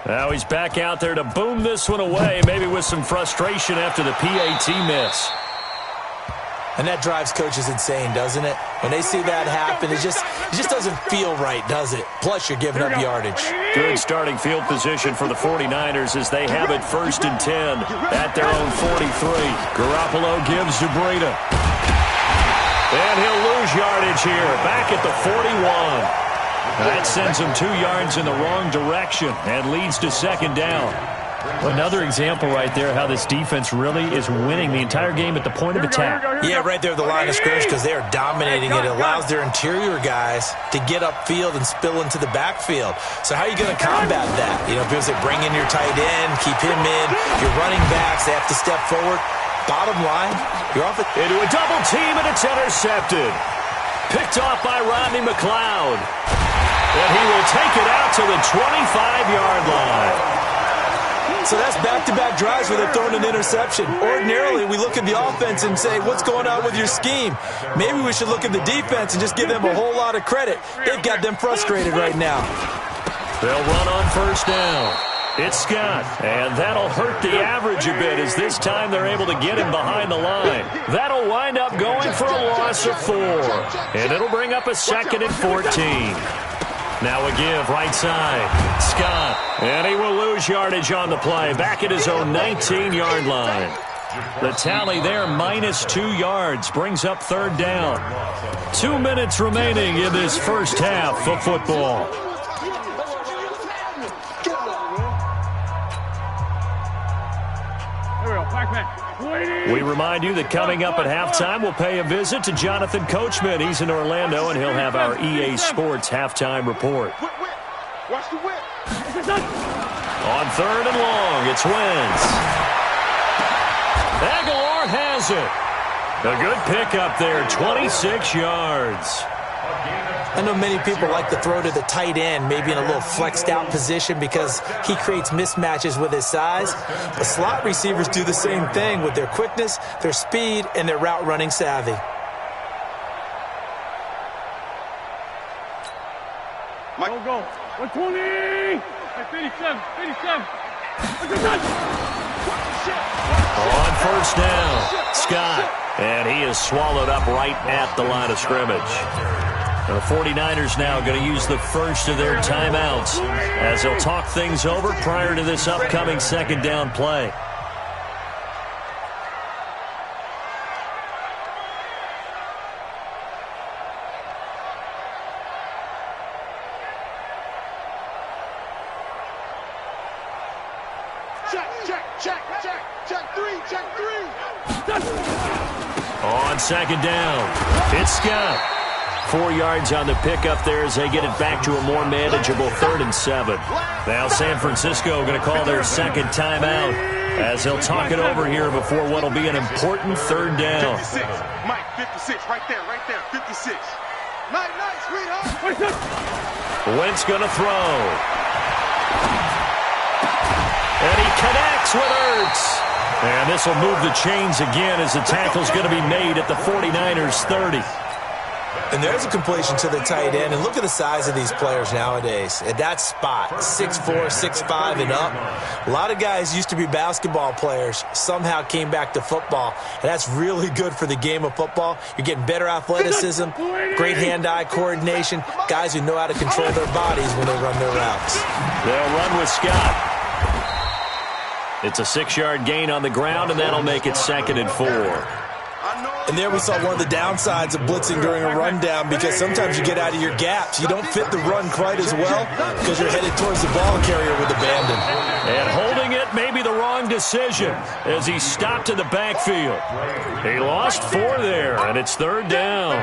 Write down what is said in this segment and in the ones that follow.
Now he's back out there to boom this one away, maybe with some frustration after the PAT miss. And that drives coaches insane, doesn't it? When they see that happen, it just doesn't feel right, does it? Plus, you're giving up yardage. Good starting field position for the 49ers as they have it 1st and 10 at their own 43. Garoppolo gives to Breida. And he'll lose yardage here, back at the 41. That sends him 2 yards in the wrong direction and leads to 2nd down. Another example right there how this defense really is winning the entire game at the point of attack. Yeah, right there at the line of scrimmage because they are dominating it. It allows their interior guys to get upfield and spill into the backfield. So how are you going to combat that? You know, people say bring in your tight end, keep him in. Your running backs, they have to step forward. Bottom line, you're off it. Into a double team, and it's intercepted. Picked off by Rodney McLeod. And he will take it out to the 25-yard line. So that's back-to-back drives where they're throwing an interception. Ordinarily, we look at the offense and say, what's going on with your scheme? Maybe we should look at the defense and just give them a whole lot of credit. They've got them frustrated right now. They'll run on 1st down. It's Scott, and that'll hurt the average a bit as this time they're able to get him behind the line. That'll wind up going for a loss of 4, and it'll bring up a 2nd and 14. Now a give right side. Scott. And he will lose yardage on the play. Back at his own 19-yard line. The tally there, -2 yards. Brings up 3rd down. 2 minutes remaining in this first half of football. We remind you that coming up at halftime, we'll pay a visit to Jonathan Coachman. He's in Orlando, and he'll have our EA Sports halftime report. Watch the whip. On 3rd and long, it's Wentz. Aguilar has it. A good pickup there, 26 yards. I know many people like to throw to the tight end, maybe in a little flexed out position because he creates mismatches with his size. The slot receivers do the same thing with their quickness, their speed, and their route running savvy. Go. 120. 57. On 1st down, Scott. And he is swallowed up right at the line of scrimmage. The 49ers now going to use the first of their timeouts as they'll talk things over prior to this upcoming 2nd down play. Check three. On 2nd down, it's Scott. 4 yards on the pickup there as they get it back to a more manageable 3rd and 7. Now San Francisco going to call their 2nd timeout as they'll talk it over here before what will be an important 3rd down. 56. Mike, 56. Right there. 56. Night, sweetheart. Wentz going to throw. And he connects with Ertz. And this will move the chains again as the tackle's going to be made at the 49ers' 30. And there's a completion to the tight end. And look at the size of these players nowadays. At that spot, 6'4", 6'5", and up. A lot of guys used to be basketball players, somehow came back to football. And that's really good for the game of football. You're getting better athleticism, great hand-eye coordination, guys who know how to control their bodies when they run their routes. They'll run with Scott. It's a 6-yard gain on the ground, and that'll make it 2nd and 4. And there we saw one of the downsides of blitzing during a rundown because sometimes you get out of your gaps. You don't fit the run quite as well because you're headed towards the ball carrier with abandon. And holding it may be the wrong decision as he stopped in the backfield. He lost 4 there, and it's 3rd down.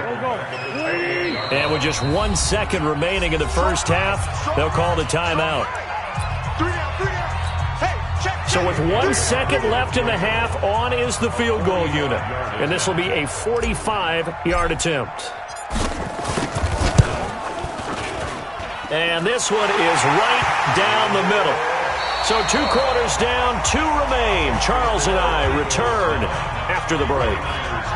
And with just 1 second remaining in the first half, they'll call the timeout. So with 1 second left in the half, on is the field goal unit. And this will be a 45-yard attempt. And this one is right down the middle. So 2 quarters down, 2 remain. Charles and I return after the break.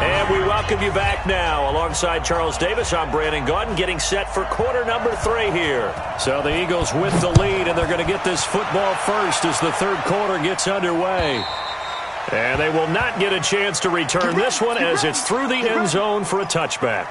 And we welcome you back now. Alongside Charles Davis, I'm Brandon Gaudin, getting set for quarter number 3 here. So the Eagles with the lead, and they're going to get this football first as the third quarter gets underway. And they will not get a chance to return this one as it's through the end zone for a touchback.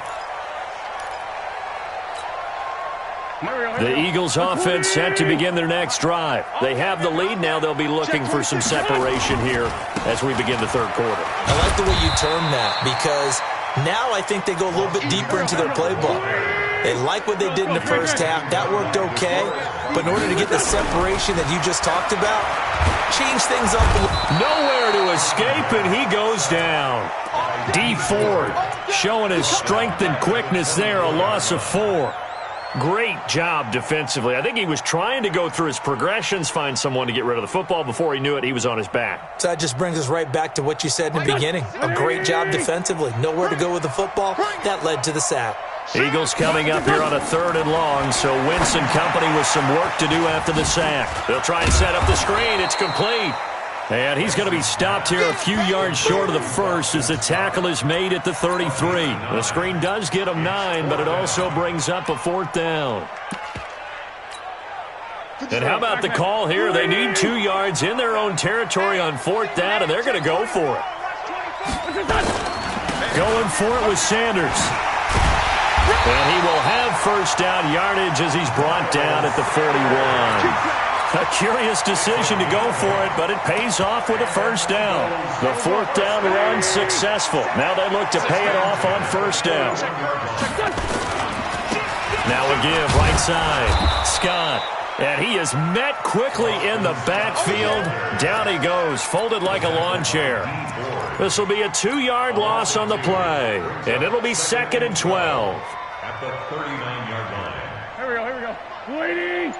The Eagles offense set to begin their next drive. They have the lead. Now they'll be looking for some separation here as we begin the third quarter. I like the way you term that because now I think they go a little bit deeper into their playbook. They like what they did in the first half. That worked okay. But in order to get the separation that you just talked about, change things up a little. Nowhere to escape, and he goes down. D. Ford showing his strength and quickness there, a loss of 4. Great job defensively. I think he was trying to go through his progressions, find someone to get rid of the football. Before he knew it, he was on his back. So that just brings us right back to what you said in the beginning. A great job defensively. Nowhere to go with the football. That led to the sack. Eagles coming up here on a 3rd and long, so Wentz and company with some work to do after the sack. They'll try and set up the screen. It's complete. And he's going to be stopped here a few yards short of the first as the tackle is made at the 33. The screen does get him 9, but it also brings up a 4th down. And how about the call here? They need 2 yards in their own territory on 4th down, and they're going to go for it. Going for it with Sanders. And he will have first down yardage as he's brought down at the 41. A curious decision to go for it, but it pays off with a first down. The 4th down run successful. Now they look to pay it off on first down. Now a give right side. Scott. And he is met quickly in the backfield. Down he goes, folded like a lawn chair. This will be a 2-yard loss on the play. And it'll be 2nd and 12. At the 39-yard line. Here we go. Waiting.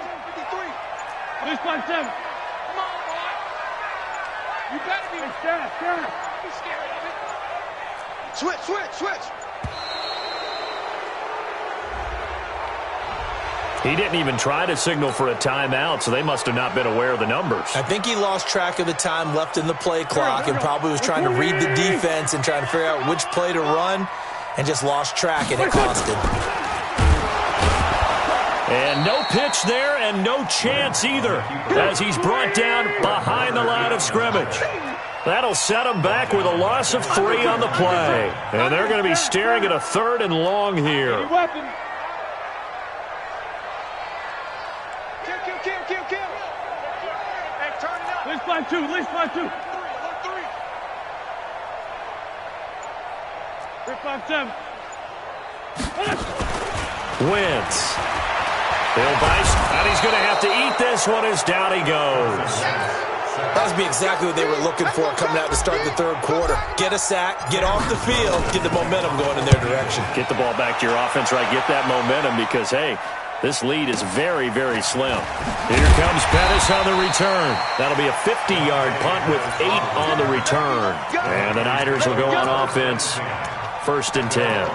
3 spot 7. Come on, boy. You better be scared. Be scared of it. Switch. He didn't even try to signal for a timeout, so they must have not been aware of the numbers. I think he lost track of the time left in the play clock and probably was trying to read the defense and trying to figure out which play to run and just lost track, and it cost him. And no pitch there and no chance either as he's brought down behind the line of scrimmage. That'll set him back with a loss of 3 on the play. And they're going to be staring at a 3rd and long here. Kill. Hey, turn it up. Least spot 2. 3 spot 7. Wentz. Bill Bice, and he's going to have to eat this one as down he goes. That would be exactly what they were looking for coming out to start the 3rd quarter. Get a sack, get off the field, get the momentum going in their direction. Get the ball back to your offense, right? Get that momentum because, hey, this lead is very, very slim. Here comes Pettis on the return. That'll be a 50-yard punt with 8 on the return. And the Niners will go on offense, 1st and 10.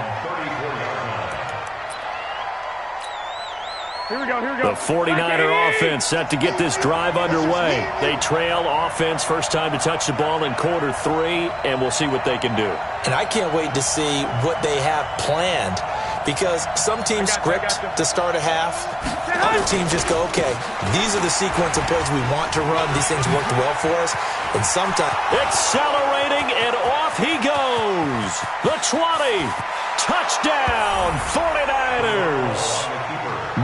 Here we go. The 49er offense set to get this drive underway. They trail offense first time to touch the ball in quarter 3, and we'll see what they can do. And I can't wait to see what they have planned because some teams script to start a half. Other teams just go, okay, these are the sequence of plays we want to run. These things worked well for us. And sometimes accelerating, and off he goes. The 20. Touchdown, 49ers.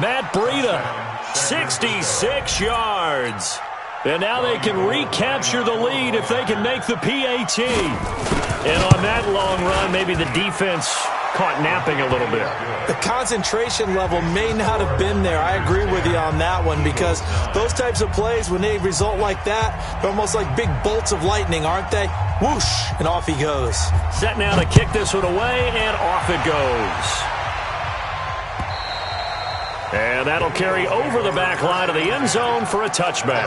Matt Breida, 66 yards. And now they can recapture the lead if they can make the PAT. And on that long run, maybe the defense caught napping a little bit. The concentration level may not have been there. I agree with you on that one because those types of plays, when they result like that, they're almost like big bolts of lightning, aren't they? Whoosh, and off he goes. Set now to kick this one away, and off it goes. And that'll carry over the back line of the end zone for a touchback.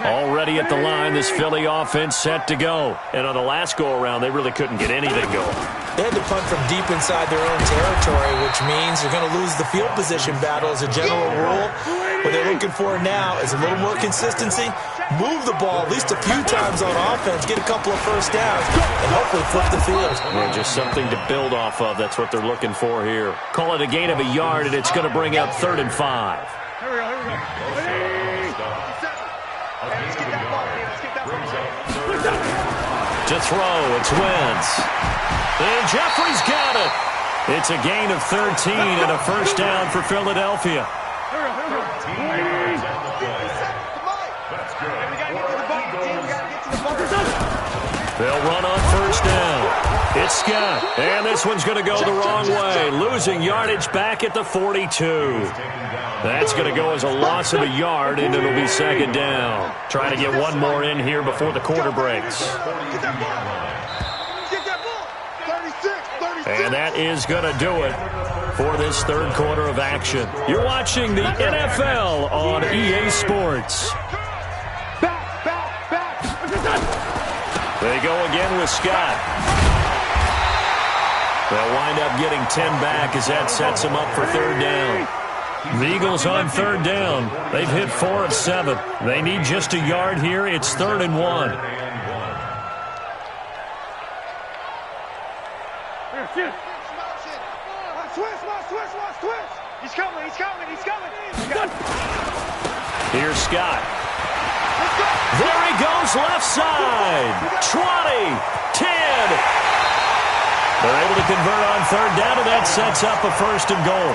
Already at the line, this Philly offense set to go. And on the last go-around, they really couldn't get anything going. They had to punt from deep inside their own territory, which which means you're going to lose the field position battle as a general rule. What they're looking for now is a little more consistency, move the ball at least a few times on offense, get a couple of first downs, and hopefully flip the field. Yeah, just something to build off of. That's what they're looking for here. Call it a gain of a yard, and it's going to bring up 3rd and 5. Here we go. Let's get that ball. To throw, it's Wentz. And Jeffrey's got it. It's a gain of 13 and a first down for Philadelphia. They'll run on first down. It's Scott. And this one's going to go the wrong way. Losing yardage back at the 42. That's going to go as a loss of a yard, and it'll be 2nd down. Trying to get one more in here before the quarter breaks. And that is going to do it for this 3rd quarter of action. You're watching the NFL on EA Sports. They go again with Scott. They'll wind up getting 10 back as that sets them up for 3rd down. The Eagles on 3rd down. They've hit 4 of 7. They need just a yard here. It's 3rd and 1. Switch. He's coming. Here's Scott. There he goes, left side. 20, 10. They're able to convert on 3rd down, and that sets up a 1st and goal.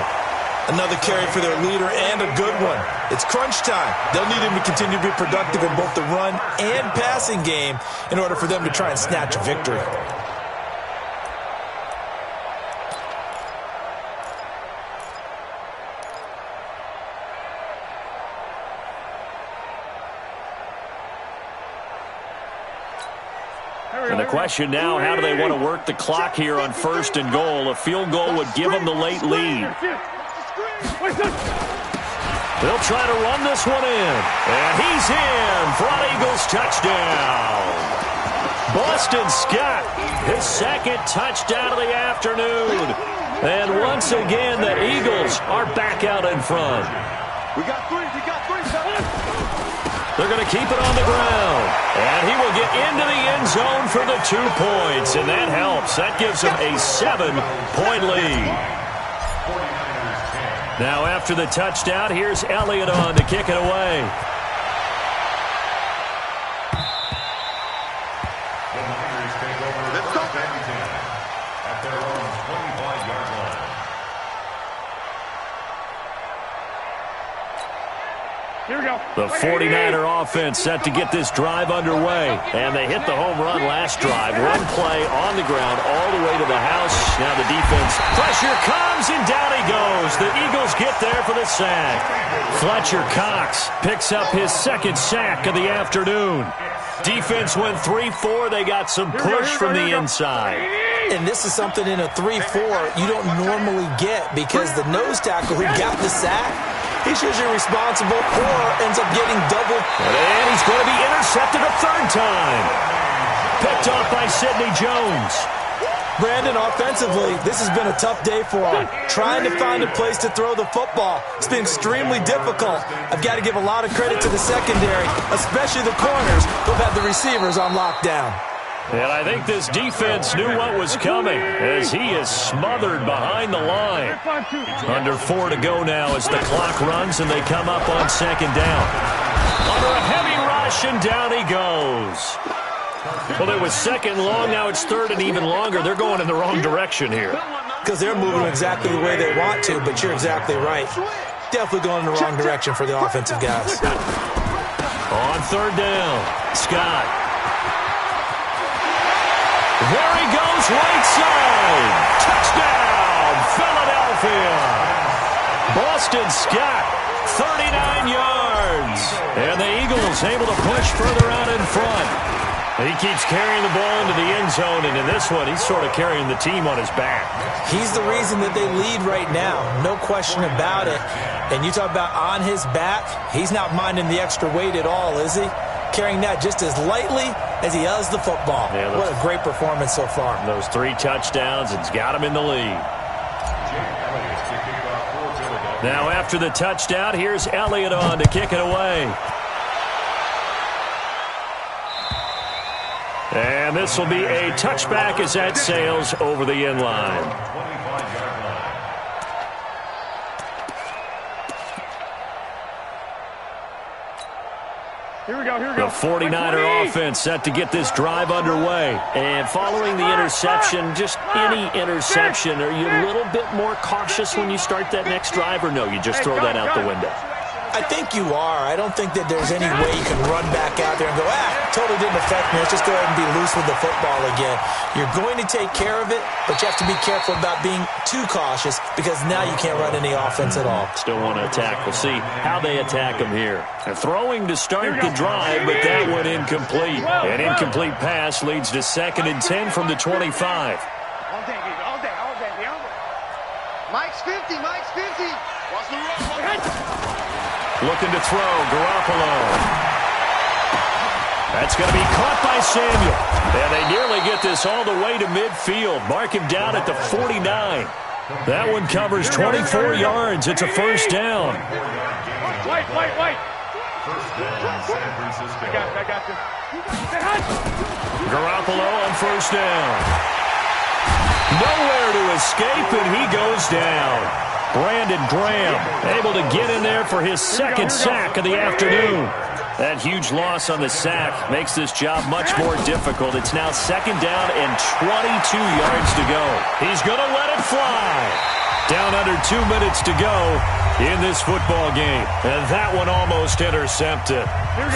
Another carry for their leader, and a good one. It's crunch time. They'll need him to continue to be productive in both the run and passing game in order for them to try and snatch a victory. And the question now, how do they want to work the clock here on 1st and goal? A field goal would give them the late lead. They'll try to run this one in. And he's in for an Eagles touchdown. Boston Scott, his 2nd touchdown of the afternoon. And once again, the Eagles are back out in front. We got three. They're going to keep it on the ground. And he will get into the end zone for the 2 points. And that helps. That gives him a 7-point lead. Now after the touchdown, here's Elliott on to kick it away. Here we go. The 49er offense set to get this drive underway. And they hit the home run last drive. Run play on the ground all the way to the house. Now the defense. Pressure comes, and down he goes. The Eagles get there for the sack. Fletcher Cox picks up his 2nd sack of the afternoon. Defense went 3-4. They got some push from the inside. And this is something in a 3-4 you don't normally get, because the nose tackle who got the sack, he's usually responsible or ends up getting double. And he's going to be intercepted a 3rd time. Picked off by Sidney Jones. Brandon, offensively, this has been a tough day for him. Trying to find a place to throw the football. It's been extremely difficult. I've got to give a lot of credit to the secondary, especially the corners who've had the receivers on lockdown. And I think this defense knew what was coming as he is smothered behind the line. Under 4 to go now as the clock runs, and they come up on 2nd down. Under a heavy rush, and down he goes. Well, it was 2nd long. Now it's 3rd and even longer. They're going in the wrong direction here. Because they're moving exactly the way they want to, but you're exactly right. Definitely going in the wrong direction for the offensive guys. On 3rd down, Scott. There he goes, right side. Touchdown, Philadelphia. Boston Scott, 39 yards. And the Eagles able to push further out in front. He keeps carrying the ball into the end zone, and in this one, he's sort of carrying the team on his back. He's the reason that they lead right now, no question about it. And you talk about on his back, he's not minding the extra weight at all, is he? Carrying that just as lightly as he does the football. Yeah, what a great performance so far. Those 3 touchdowns, it's got him in the lead. Now after the touchdown, here's Elliott on to kick it away. And this will be a touchback as that sails over the end line. Here we go, here we go. The 49er offense set to get this drive underway. And following the interception, just any interception, are you a little bit more cautious when you start that next drive, or no, you just throw that out the window? I think you are. I don't think that there's any way you can run back out there and go, totally didn't affect me. Let's just go ahead and be loose with the football again. You're going to take care of it, but you have to be careful about being too cautious because now you can't run any offense at all. Still want to attack. We'll see how they attack him here. They're throwing to start the drive, but that one incomplete. An incomplete pass leads to 2nd and 10 from the 25. All day, baby, all day. Mike's 50, Mike's 50. Watch the run. Looking to throw, Garoppolo. That's going to be caught by Samuel. And they nearly get this all the way to midfield. Mark him down at the 49. That one covers 24 yards. It's a first down. Wait. First down, San Francisco. I got this. Garoppolo on first down. Nowhere to escape, and he goes down. Brandon Graham able to get in there for his 2nd sack of the afternoon. That huge loss on the sack makes this job much more difficult. It's now 2nd down and 22 yards to go. He's going to let it fly. Down under 2 minutes to go in this football game. And that one almost intercepted.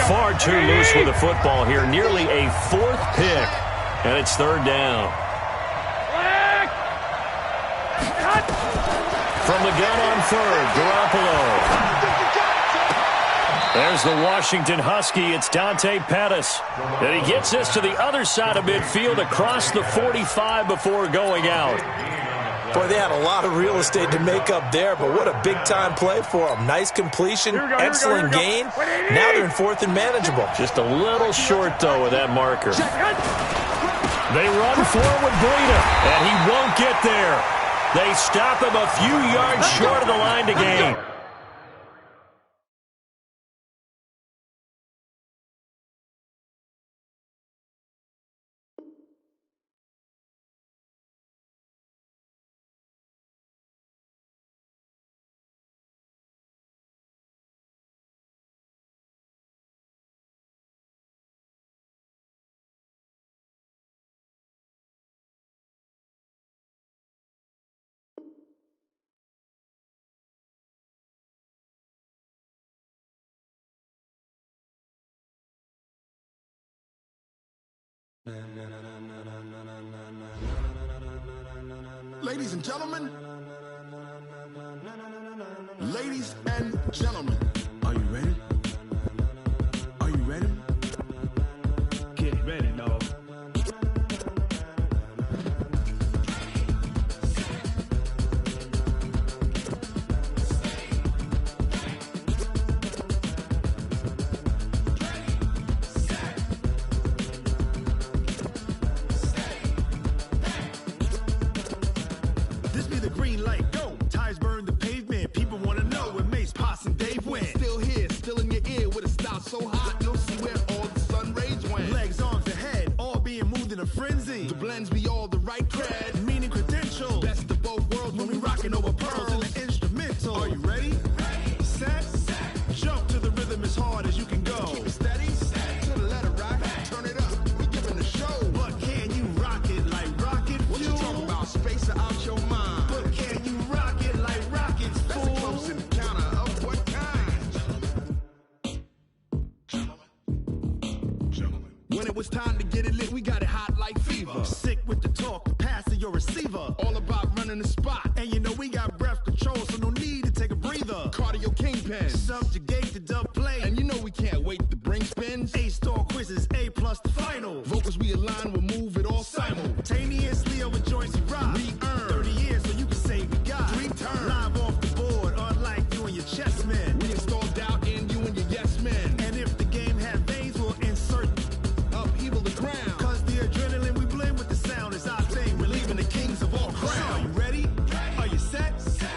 Far too loose with the football here. Nearly a 4th pick. And it's 3rd down. From the gun on 3rd, Garoppolo. There's the Washington Husky. It's Dante Pettis. And he gets this to the other side of midfield across the 45 before going out. Boy, they had a lot of real estate to make up there, but what a big-time play for them. Nice completion, excellent gain. Now they're in 4th and manageable. Just a little short, though, with that marker. They run forward Breida, and he won't get there. They stop him a few yards short of the line to gain. Ladies and gentlemen, are you ready? Are you ready? Get ready, dog. This be the green light, go. Tires burn the pavement. People want to know when Mace, Poss, and Dave went. Still here, still in your ear with a style so hot, you'll see where all the sun rays went. Legs, arms, and head, all being moved in a frenzy. The blends be all the right cred, meaning credentials. Best of both worlds when we rocking over pearls in the instrumental. Are you ready? Set. Jump to the rhythm as hard as you can go. Keep it steady, to the letter right. Turn it up, we giving the show. But can you rock it like rocket fuel? What you talking about? Space out your mind. But can you rock it like rockets, fool? That's a close encounter of what kind? Gentlemen. When it was time to get it lit, we got it hot like fever. Sick with the talk, passing your receiver. All about running the spot. And you know we got breath control, so no need to take a breather. Cardio kingpin, subjugate the dub play. And you know we can't wait to bring spins. A-star quizzes, A+ the final. Vocals we align, we'll move it all simultaneously over joints we rock. We earn 30 years, so you can say we got 3 turns. Live off the board, unlike you and your chess men. We install doubt in you and your yes men. And if the game had veins, we'll insert upheaval the ground. Cause the adrenaline we blend with the sound is our thing. Relieving the kings of all crowns. Are you ready? Are you set?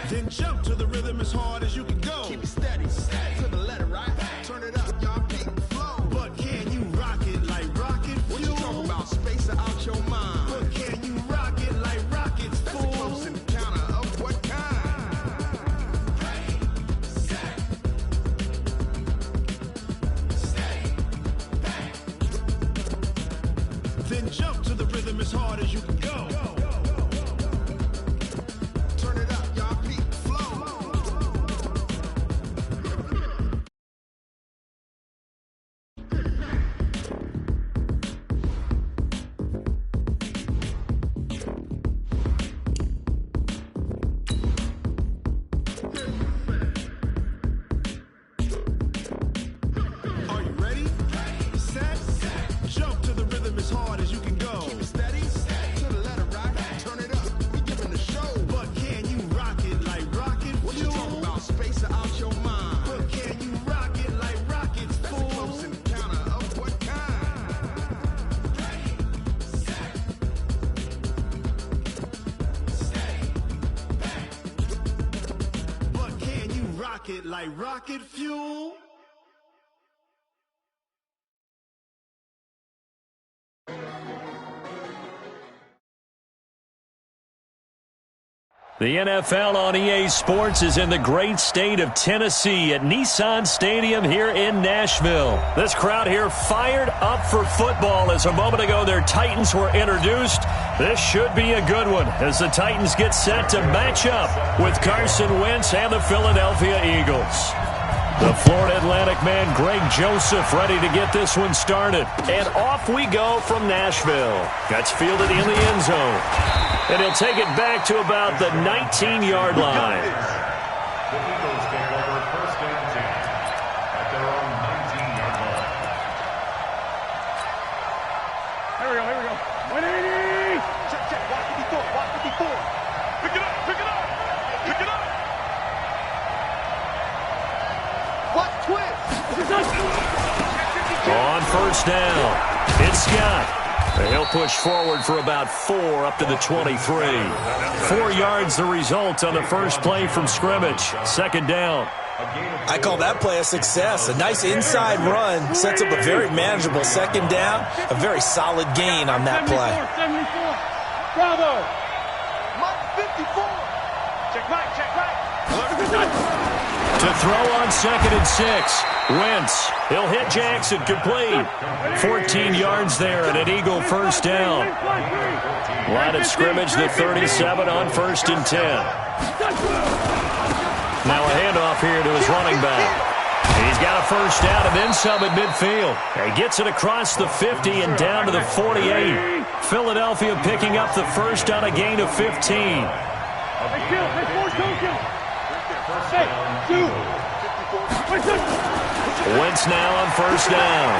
Then jump to the rhythm as hard as you can go. Keep it steady, to the letter, right? Turn it up, y'all peak flow. But can you rock it like rocket fuel? What you talking about? Space out your mind. But can you rock it like rockets, fool? That's a close encounter of what kind? Then jump to the rhythm as hard as you can go. Turn it up, y'all peak flow. Are you ready? Set. Jump to the rhythm as hard as you can go. Keep it steady, to the letter, right? Turn it up, we giving the show. But can you rock it like rocket fuel? What you talking about? Space out your mind. But can you rock it like rockets, fool? That's a close encounter of what kind? But can you rock it like rocket fuel? The NFL on EA Sports is in the great state of Tennessee at Nissan Stadium here in Nashville. This crowd here fired up for football as a moment ago their Titans were introduced. This should be a good one as the Titans get set to match up with Carson Wentz and the Philadelphia Eagles. The Florida Atlantic man Greg Joseph ready to get this one started. And off we go from Nashville. That's fielded in the end zone. And he'll take it back to about the 19-yard line. The Eagles take over first and 10 at their own 19-yard line. Here we go. 180! Check, check. Watch 54. Watch 54. Pick it up. Pick it up. Pick it up. Watch twist. On first down, it's Scott. He'll push forward for about 4 up to the 23. 4 yards the result on the first play from scrimmage. Second down. I call that play a success. A nice inside run sets up a very manageable second down. A very solid gain on that play. 74. Bravo. Mike 54. Check right. Check right. To throw on 2nd and 6. Wentz. He'll hit Jackson complete. 14 yards there and an Eagle first down. Line of scrimmage, the 37 on 1st and 10. Now a handoff here to his running back. He's got a first down and then some at midfield. He gets it across the 50 and down to the 48. Philadelphia picking up the first on a gain of 15. Wentz now on first down.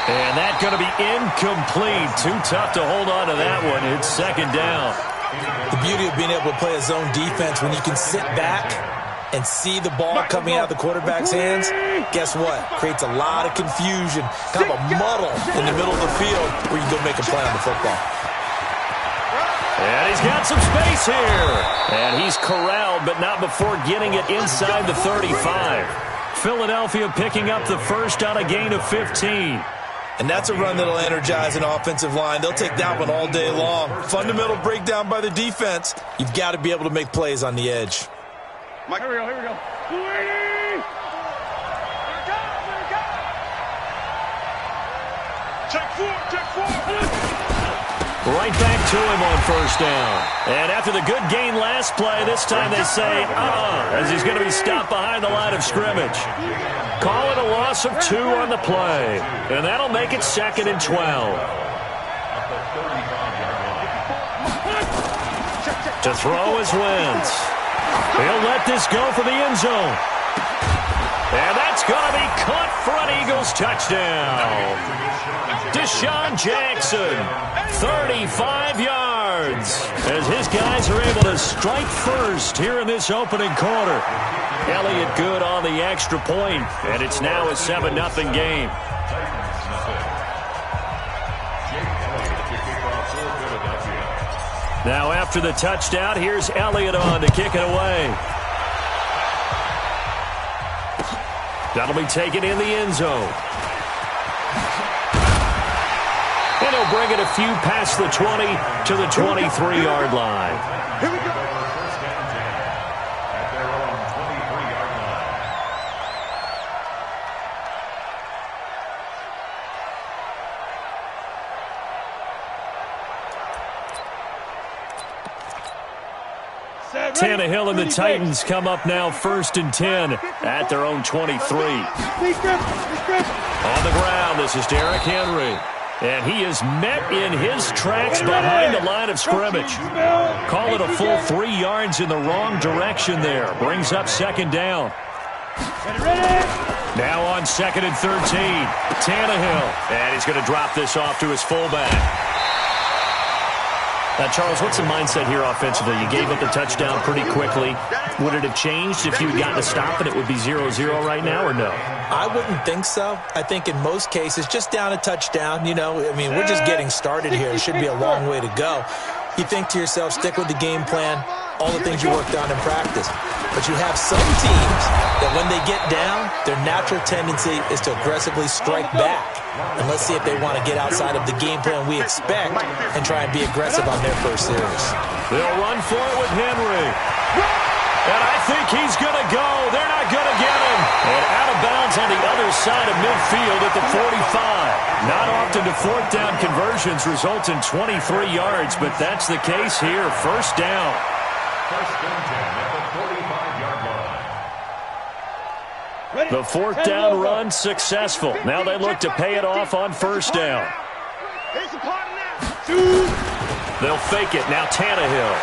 And that's going to be incomplete. Too tough to hold on to that one. It's second down. The beauty of being able to play a zone defense when you can sit back and see the ball coming out of the quarterback's hands, guess what? Creates a lot of confusion, kind of a muddle in the middle of the field where you can go make a play on the football. And he's got some space here. And he's corralled, but not before getting it inside the 35. Philadelphia picking up the first on a gain of 15. And that's a run that'll energize an offensive line. They'll take that one all day long. Fundamental breakdown by the defense. You've got to be able to make plays on the edge. Mike. Here we go. 280! Check four. Right back to him on first down. And after the good gain last play, this time they say, as he's going to be stopped behind the line of scrimmage. Call it a loss of 2 on the play. And that'll make it 2nd and 12. To throw is Wentz. He'll let this go for the end zone. And that's going to be caught for an Eagles touchdown. Deshaun Jackson, 35 yards, as his guys are able to strike first here in this opening quarter. Elliott good on the extra point, and it's now a 7-0 game. Now after the touchdown, here's Elliott on to kick it away. That'll be taken in the end zone. And he'll bring it a few past the 20 to the 23-yard line. Here we go. First down, at their own 23-yard line. Tannehill and the Titans come up now 1st and 10 at their own 23. On the ground, this is Derrick Henry. And he is met in his tracks behind the line of scrimmage. Call it a full 3 yards in the wrong direction there. Brings up 2nd down. Now on 2nd and 13, Tannehill. And he's going to drop this off to his fullback. Now, Charles, what's the mindset here offensively? You gave up the touchdown pretty quickly. Would it have changed if you had gotten a stop and it would be 0-0 right now, or no? I wouldn't think so. I think in most cases, just down a touchdown, we're just getting started here. It should be a long way to go. You think to yourself, stick with the game plan, all the things you worked on in practice. But you have some teams that when they get down, their natural tendency is to aggressively strike back. And let's see if they want to get outside of the game plan we expect and try and be aggressive on their first series. They'll run for it with Henry. And I think he's going to go. They're not going to get him. And out of bounds on the other side of midfield at the 45. Not often do 4th down conversions result in 23 yards, but that's the case here. 1st down. First and 10 at the 45-yard line. The 4th down run successful. Now they look to pay it off on 1st down. They'll fake it. Now Tannehill.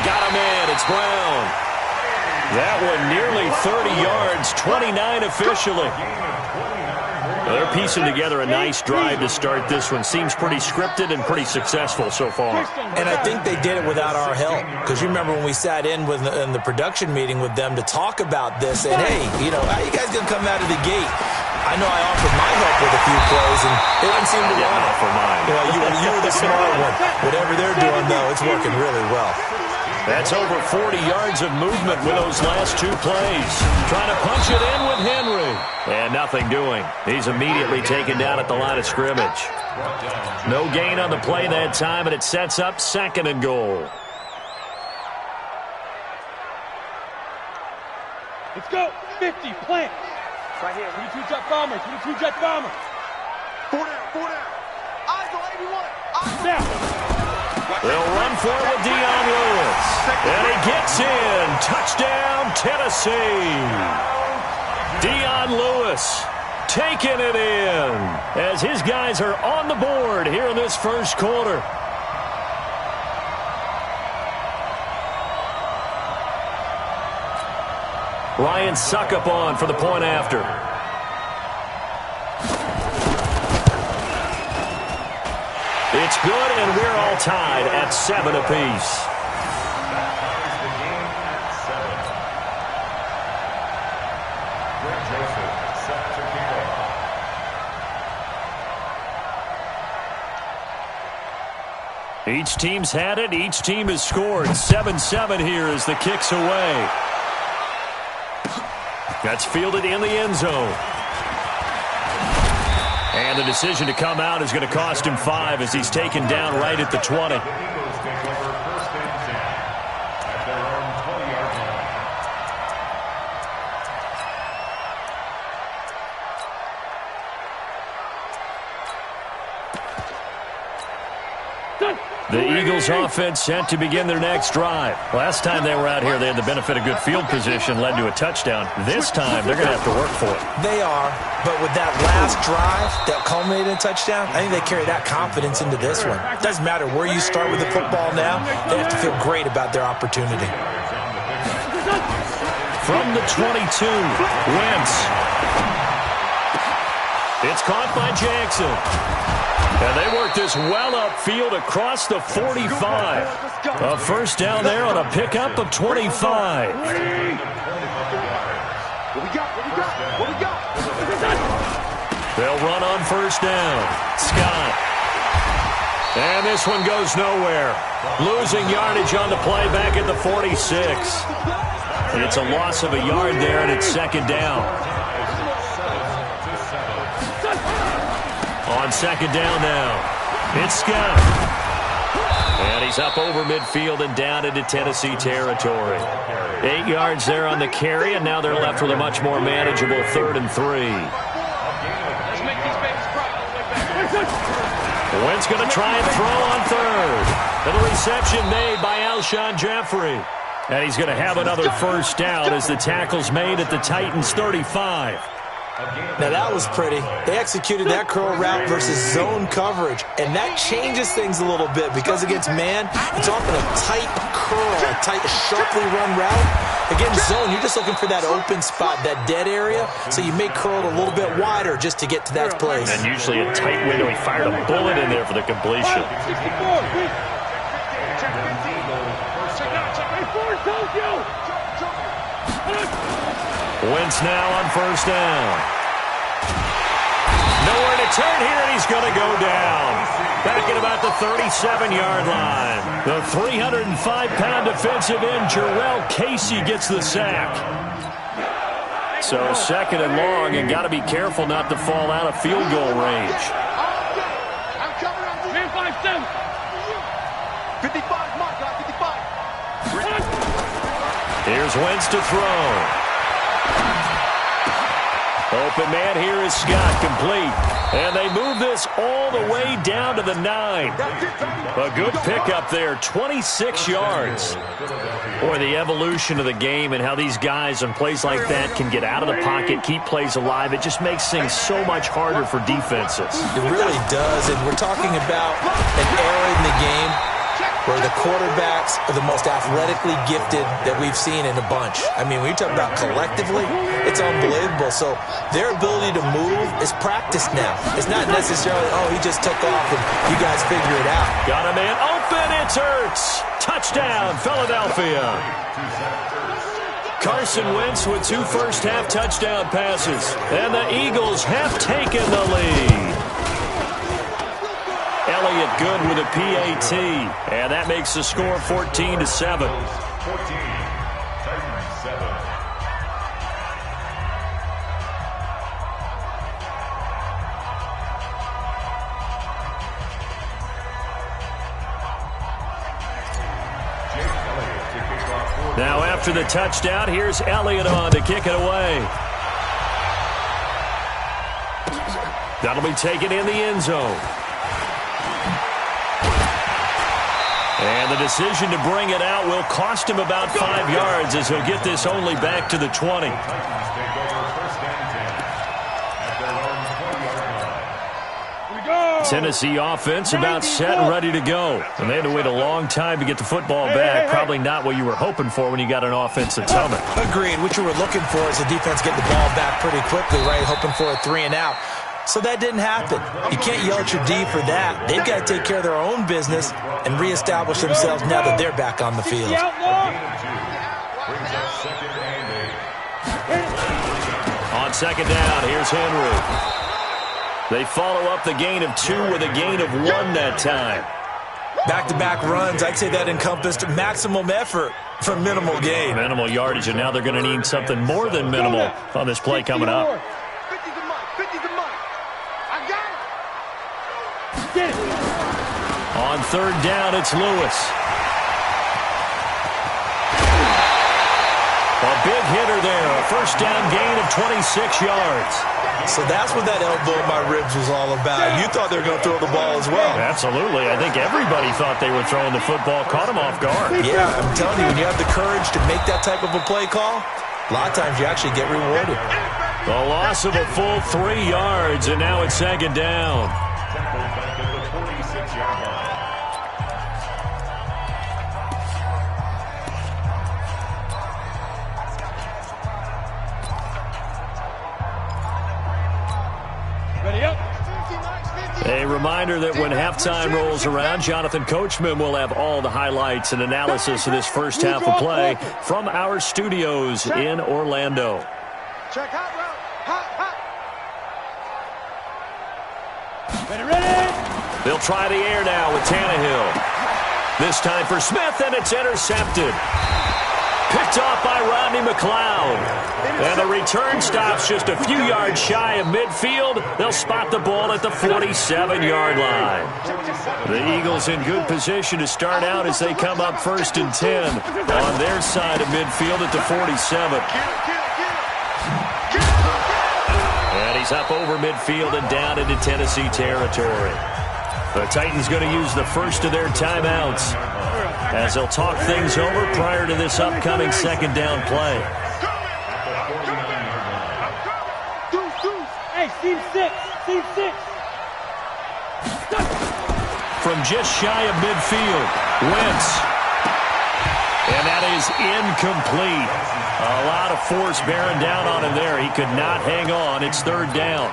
Got him in. It's Brown. That one nearly 30 yards, 29 officially. They're piecing together a nice drive to start this one. Seems pretty scripted and pretty successful so far. And I think they did it without our help. Because you remember when we sat in the production meeting with them to talk about this, and hey, how you guys going to come out of the gate? I know I offered my help with a few plays, and they didn't seem to want it. For mine. You were the smart one. Whatever they're doing, though, it's working really well. That's over 40 yards of movement with those last 2 plays. Trying to punch it in with Henry. And nothing doing. He's immediately taken down at the line of scrimmage. No gain on the play that time, and it sets up 2nd and goal. Let's go. 50, plant. Right here. 22-jet bombers. 22-jet bombers. 4 down. Eyes on 81. Eyes down. They'll run for it with Dion Lewis. And he gets in. Touchdown, Tennessee. Dion Lewis taking it in as his guys are on the board here in this 1st quarter. Ryan Suckup on for the point after. It's good, and we're all tied at 7 apiece. That ties the game at 7. Greg Joseph set to kick off. Each team's had it. Each team has scored. 7-7 here as the kick's away. That's fielded in the end zone. And the decision to come out is going to cost him 5 as he's taken down right at the 20. The Eagles take over 1st and 10 at their own 20-yard line. The Eagles offense set to begin their next drive. Last time they were out here, they had the benefit of good field position, led to a touchdown. This time, they're going to have to work for it. They are, but with that last drive that culminated in a touchdown, I think they carry that confidence into this one. It doesn't matter where you start with the football now, they have to feel great about their opportunity. From the 22, Wentz. It's caught by Jackson. And they work this well upfield across the 45. A 1st down there on a pickup of 25. What we got? They'll run on first down. Scott. And this one goes nowhere. Losing yardage on the play back at the 46. It's a loss of a yard there, and it's second down. On second down now, it's Scott. And he's up over midfield and down into Tennessee territory. 8 yards there on the carry, and now they're left with a much more manageable 3rd and 3. Let's make these babies proud. Wentz going to try and throw on 3rd. And the reception made by Alshon Jeffrey. And he's going to have another first down as the tackle's made at the Titans' 35. Now, that was pretty. They executed that curl route versus zone coverage, and that changes things a little bit because against man, it's often a tight curl, a tight, sharply run route. Against zone, you're just looking for that open spot, that dead area, so you may curl it a little bit wider just to get to that place. And usually a tight window. He fired a bullet in there for the completion. 64. Wentz now on first down. Nowhere to turn here, and he's going to go down. Back at about the 37-yard line. The 305-pound defensive end, Jarrell Casey, gets the sack. So second and long, and got to be careful not to fall out of field goal range. I'm coming on. Man, 5-7. 55, mark, 55. Here's Wentz to throw. Open man here is Scott, complete. And they move this all the way down to the 9. A good pickup there, 26 yards. Boy, the evolution of the game and how these guys in plays like that can get out of the pocket, keep plays alive, it just makes things so much harder for defenses. It really does, and we're talking about an era in the game where the quarterbacks are the most athletically gifted that we've seen in a bunch. I mean, when you talk about collectively, it's unbelievable. So their ability to move is practiced now. It's not necessarily, oh, he just took off and you guys figure it out. Got a man open, it's Ertz. Touchdown, Philadelphia. Carson Wentz with 2 first-half touchdown passes. And the Eagles have taken the lead. Elliott good with a PAT, and that makes the score 14-7. 14, Titans 7. Now after the touchdown, here's Elliott on to kick it away. That'll be taken in the end zone. And the decision to bring it out will cost him about 5 yards as he'll get this only back to the 20. Tennessee offense about set and ready to go. And they had to wait a long time to get the football back. Probably not what you were hoping for when you got an offense that's humming. Agreed. What you were looking for is the defense getting the ball back pretty quickly, right? Hoping for a 3 and out. So that didn't happen. You can't yell at your D for that. They've got to take care of their own business and reestablish themselves now that they're back on the field. On second down, here's Henry. They follow up the gain of 2 with a gain of 1 that time. Back-to-back runs, I'd say that encompassed maximum effort for minimal gain. Minimal yardage, and now they're going to need something more than minimal on this play coming up. On third down, it's Lewis. A big hitter there. A first down gain of 26 yards. So that's what that elbow in my ribs was all about. You thought they were going to throw the ball as well. Absolutely. I think everybody thought they were throwing the football. Caught him off guard. Yeah, I'm telling you, when you have the courage to make that type of a play call, a lot of times you actually get rewarded. The loss of a full 3 yards, and now it's second down. A reminder that when halftime rolls around, Jonathan Coachman will have all the highlights and analysis of this first half of play from our studios in Orlando. Check hot route. Hot, hot. They'll try the air now with Tannehill. This time for Smith, and it's intercepted. Picked off by Rodney McLeod. And the return stops just a few yards shy of midfield. They'll spot the ball at the 47-yard line. The Eagles in good position to start out as they come up 1st and 10 on their side of midfield at the 47. And he's up over midfield and down into Tennessee territory. The Titans going to use the first of their timeouts as they'll talk things over prior to this upcoming 2nd down play. Hey, team 6. From just shy of midfield, Wentz. And that is incomplete. A lot of force bearing down on him there. He could not hang on. It's 3rd down.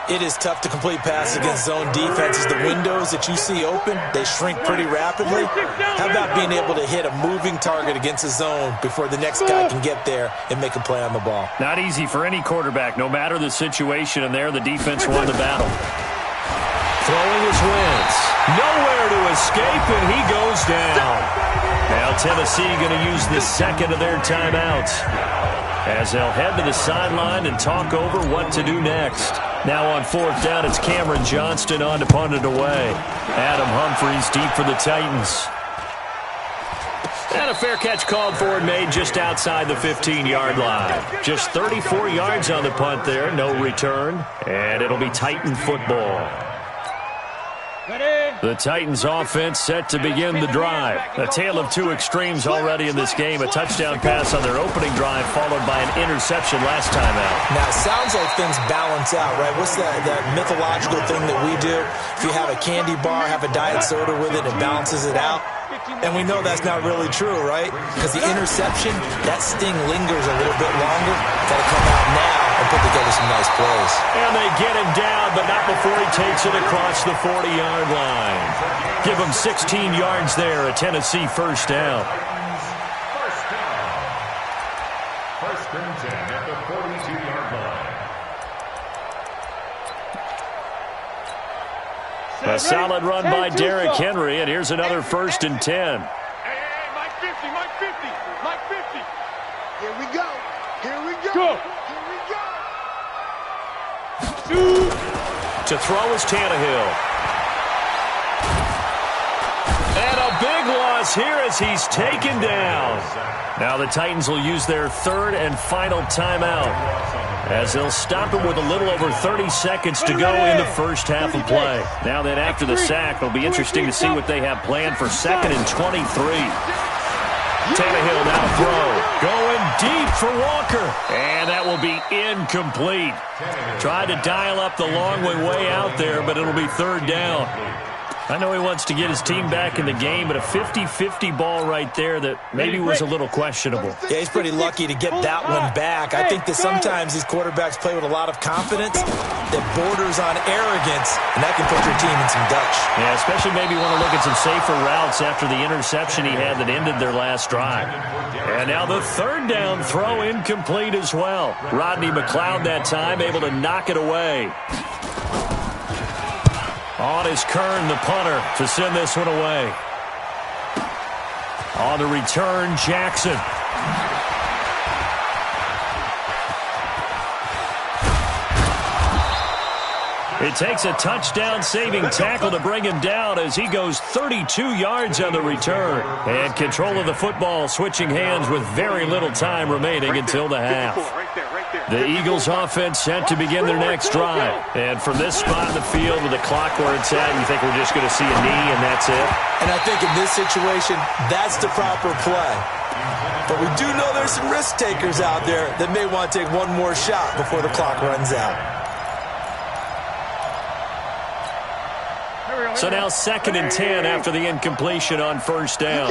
It is tough to complete passes against zone defenses. The windows that you see open, they shrink pretty rapidly. How about being able to hit a moving target against a zone before the next guy can get there and make a play on the ball? Not easy for any quarterback, no matter the situation, and there the defense won the battle. Throwing his Wentz. Nowhere to escape, and he goes down. Now Tennessee going to use the 2nd of their timeouts as they'll head to the sideline and talk over what to do next. Now on 4th down, it's Cameron Johnston on to punt it away. Adam Humphries deep for the Titans. And a fair catch called for and made just outside the 15-yard line. Just 34 yards on the punt there, no return, and it'll be Titan football. The Titans offense set to begin the drive. A tale of two extremes already in this game. A touchdown pass on their opening drive followed by an interception last time out. Now, it sounds like things balance out, right? What's that mythological thing that we do? If you have a candy bar, have a diet soda with it, it balances it out. And we know that's not really true, right? Because the interception, that sting lingers a little bit longer. Got to come out now and put together some nice plays. And they get him down, but not before he takes it across the 40-yard line. Give him 16 yards there, a Tennessee 1st down. First and 10 at the 42-yard line. A solid run by Derrick Henry, and here's another 1st and 10. Hey, Mike 50, Mike 50, Mike 50. Here we go. Here we go. Go. Here we go. To throw is Tannehill. And a big loss here as he's taken down. Now the Titans will use their 3rd and final timeout as they'll stop him with a little over 30 seconds to go in the first half of play. Now then after the sack, it'll be interesting to see what they have planned for 2nd and 23. Tannehill now to throw. Going deep for Walker. And that will be incomplete. Tried to dial up the long way out there, but it'll be 3rd down. I know he wants to get his team back in the game, but a 50-50 ball right there that maybe was a little questionable. Yeah, he's pretty lucky to get that one back. I think that sometimes these quarterbacks play with a lot of confidence that borders on arrogance, and that can put your team in some dutch. Yeah, especially maybe want to look at some safer routes after the interception he had that ended their last drive. And now the 3rd down throw incomplete as well. Rodney McLeod that time able to knock it away. On is Kern, the punter, to send this one away. On the return, Jackson. It takes a touchdown-saving tackle to bring him down as he goes 32 yards on the return. And control of the football switching hands with very little time remaining until the half. The Eagles offense set to begin their next drive. And from this spot in the field with the clock where it's at, you think we're just going to see a knee and that's it? And I think in this situation, that's the proper play. But we do know there's some risk takers out there that may want to take one more shot before the clock runs out. So now 2nd and 10 after the incompletion on 1st down.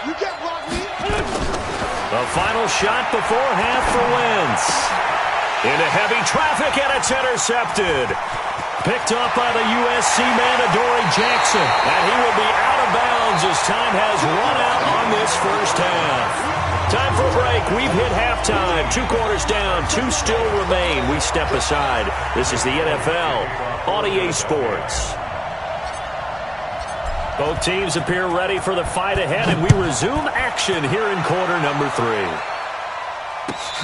You get block me. The final shot before half for Wentz. Into heavy traffic, and it's intercepted. Picked up by the USC man, Adoree Jackson. And he will be out of bounds as time has run out on this first half. Time for a break. We've hit halftime. 2 quarters down. 2 still remain. We step aside. This is the NFL on EA Sports. Both teams appear ready for the fight ahead, and we resume action here in quarter number 3.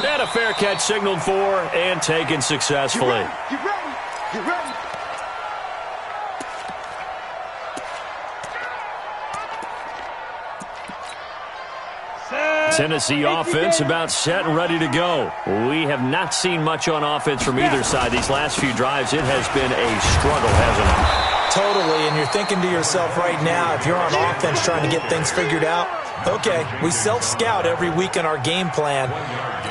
And a fair catch signaled for and taken successfully. Get ready. Get ready. Tennessee offense about set and ready to go. We have not seen much on offense from either side. These last few drives, it has been a struggle, hasn't it? Totally, and you're thinking to yourself right now, if you're on offense trying to get things figured out, okay, we self-scout every week in our game plan.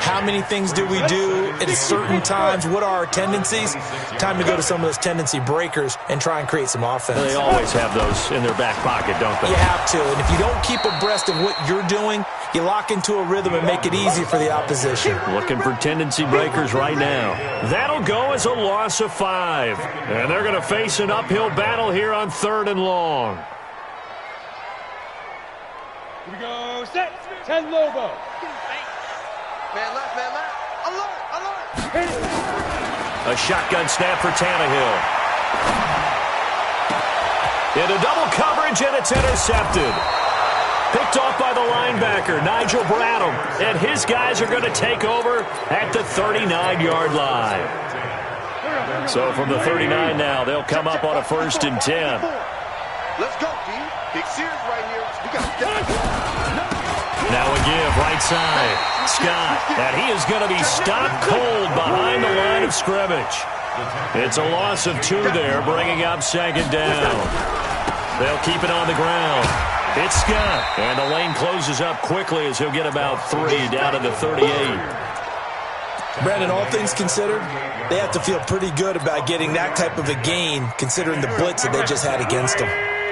How many things do we do at certain times? What are our tendencies? Time to go to some of those tendency breakers and try and create some offense. They always have those in their back pocket, don't they? You have to, and if you don't keep abreast of what you're doing, you lock into a rhythm and make it easy for the opposition. Looking for tendency breakers right now. That'll go as a loss of 5. And they're going to face an uphill battle here on 3rd and long. Here we go. Set. 10 Lobo. Man left, man left. Alert, alert. A shotgun snap for Tannehill. Into double coverage, and it's intercepted. Picked off by the linebacker, Nigel Bradham. And his guys are going to take over at the 39-yard line. So from the 39 now, they'll come up on a 1st and 10. Let's go, D. Big series right here. We got Now a give, right side. Scott, and he is going to be stopped cold behind the line of scrimmage. It's a loss of 2 there, bringing up 2nd down. They'll keep it on the ground. It's Scott, and the lane closes up quickly as he'll get about 3 down to the 38. Brandon, all things considered, they have to feel pretty good about getting that type of a gain, considering the blitz that they just had against them.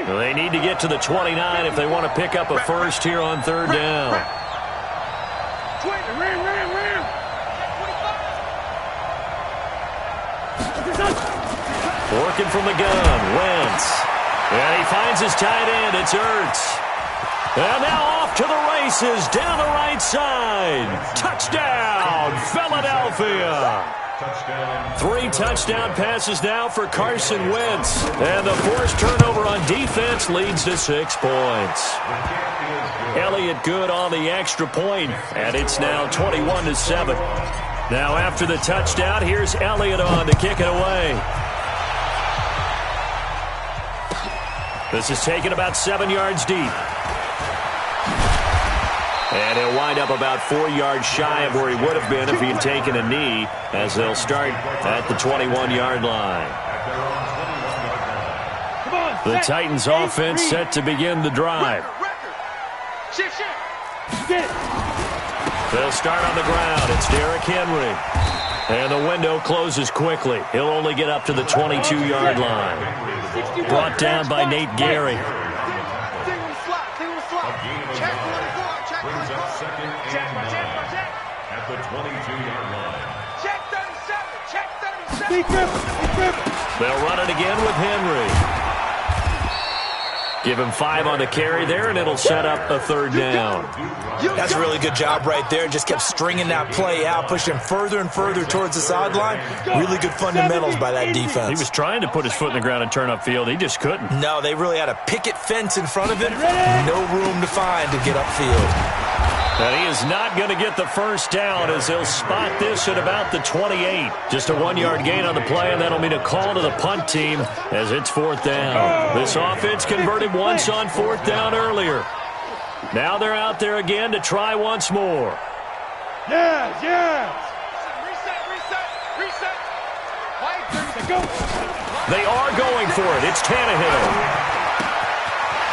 Well, they need to get to the 29 if they want to pick up a first here on 3rd down. Working from the gun, Wentz. And he finds his tight end, it's Ertz. And now off to the races, down the right side. Touchdown, Philadelphia. 3 touchdown passes now for Carson Wentz. And the forced turnover on defense leads to 6 points. Elliott good on the extra point, and it's now 21-7. Now after the touchdown, here's Elliott on to kick it away. This is taken about 7 yards deep. And he'll wind up about 4 yards shy of where he would have been if he had taken a knee, as they'll start at the 21-yard line. The Titans offense set to begin the drive. They'll start on the ground. It's Derrick Henry. And the window closes quickly. He'll only get up to the 22-yard line. Brought down by Nate Gary. At the 22-yard line. Check 37. Check 37. They'll run it again with Henry. Give him 5 on the carry there, and it'll set up a 3rd down. That's a really good job right there. Just kept stringing that play out, pushing him further and further towards the sideline. Really good fundamentals by that defense. He was trying to put his foot in the ground and turn upfield. He just couldn't. No, they really had a picket fence in front of him. No room to find to get upfield. And he is not going to get the first down as they'll spot this at about the 28. Just a 1-yard gain on the play, and that'll mean a call to the punt team as it's 4th down. This offense converted once on 4th down earlier. Now they're out there again to try once more. Yes. Reset. Go. They are going for it. It's Tannehill.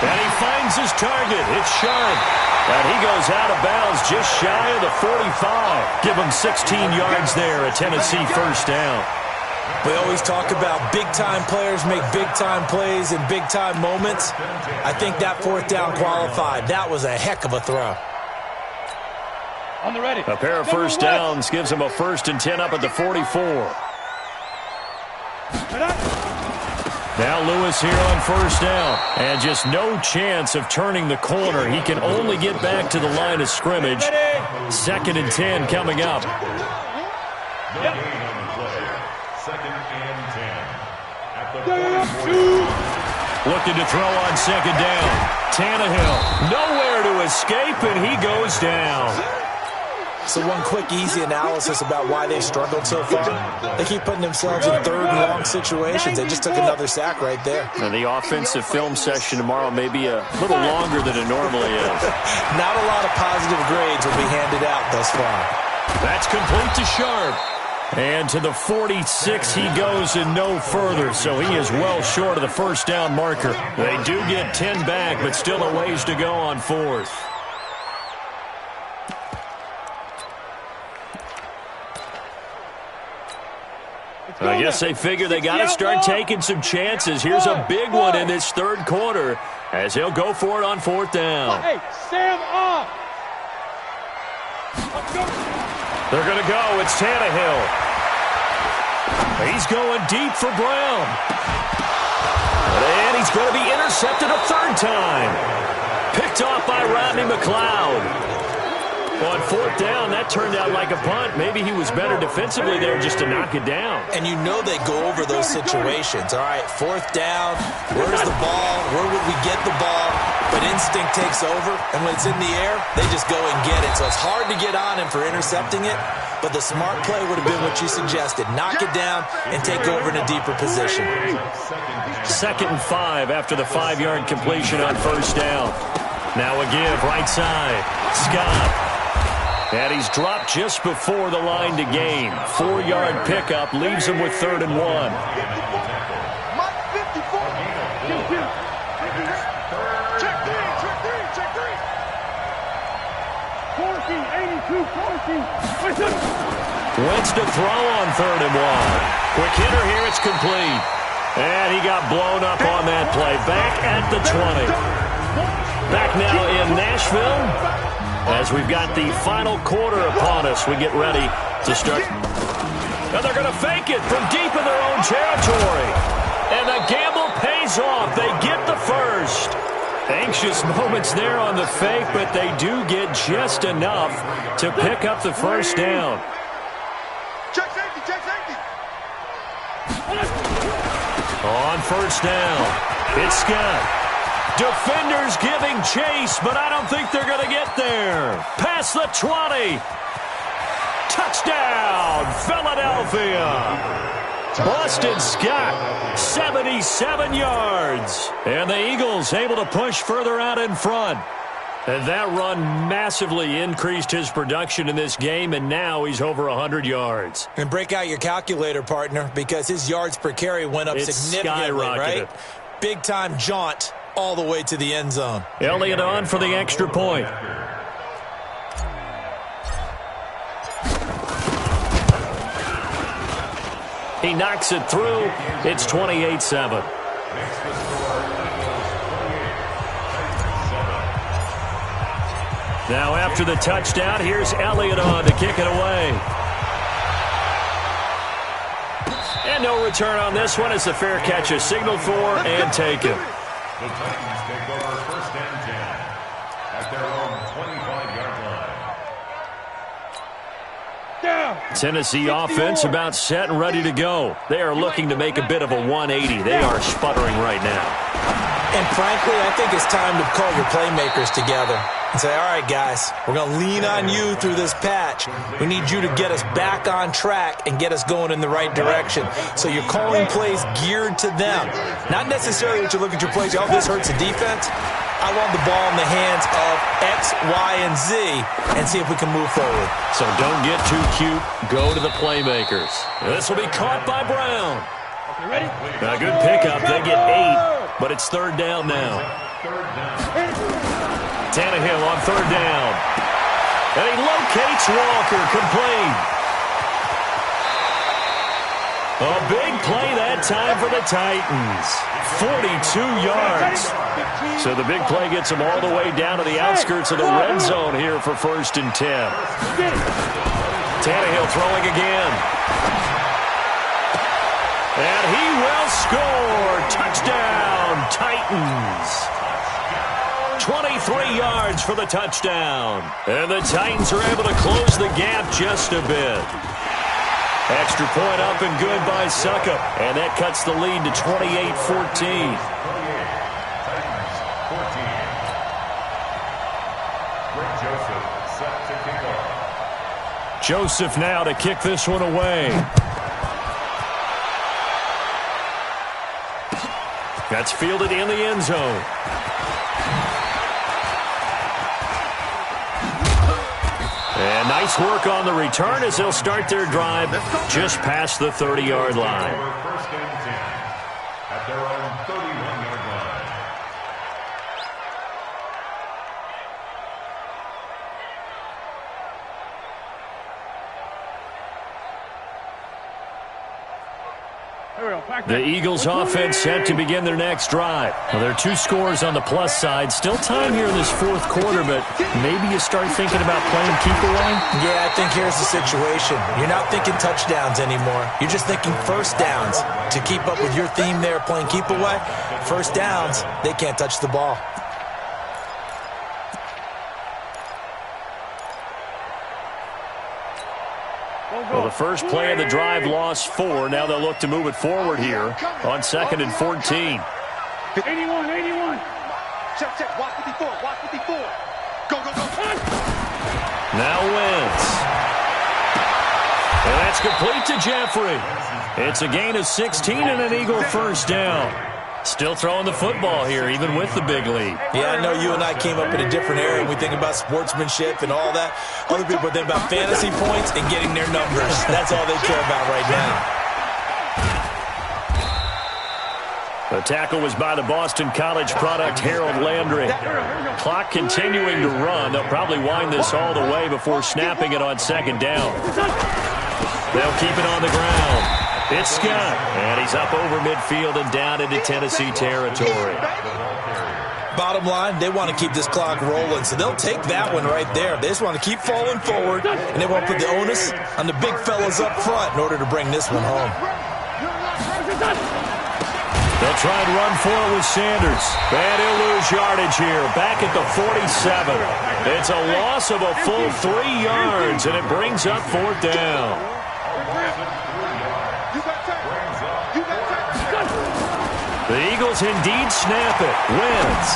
And he finds his target. It's Sharp. And he goes out of bounds just shy of the 45. Give him 16 yards there, a Tennessee 1st down. We always talk about big-time players make big-time plays in big-time moments. I think that 4th down qualified. That was a heck of a throw. On the ready. A pair of first downs gives him a 1st and 10 up at the 44. Now Lewis here on first down. And just no chance of turning the corner. He can only get back to the line of scrimmage. 2nd and 10 coming up. Yep. Second and 10. At the looking to throw on 2nd down. Tannehill nowhere to escape, and he goes down. So one quick, easy analysis about why they've struggled so far. They keep putting themselves in 3rd and long situations. They just took another sack right there. Now the offensive film session tomorrow may be a little longer than it normally is. Not a lot of positive grades will be handed out thus far. That's complete to Sharp. And to the 46 he goes and no further, so he is well short of the first down marker. They do get 10 back, but still a ways to go on 4th. I guess they figure they got to start taking some chances. Here's a big one in this 3rd quarter as he'll go for it on 4th down. Hey, Sam off. They're going to go. It's Tannehill. He's going deep for Brown. And he's going to be intercepted a 3rd time. Picked off by Rodney McLeod. On 4th down, that turned out like a punt. Maybe he was better defensively there just to knock it down. And you know they go over those situations. All right, 4th down, where's the ball? Where would we get the ball? But instinct takes over, and when it's in the air, they just go and get it. So it's hard to get on him for intercepting it, but the smart play would have been what you suggested. Knock it down and take over in a deeper position. 2nd and 5 after the 5-yard completion on 1st down. Now a give, right side. Scott. And he's dropped just before the line to gain. 4-yard pickup leaves him with 3rd and 1. Mike 54. Check three. 14, 82, 14. Wentz to throw on 3rd and 1. Quick hitter here, it's complete. And he got blown up on that play. Back at the 20. Back now in Nashville. As we've got the final quarter upon us, we get ready to start. Now they're going to fake it from deep in their own territory. And the gamble pays off. They get the first. Anxious moments there on the fake, but they do get just enough to pick up the first down. Check safety. On 1st down, it's Scott. Defenders giving chase, but I don't think they're going to get there. Past the 20. Touchdown, Philadelphia. Boston Scott, 77 yards. And the Eagles able to push further out in front. And that run massively increased his production in this game, and now he's over 100 yards. And break out your calculator, partner, because his yards per carry went up significantly, right? Big-time jaunt all the way to the end zone. Elliott on for the extra point. He knocks it through. It's 28-7. Now after the touchdown, here's Elliott on to kick it away. And no return on this one as the fair catch is signaled for and taken. The Titans take over 1st and 10 at their own 25-yard line. Tennessee offense about set and ready to go. They are looking to make a bit of a 180. They are sputtering right now. And frankly, I think it's time to call your playmakers together and say, all right, guys, we're going to lean on you through this patch. We need you to get us back on track and get us going in the right direction. So you're calling plays geared to them. Not necessarily that you look at your plays, oh, this hurts the defense. I want the ball in the hands of X, Y, and Z and see if we can move forward. So don't get too cute. Go to the playmakers. This will be caught by Brown. Ready? A good pickup. They get 8, but it's 3rd down now. Tannehill on 3rd down. And he locates Walker, complete. A big play that time for the Titans. 42 yards. So the big play gets them all the way down to the outskirts of the red zone here for 1st and 10. Tannehill throwing again. And he will score. Touchdown, Titans. 23 yards for the touchdown. And the Titans are able to close the gap just a bit. Extra point up and good by Suckup. And that cuts the lead to 28-14. Joseph now to kick this one away. That's fielded in the end zone. And nice work on the return as they'll start their drive just past the 30-yard line. First and 10 at their own 31-yard line. The Eagles offense set to begin their next drive. Well, there are 2 scores on the plus side. Still time here in this fourth quarter, but maybe you start thinking about playing keep away? Yeah, I think here's the situation. You're not thinking touchdowns anymore. You're just thinking first downs. To keep up with your theme there, playing keep away, first downs, they can't touch the ball. Well, the first play of the drive lost 4. Now they'll look to move it forward here on 2nd and 14. 81. Check. Watch 54. Go. Now Wentz. And that's complete to Jeffrey. It's a gain of 16 and an Eagle first down. Still throwing the football here, even with the big lead. Yeah, I know you and I came up in a different era, and we think about sportsmanship and all that. Other people think about fantasy points and getting their numbers. That's all they care about right now. The tackle was by the Boston College product, Harold Landry. Clock continuing to run. They'll probably wind this all the way before snapping it on 2nd down. They'll keep it on the ground. It's Scott, and he's up over midfield and down into Tennessee territory. Bottom line, they want to keep this clock rolling, so they'll take that one right there. They just want to keep falling forward, and they want to put the onus on the big fellas up front in order to bring this one home. They'll try and run for it with Sanders. And he'll lose yardage here, back at the 47. It's a loss of a full 3 yards, and it brings up 4th down. The Eagles indeed snap it. Wentz.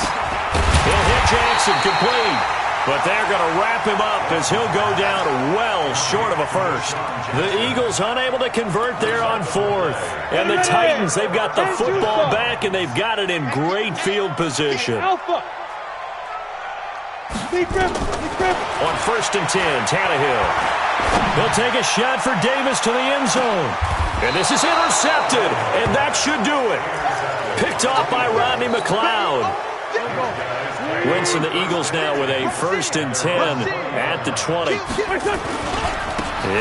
He'll hit Jackson complete. But they're going to wrap him up as he'll go down well short of a first. The Eagles unable to convert there on 4th. And the Titans, they've got the football back, and they've got it in great field position. On 1st and 10, Tannehill. He'll take a shot for Davis to the end zone. And this is intercepted, and that should do it. Picked off by Rodney McLeod. Wentz and the Eagles now with a 1st and 10 at the 20.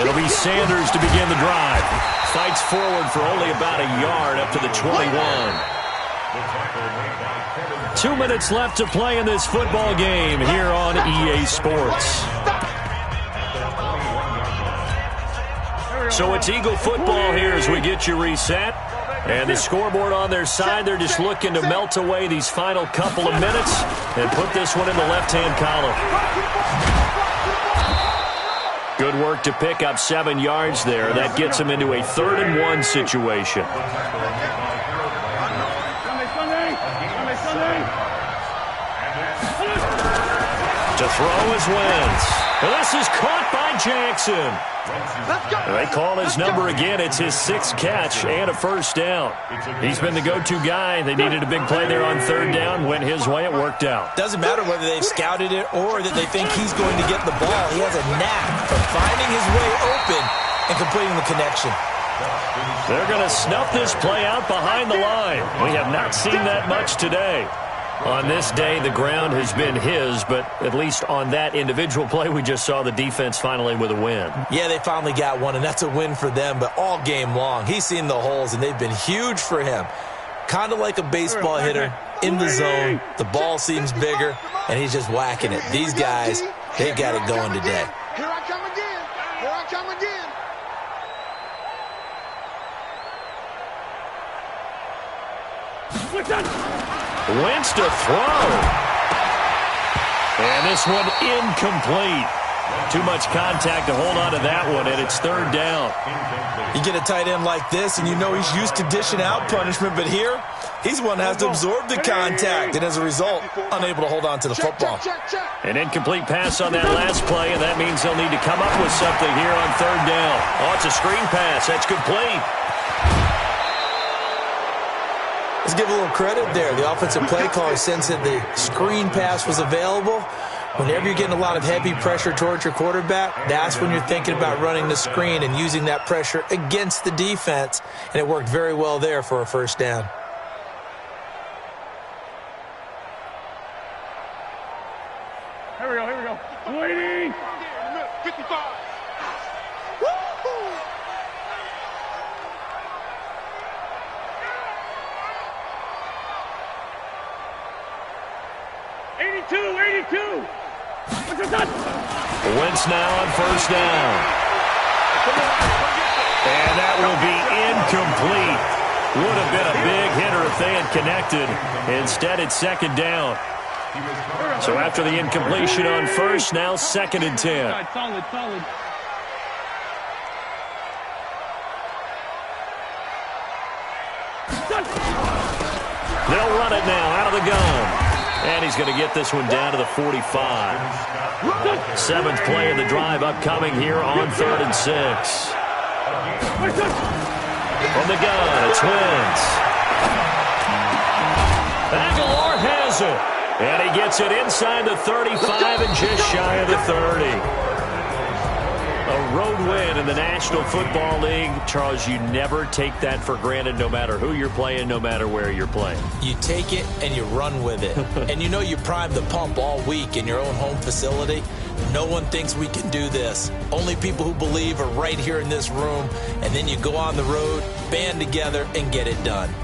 It'll be Sanders to begin the drive. Fights forward for only about a yard up to the 21. 2 minutes left to play in this football game here on EA Sports. So it's Eagle football here as we get you reset. And the scoreboard on their side, they're just looking to melt away these final couple of minutes and put this one in the left-hand column. Good work to pick up 7 yards there. That gets them into a 3rd and 1 situation. To throw is Wentz. Well, this is caught by Jackson. They call his number again. It's his 6th catch and a first down. He's been the go-to guy. They needed a big play there on 3rd down. Went his way. It worked out. Doesn't matter whether they've scouted it or that they think he's going to get the ball. He has a knack for finding his way open and completing the connection. They're going to snuff this play out behind the line. We have not seen that much today. On this day, the ground has been his, but at least on that individual play, we just saw the defense finally with a win. Yeah, they finally got one, and that's a win for them, but all game long, he's seen the holes, and they've been huge for him. Kind of like a baseball hitter in the zone. The ball seems bigger, and he's just whacking it. These guys, they got it going today. Here I come again. Here I come again. Wentz to throw. And this one incomplete. Too much contact to hold on to that one, and it's third down. You get a tight end like this, and you know he's used to dishing out punishment, but here, he's one that has to absorb the contact, and as a result, unable to hold on to the football. An incomplete pass on that last play, and that means they'll need to come up with something here on third down. Oh, it's a screen pass. That's complete. Let's give a little credit there. The offensive play caller sensed that the screen pass was available. Whenever you're getting a lot of heavy pressure towards your quarterback, that's when you're thinking about running the screen and using that pressure against the defense. And it worked very well there for a first down. Here we go. Waiting. 55. Woo-hoo. '82. Wentz now on first down. And that will be incomplete. Would have been a big hitter if they had connected. Instead, it's second down. So after the incompletion on first, now second and 10. Solid. They'll run it now out of the gun. And he's going to get this one down to the 45. Seventh play of the drive upcoming here on 3rd and 6. From the gun, it's Wentz. Aguilar has it. And he gets it inside the 35 and just shy of the 30. A road win in the National Football League. Charles, you never take that for granted no matter who you're playing, no matter where you're playing. You take it and you run with it. And you know you primed the pump all week in your own home facility. No one thinks we can do this. Only people who believe are right here in this room. And then you go on the road, band together, and get it done.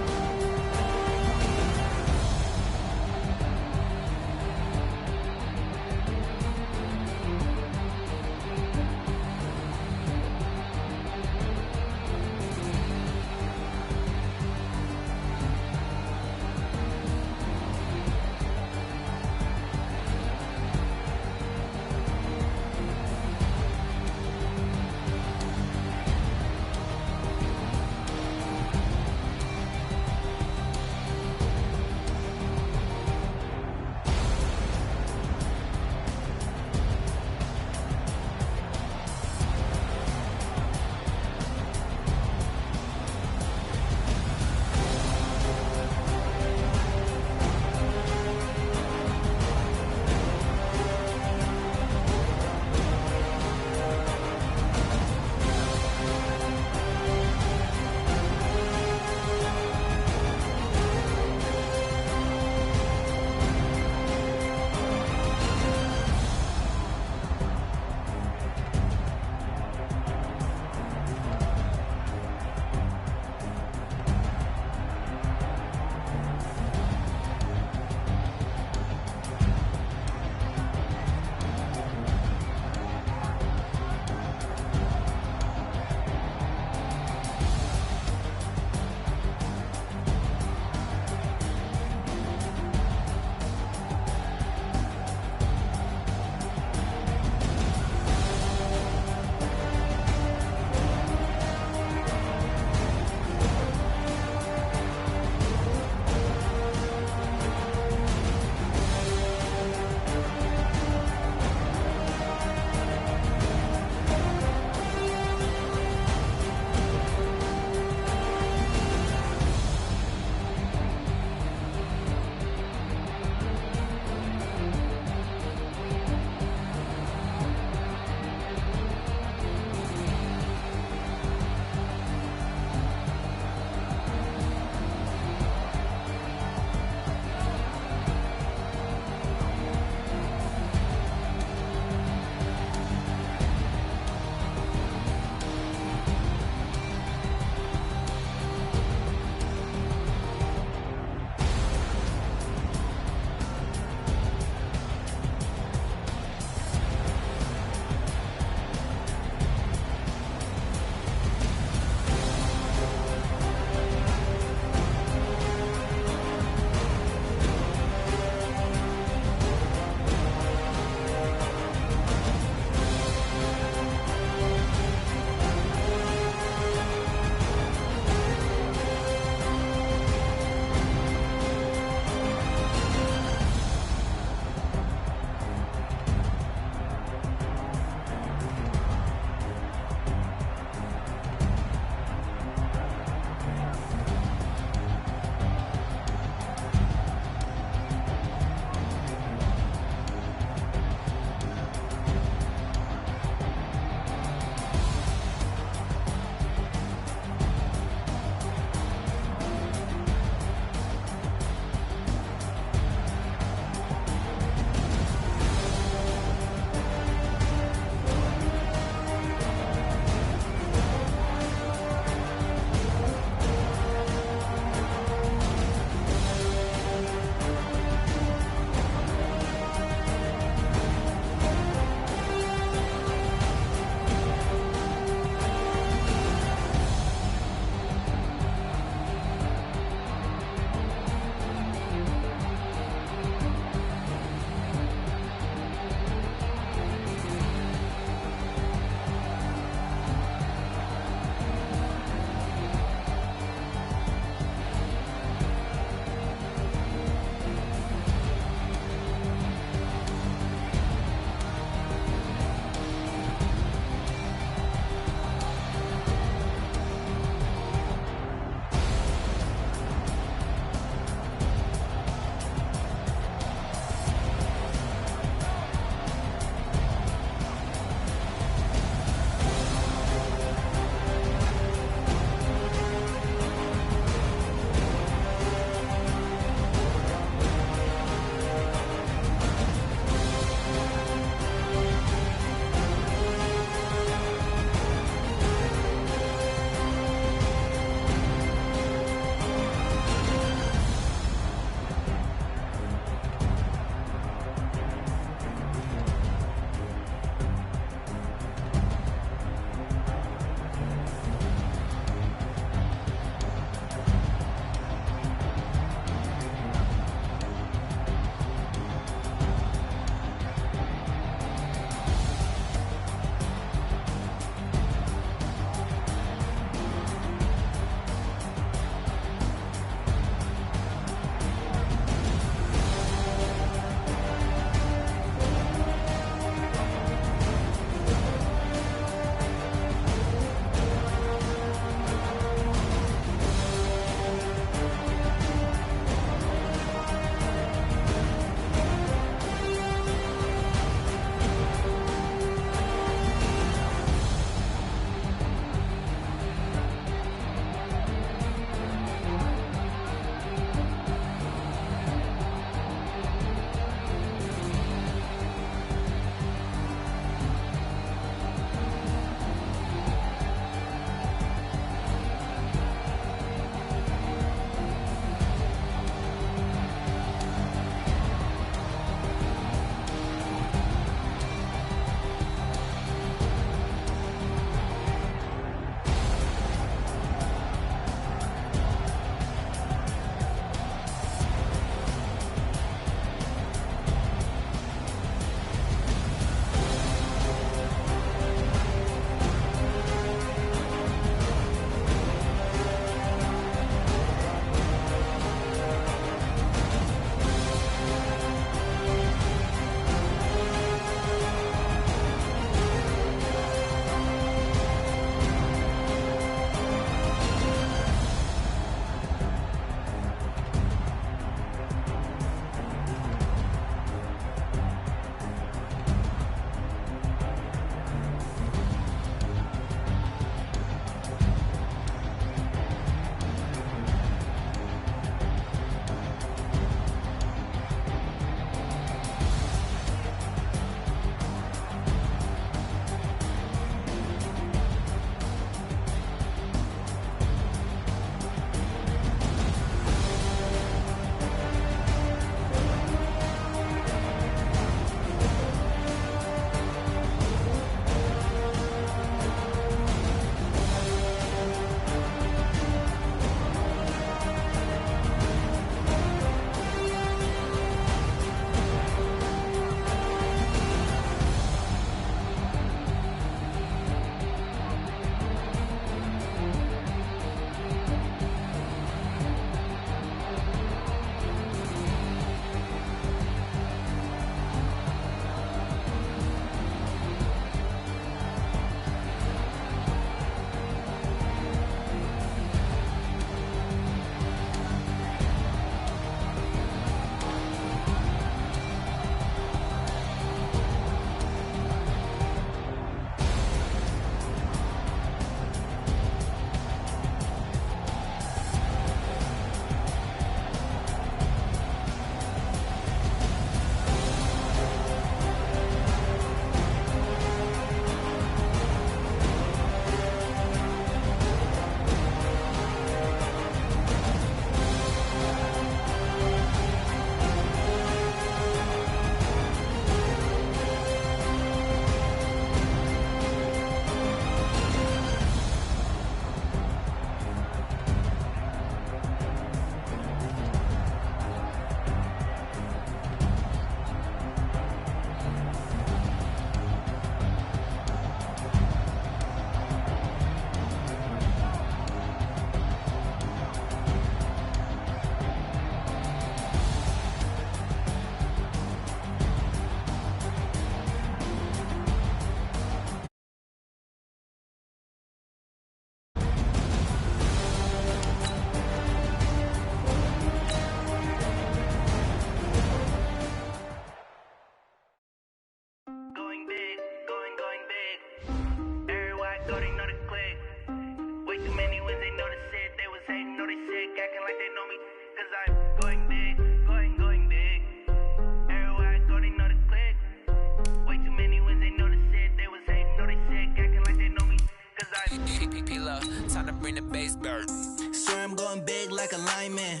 base bird. Swear I'm going big like a lineman.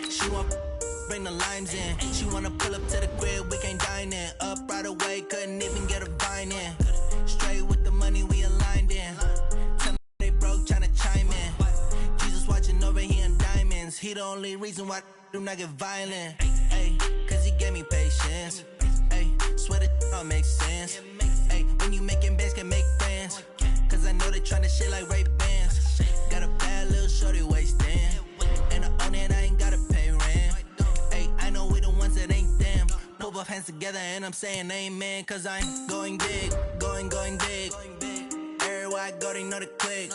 She want bring the limes in. She wanna pull up to the crib, we can't dine in. Up right away, couldn't even get a vine in. Straight with the money we aligned in. Tell me they broke, tryna chime in. Jesus watching over here in diamonds. He the only reason why I do not get violent. Ay, cause he gave me patience. Ay, swear that all makes sense. Ay, when you making bands can make friends. Cause I know they tryna shit like Ray-Bans. Got a bad little shorty wasting. And I own it, I ain't gotta pay rent. Ay, I know we the ones that ain't them. Put both hands together and I'm saying amen. Cause I'm going big, going big. Everywhere I go, they know the click.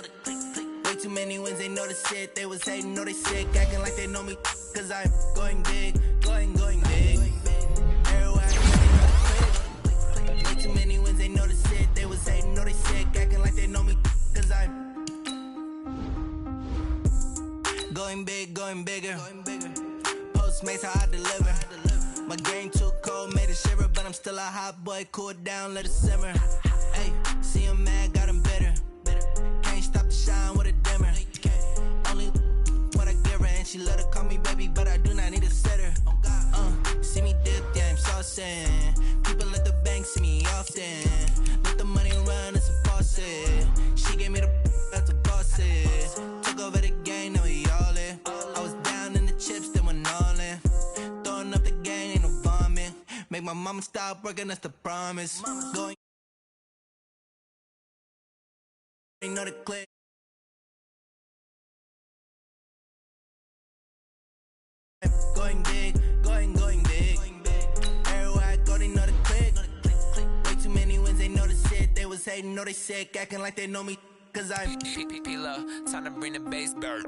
Way too many wins, they know the shit. They was hating, know they sick, acting like they know me. Cause I'm going big, going big. Everywhere I go, they know the click. Way too many wins, they know the shit. They was hating, know they sick, acting like they know me. Cause I'm going big, going bigger. Postmates how I deliver. My game too cold, made it shiver, but I'm still a hot boy. Cool it down, let it simmer. Hey, see him mad, got him bitter. Can't stop the shine with a dimmer. Only what I give her, and she let her call me baby, but I do not need a sitter. See me dip, yeah, I'm saucing. People at the bank see me often. Let the money run, it's a faucet. She gave me the that's a boss it. Took over the game, now we all in. I was down in the chips, then went all in. Throwing up the gang, ain't no vomit. Make my mama stop working, that's the promise. Going, ain't know the click. Going big, going big. Everywhere I go, they know the click. Way too many wins, they know the shit. They was hating, know they sick, acting like they know me. Cause I'm P-P-P-Love, time to bring the bass bird.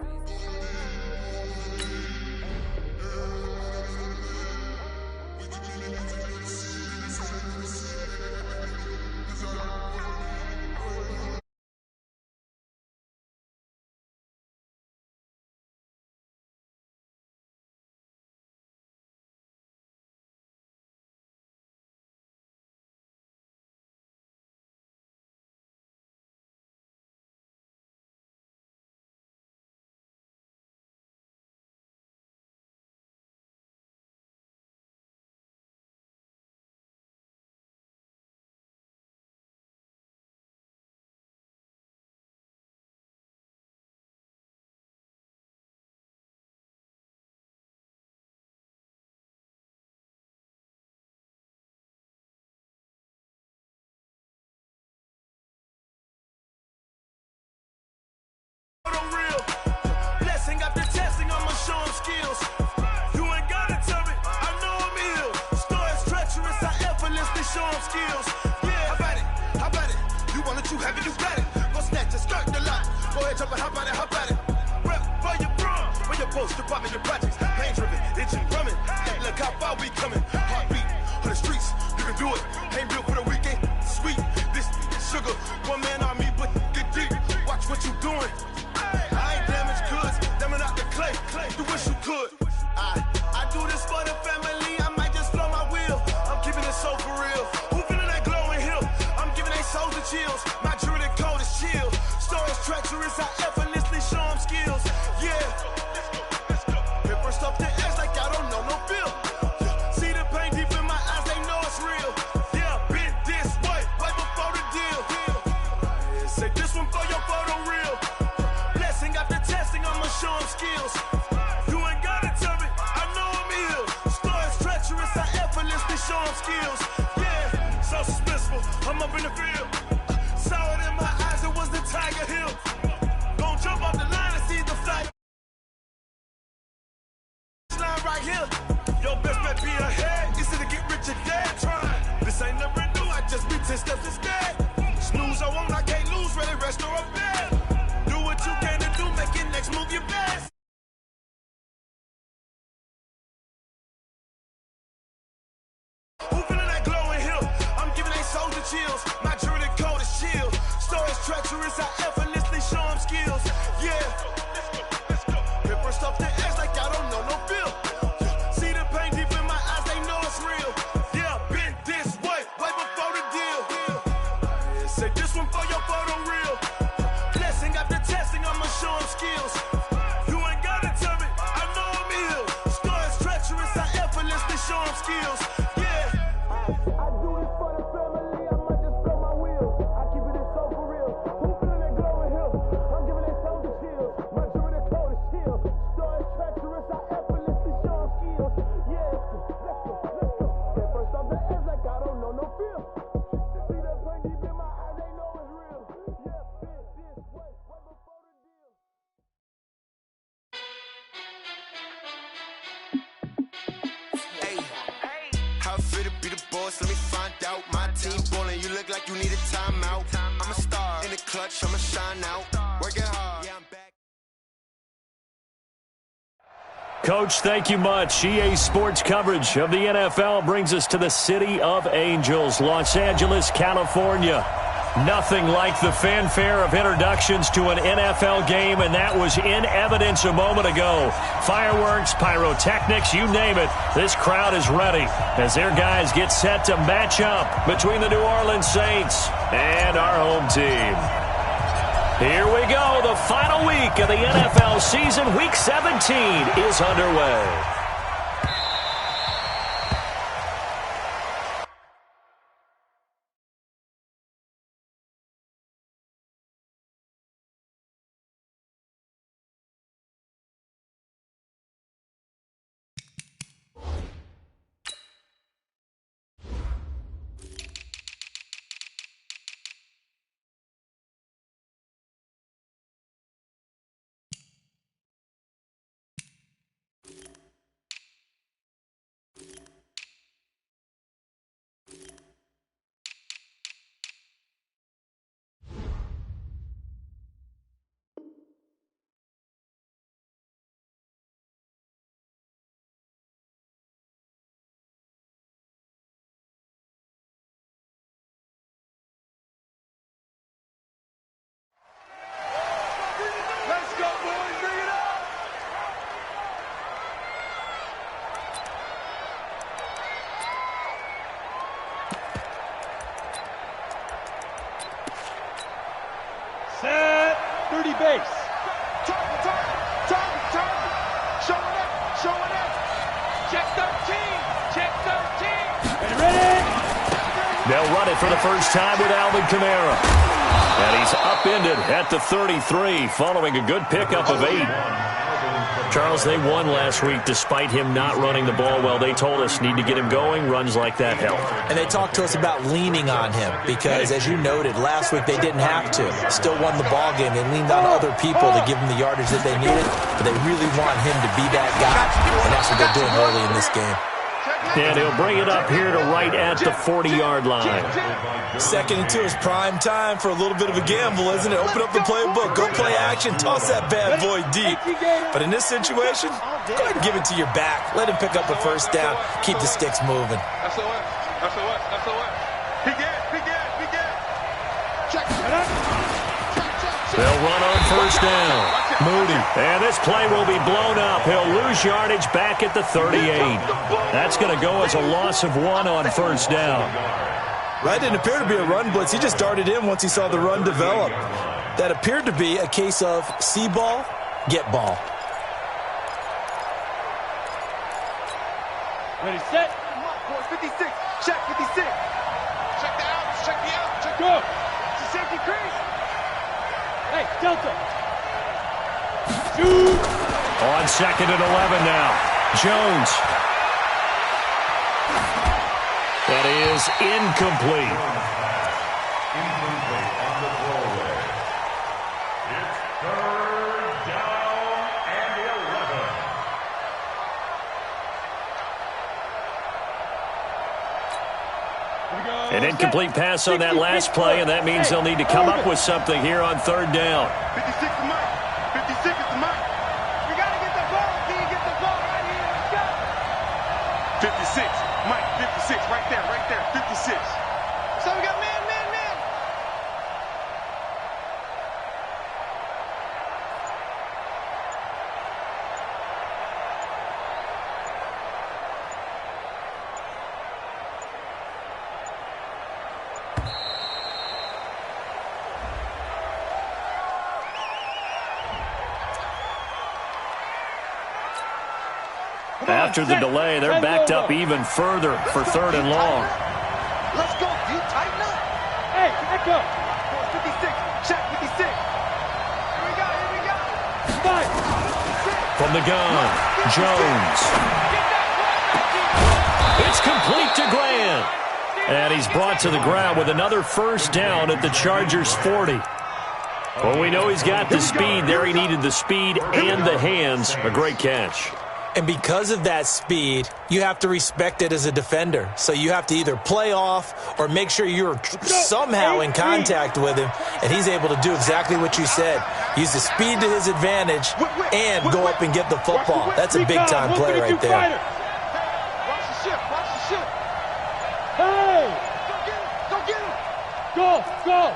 Blessing after testing, I'ma show them skills. You ain't gotta tell me, I know I'm ill. Stories treacherous, I effortlessly show them skills. Yeah, how about it? You want it, you have it, you got it. Go snatch it, start the lot. Go ahead, jump it, how about it? Rep for your brum, for your poster, popping your projects. Pain driven, itching, drumming. Hey, look how far we coming. Heartbeat on the streets, you can do it. Ain't built for the weekend, sweet. This sugar, one man army, but get deep. Watch what you doing. I ain't damaged goods, damn it out the clay. You wish you could. I do this for the family. I might just blow my wheel. I'm keeping it so for real. Who feeling that glowing hill? I'm giving they souls the chills. My druidic code is chill. Stories treacherous, I effortlessly show them skills. Yeah. Paper stuff the edge like I don't know no feel. See the pain deep in my eyes, they know it's real. Yeah, been this way before the deal. Say this one for your photo reel. Blessing after testing, I'ma show them skills. You ain't gotta tell me, I know I'm ill. Stories treacherous, I effortlessly show them skills. Yeah, so suspenseful, I'm up in the field. Saw it in my eyes, it was the Tiger Hill. Gon' jump off the line and see the flight. Line right here. Your best bet be ahead. Easy to get rich or dead. Trying. This ain't never new, I just be 10 steps instead. Snooze, I won't, I can't lose, ready, rest or a bed. Do what you can to do, make your next move your best. Who feeling that glowing hill? I'm giving they souls the chills. My druidic once, let me find out. My team ballin', you look like you need a timeout. I'm a star in the clutch, I'ma shine out. Working hard, yeah, I'm back. Coach, thank you much. EA Sports coverage of the NFL brings us to the City of Angels, Los Angeles, California. Nothing like the fanfare of introductions to an NFL game, and that was in evidence a moment ago. Fireworks, pyrotechnics, you name it. This crowd is ready as their guys get set to match up between the New Orleans Saints and our home team. Here we go. The final week of the NFL season, Week 17, is underway. Let's go, boys. Bring it up. Set. 30 base. Target. Showing up. Check 13. And ready. They'll run it for the first time with Alvin Kamara. And he's upended at the 33 following a good pickup of 8. Charles, they won last week despite him not running the ball well. They told us need to get him going. Runs like that help. And they talked to us about leaning on him because, as you noted, last week they didn't have to. Still won the ball game. They leaned on other people to give them the yardage that they needed, but they really want him to be that guy, and that's what they're doing early in this game. And he'll bring it up here to right at the 40-yard line. 2nd and 2 is prime time for a little bit of a gamble, isn't it? Open up the playbook, go play action, toss that bad boy deep. But in this situation, go ahead and give it to your back. Let him pick up a first down. Keep the sticks moving. That's the way. He get. Check it up. They'll run on first down. Moody. And this play will be blown up. He'll lose yardage back at the 38. That's going to go as a loss of 1 on first down. That didn't appear to be a run blitz. He just darted in once he saw the run develop. That appeared to be a case of see ball, get ball. Ready, set. 56. Check 56. Check the out. Go. It's a safety crease. Hey, Delta. Shoot. On 2nd and 11 now. Jones. That is incomplete. Incomplete on the throwaway. It's 3rd down and 11. An incomplete pass on that last play, and that means they'll need to come up with something here on 3rd down. 56 to Mike. 56 is to Mike. We got to get the ball. Can you get the ball right here? Let's go. 56. Mike, 56. Right there. 56. So we got man. After the delay, they're backed up even further for 3rd and long. Let's go. You tighten up. Hey, back up. 56. Check 56. Here we go. Five. From the gun, Jones. It's complete to Grant. And he's brought to the ground with another first down at the Chargers' 40. Well, we know he's got the speed there. He needed the speed and the hands. A great catch. And because of that speed, you have to respect it as a defender. So you have to either play off or make sure you're somehow in contact with him, and he's able to do exactly what you said. Use the speed to his advantage and go up and get the football. That's a big-time play right there. Watch the ship. Watch the ship. Hey! Go get him. Go.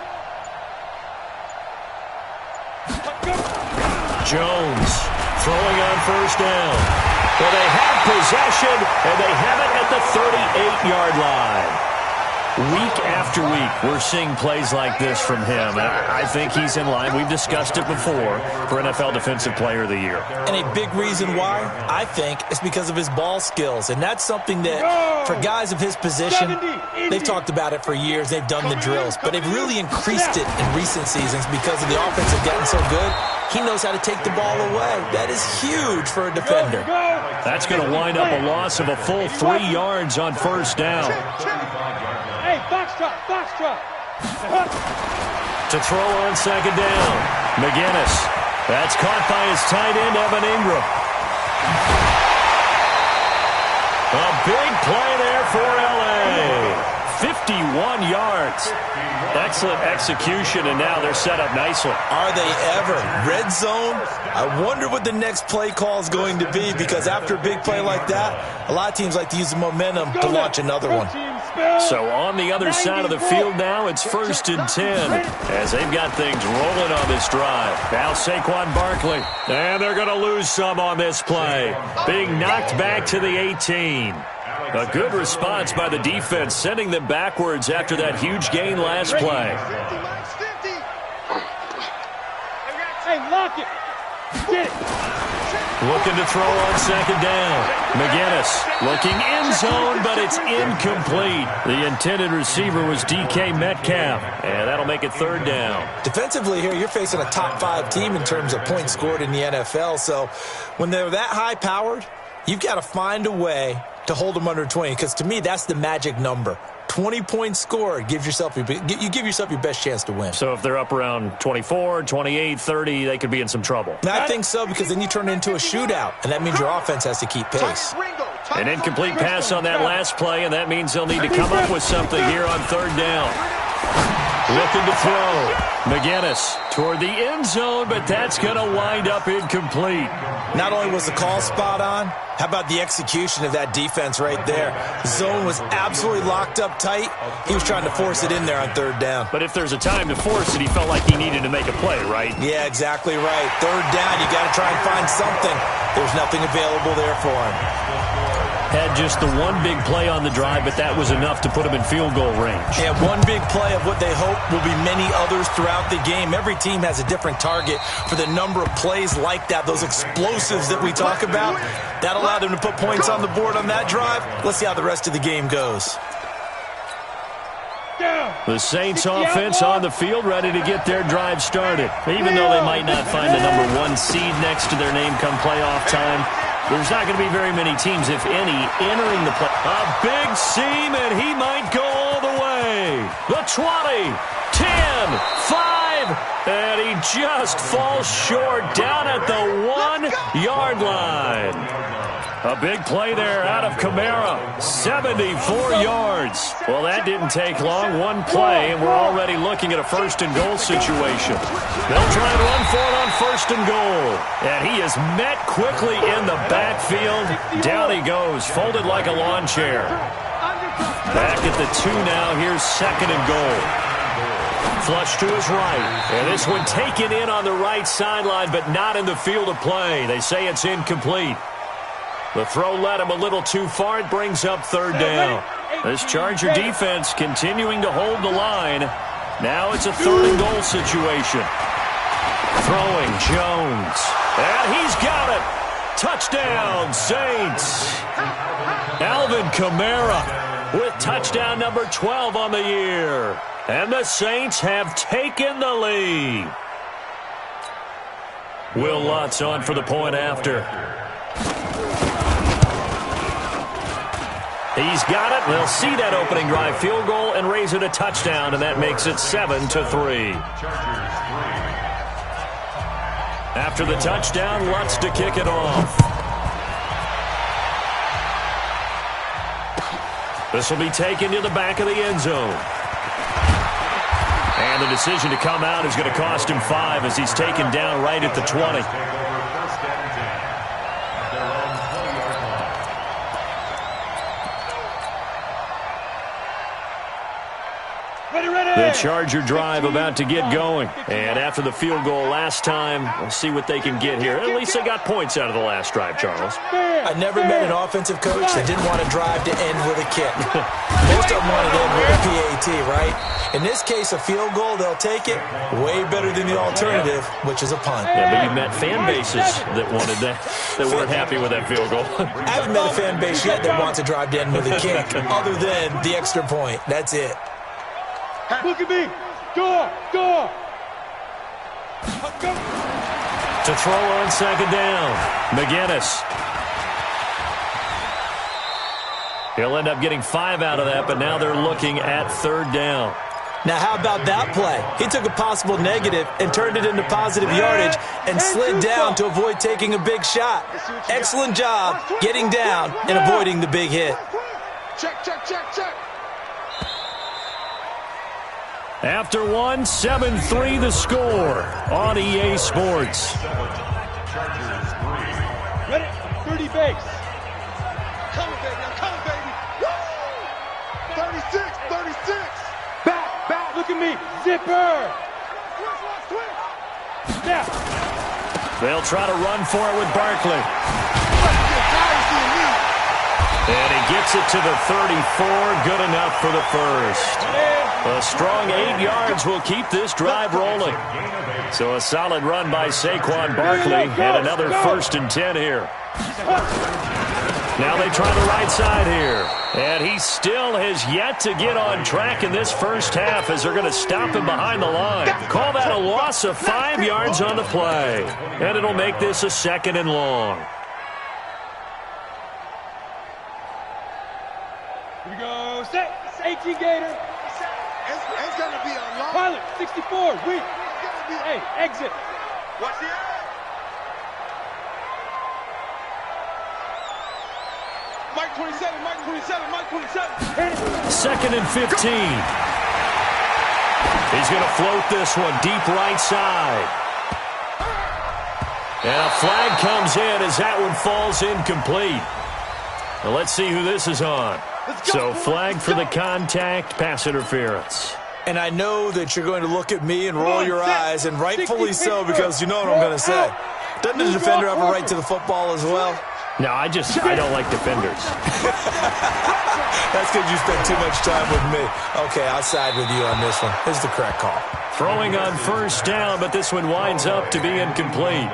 Jones throwing on first down. Well, they have possession, and they have it at the 38-yard line. Week after week, we're seeing plays like this from him. I think he's in line. We've discussed it before for NFL Defensive Player of the Year. And a big reason why, I think, is because of his ball skills. And that's something that, for guys of his position, they've talked about it for years. They've done the drills. But they've really increased it in recent seasons because of the offense have gotten so good. He knows how to take the ball away. That is huge for a defender. That's going to wind up a loss of a full 3 yards on first down. Hey, box trot. To throw on second down. McGinnis. That's caught by his tight end, Evan Ingram. A big play there for L.A. 51 yards. Excellent execution, and now they're set up nicely. Are they ever? Red zone? I wonder what the next play call is going to be, because after a big play like that, a lot of teams like to use the momentum to launch another one. So on the other side of the field now, it's 1st and 10 as they've got things rolling on this drive. Now Saquon Barkley, and they're going to lose some on this play. Being knocked back to the 18. A good response by the defense, sending them backwards after that huge gain last play. Hey, lock it. Get it. Looking to throw on second down. McGinnis looking end zone, but it's incomplete. The intended receiver was DK Metcalf, and that'll make it 3rd down. Defensively here, you're facing a top 5 team in terms of points scored in the NFL. So when they're that high-powered, you've got to find a way to hold them under 20, because to me, that's the magic number. 20 points scored, you give yourself your best chance to win. So if they're up around 24, 28, 30, they could be in some trouble. And I think so, because then you turn it into a shootout, and that means your offense has to keep pace. An incomplete pass on that last play, and that means they'll need to come up with something here on 3rd down. Looking to throw. McGinnis toward the end zone, but that's going to wind up incomplete. Not only was the call spot on, how about the execution of that defense right there? The zone was absolutely locked up tight. He was trying to force it in there on 3rd down. But if there's a time to force it, he felt like he needed to make a play, right? Yeah, exactly right. 3rd down, you got to try and find something. There's nothing available there for him. Had just the one big play on the drive, but that was enough to put him in field goal range. Yeah, one big play of what they hope will be many others throughout the game. Every team has a different target for the number of plays like that, those explosives that we talk about. That allowed them to put points on the board on that drive. Let's see how the rest of the game goes. The Saints offense on the field, ready to get their drive started. Even though they might not find the number 1 seed next to their name come playoff time, there's not going to be very many teams, if any, entering the play. A big seam, and he might go all the way. The 20, 10, 5, and he just falls short down at the 1-yard line. A big play there out of Kamara, 74 yards. Well, that didn't take long, one play, and we're already looking at a 1st and goal situation. They'll try and run for it on 1st and goal. And he is met quickly in the backfield. Down he goes, folded like a lawn chair. Back at the 2 now, here's 2nd and goal. Flush to his right. And this one taken in on the right sideline, but not in the field of play. They say it's incomplete. The throw led him a little too far. It brings up 3rd down. This Charger defense continuing to hold the line. Now it's a 3rd and goal situation. Throwing Jones. And he's got it. Touchdown, Saints. Alvin Kamara with touchdown number 12 on the year. And the Saints have taken the lead. Will Lutz on for the point after. He's got it. They'll see that opening drive field goal and raise it a touchdown, and that makes it 7-3. After the touchdown, Lutz to kick it off. This will be taken to the back of the end zone. And the decision to come out is going to cost him 5 as he's taken down right at the 20. The Charger drive about to get going. And after the field goal last time, we'll see what they can get here. At least they got points out of the last drive, Charles. I never met an offensive coach that didn't want to drive to end with a kick. Most of them wanted to end with a PAT, right? In this case, a field goal, they'll take it. Way better than the alternative, which is a punt. Yeah, but you've met fan bases that wanted that weren't happy with that field goal. I haven't met a fan base yet that wants to drive to end with a kick, other than the extra point. That's it. Look at me. Door. To throw on second down, McGinnis. He'll end up getting 5 out of that, but now they're looking at third down. Now, how about that play? He took a possible negative and turned it into positive yardage and slid down to avoid taking a big shot. Excellent job getting down and avoiding the big hit. Check. After 7-3 the score on EA Sports. Ready? 30 base. Coming, baby. Woo! 36. Back. Look at me. Zipper. Snap. They'll try to run for it with Barkley. And he gets it to the 34. Good enough for the first. A strong 8 yards will keep this drive rolling. So a solid run by Saquon Barkley and another 1st and 10 here. Now they try the right side here. And he still has yet to get on track in this first half as they're going to stop him behind the line. Call that a loss of 5 yards on the play. And it'll make this a 2nd and long. Here we go. Set. 18 Gator. It's gonna be a long. Pilot, 64, weak. Hey, exit. Watch the end. Mike 27. 2nd and 15. He's going to float this one deep right side. And a flag comes in as that one falls incomplete. Now let's see who this is on. So flag for the contact, pass interference. And I know that you're going to look at me and roll your eyes, and rightfully so, because you know what I'm going to say. Doesn't the defender have a right to the football as well? No, I don't like defenders. That's because you spent too much time with me. Okay, I'll side with you on this one. This is the correct call. Throwing on first down, but this one winds up to be incomplete.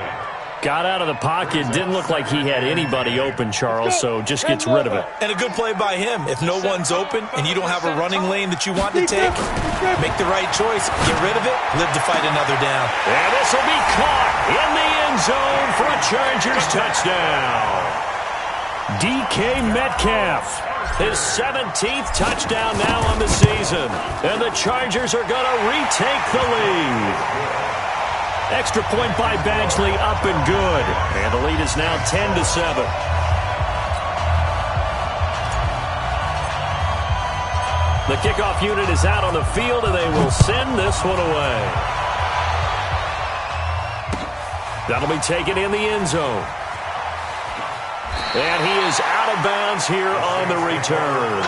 Got out of the pocket. Didn't look like he had anybody open, Charles, so just gets rid of it. And a good play by him. If no one's open and you don't have a running lane that you want to take, make the right choice. Get rid of it. Live to fight another down. And this will be caught in the end zone for a Chargers touchdown. DK Metcalf, his 17th touchdown now on the season. And the Chargers are going to retake the lead. Extra point by Badgley, up and good. And the lead is now 10-7. The kickoff unit is out on the field, and they will send this one away. That'll be taken in the end zone. And he is out of bounds here on the return.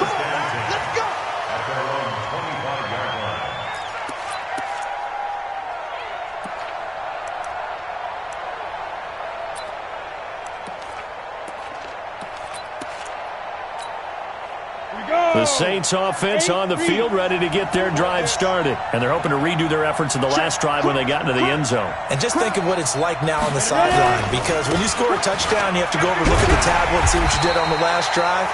The Saints offense on the field, ready to get their drive started. And they're hoping to redo their efforts in the last drive when they got into the end zone. And just think of what it's like now on the sideline, because when you score a touchdown, you have to go over and look at the tablet and see what you did on the last drive.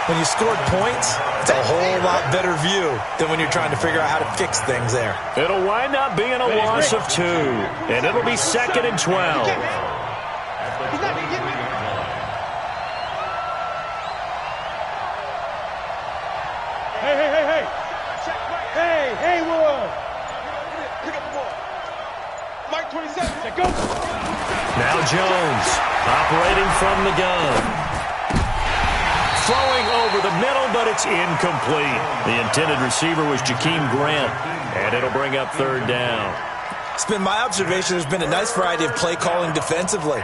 When you scored points, it's a whole lot better view than when you're trying to figure out how to fix things there. It'll wind up being a loss of 2, and it'll be 2nd and 12. Hey, Wood. Pick up the ball. Mike 27. Go. Now Jones operating from the gun. Throwing over the middle, but it's incomplete. The intended receiver was Jakeem Grant, and it'll bring up third down. It's been my observation there's been a nice variety of play calling defensively.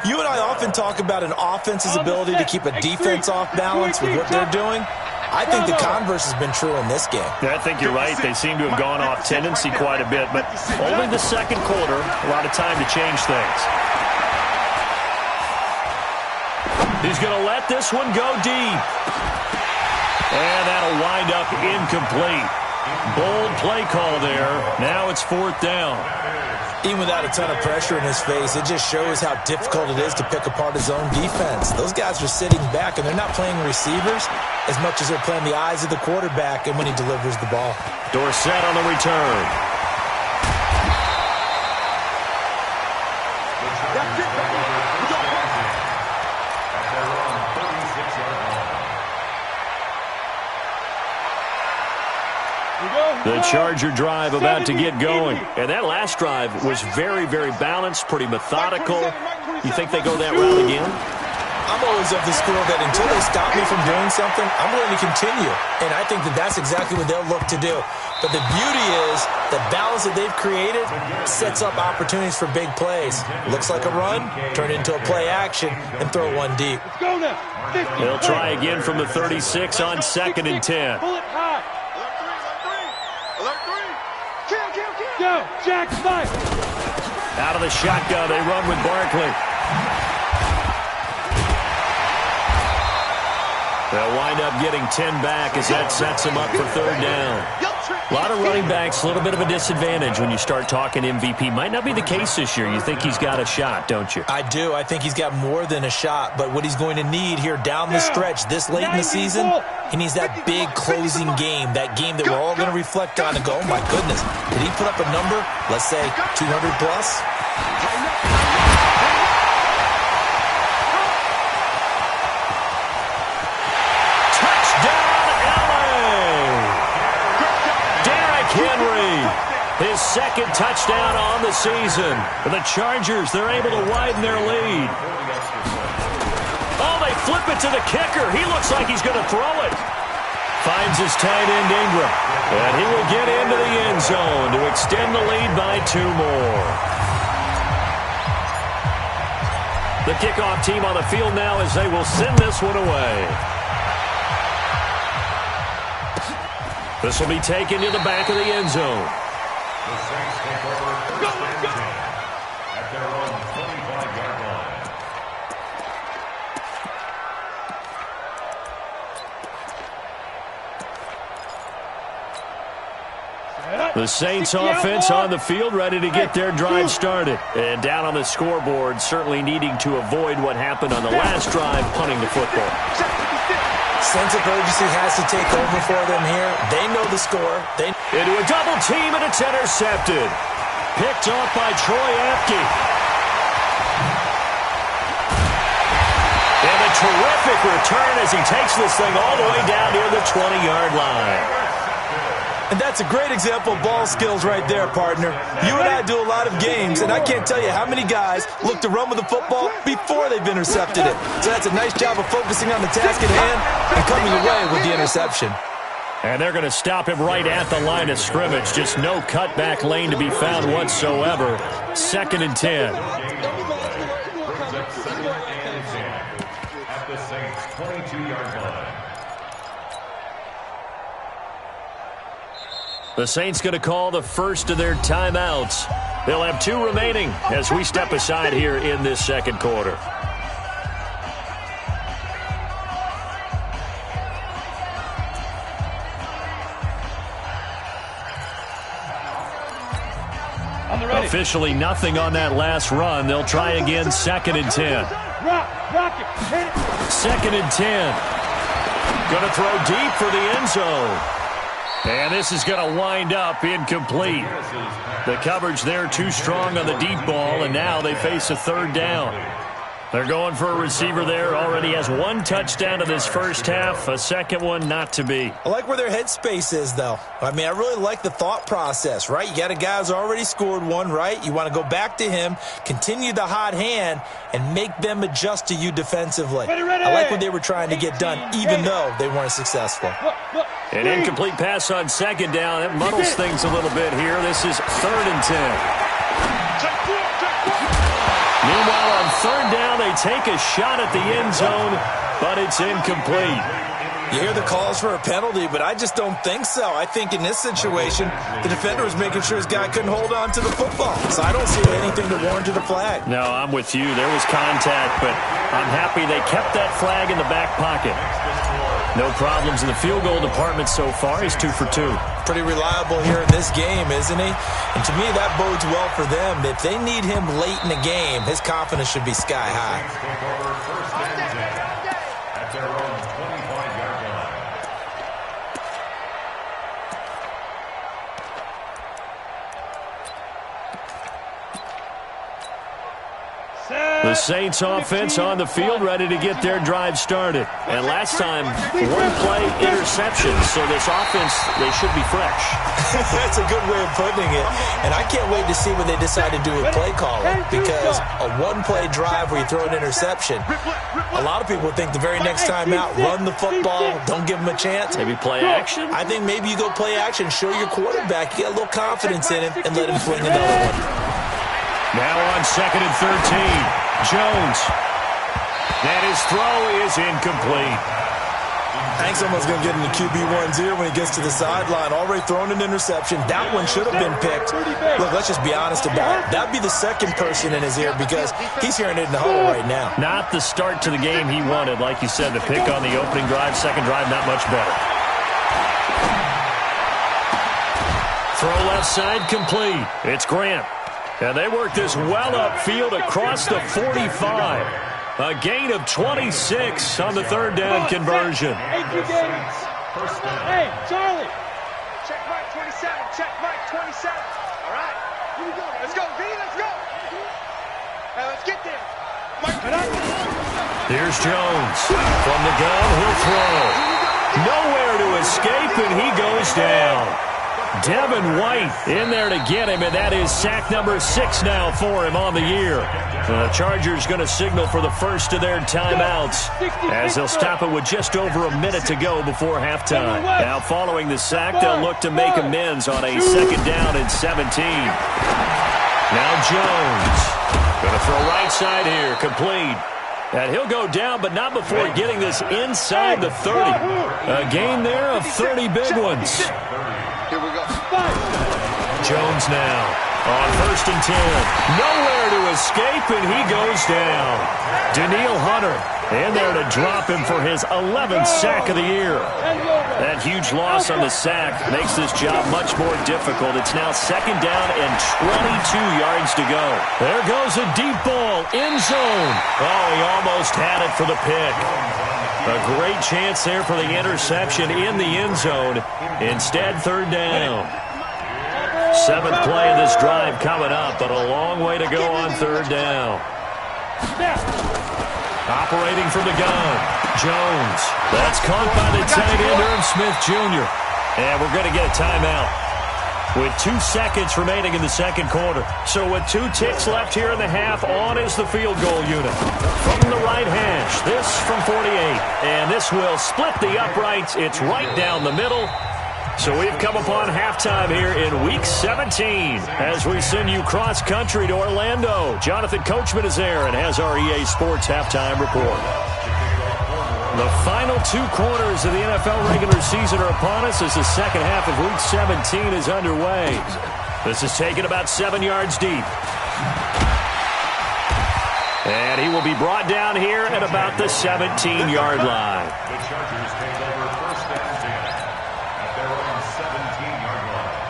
You and I often talk about an offense's ability to keep a defense off balance with what they're doing. I think the converse has been true in this game. Yeah, I think you're right. They seem to have gone off tendency quite a bit, but only the second quarter, a lot of time to change things. He's going to let this one go deep. And that'll wind up incomplete. Bold play call there. Now it's fourth down. Even without a ton of pressure in his face, it just shows how difficult it is to pick apart his own defense. Those guys are sitting back, and they're not playing receivers as much as they're playing the eyes of the quarterback and when he delivers the ball. Dorsett on the return. The Charger drive about to get going. And that last drive was very, very balanced, pretty methodical. You think they go that route again? I'm always of the school that until they stop me from doing something, I'm willing to continue. And I think that that's exactly what they'll look to do. But the beauty is the balance that they've created sets up opportunities for big plays. Looks like a run, turn into a play action, and throw one deep. They'll try again from the 36 on 2nd and 10. Go, Jack Smith. Out of the shotgun, they run with Barkley. They'll wind up getting 10 back as that sets them up for third down. A lot of running backs, a little bit of a disadvantage when you start talking MVP. Might not be the case this year. You think he's got a shot, don't you? I do. I think he's got more than a shot. But what he's going to need here down the stretch this late in the season, he needs that big closing game, that game that we're all going to reflect on and go, oh, my goodness, did he put up a number, let's say 200 plus? His second touchdown on the season. For the Chargers, they're able to widen their lead. Oh, they flip it to the kicker. He looks like he's going to throw it. Finds his tight end, Ingram. And he will get into the end zone to extend the lead by 2 more. The kickoff team on the field now as they will send this one away. This will be taken to the back of the end zone. The Saints take over first and 10 at their own 25-yard line. The Saints offense on the field, ready to get their drive started. And down on the scoreboard, certainly needing to avoid what happened on the last drive, punting the football. Sense of urgency has to take over for them here. They know the score. Into a double team, and it's intercepted. Picked off by Troy Apke. And a terrific return as he takes this thing all the way down near the 20-yard line. And that's a great example of ball skills right there, partner. You and I do a lot of games, and I can't tell you how many guys look to run with the football before they've intercepted it. So that's a nice job of focusing on the task at hand and coming away with the interception. And they're going to stop him right at the line of scrimmage. Just no cutback lane to be found whatsoever. 2nd and 10. Brings up 2nd and 10 at the Saints' 22-yard line. The Saints going to call the first of their timeouts. They'll have 2 remaining as we step aside here in this second quarter. Officially nothing on that last run. They'll try again 2nd and 10. 2nd and 10. Going to throw deep for the end zone. And this is going to wind up incomplete. The coverage there too strong on the deep ball, and now they face a third down. They're going for a receiver there. Already has one touchdown in this first half. A second one not to be. I like where their headspace is, though. I mean, I really like the thought process, right? You got a guy who's already scored one, right? You want to go back to him, continue the hot hand, and make them adjust to you defensively. I like what they were trying to get done, even though they weren't successful. An incomplete pass on second down. That muddles things a little bit here. This is 3rd and 10. Meanwhile, on 3rd down, they take a shot at the end zone, but it's incomplete. You hear the calls for a penalty, but I just don't think so. I think in this situation, the defender was making sure his guy couldn't hold on to the football. So I don't see anything to warrant a flag. No, I'm with you. There was contact, but I'm happy they kept that flag in the back pocket. No problems in the field goal department so far. He's 2 for 2. Pretty reliable here in this game, isn't he? And to me, that bodes well for them. If they need him late in the game, his confidence should be sky high. At their own 25-yard line. The Saints offense on the field, ready to get their drive started. And last time, one play interception. So this offense, they should be fresh. That's a good way of putting it. And I can't wait to see what they decide to do with play calling. Because a one-play drive where you throw an interception, a lot of people think the very next time out, run the football, don't give them a chance. Maybe play action? I think maybe you go play action, show your quarterback, you get a little confidence in him, and let him fling another one. Now on 2nd and 13. Jones. And his throw is incomplete. I think someone's going to get in the QB1's ear when he gets to the sideline. Already thrown an interception. That one should have been picked. Look, let's just be honest about it. That would be the second person in his ear because he's hearing it in the huddle right now. Not the start to the game he wanted. Like you said, the pick on the opening drive, second drive, not much better. Throw left side complete. It's Grant. And they work this well upfield across the 45. A gain of 26 on the 3rd down conversion. Hey, Charlie. Check right 27. Check right 27. All right. Here we go. Let's go, V. Let's go. Let's get there. Here's Jones. From the gun, he'll throw. Nowhere to escape, and he goes down. Devin White in there to get him, and that is sack number 6 now for him on the year. The Chargers going to signal for the first of their timeouts as they'll stop it with just over a minute to go before halftime. Now following the sack, they'll look to make amends on a 2nd down and 17. Now Jones going to throw right side here, complete. And he'll go down, but not before getting this inside the 30. A gain there of 30 big ones. Here we go. Jones now on 1st and 10. Nowhere to escape, and he goes down. Daniil Hunter in there to drop him for his 11th sack of the year. That huge loss on the sack makes this job much more difficult. It's now 2nd down and 22 yards to go. There goes a deep ball, end zone. Oh, he almost had it for the pick. A great chance there for the interception in the end zone. Instead, 3rd down. 7th play of this drive coming up, but a long way to go on 3rd down. Operating from the gun, Jones. That's caught by the tight end, Irv Smith Jr. And we're going to get a timeout with 2 seconds remaining in the 2nd quarter. So with 2 ticks left here in the half, on is the field goal unit. From the right hash, this from 48. And this will split the uprights. It's right down the middle. So we've come upon halftime here in Week 17 as we send you cross-country to Orlando. Jonathan Coachman is there and has our EA Sports halftime report. The final 2 quarters of the NFL regular season are upon us as the second half of Week 17 is underway. This is taken about 7 yards deep. And he will be brought down here at about the 17-yard line. The Chargers take over 1st and 10 at their own 17-yard line.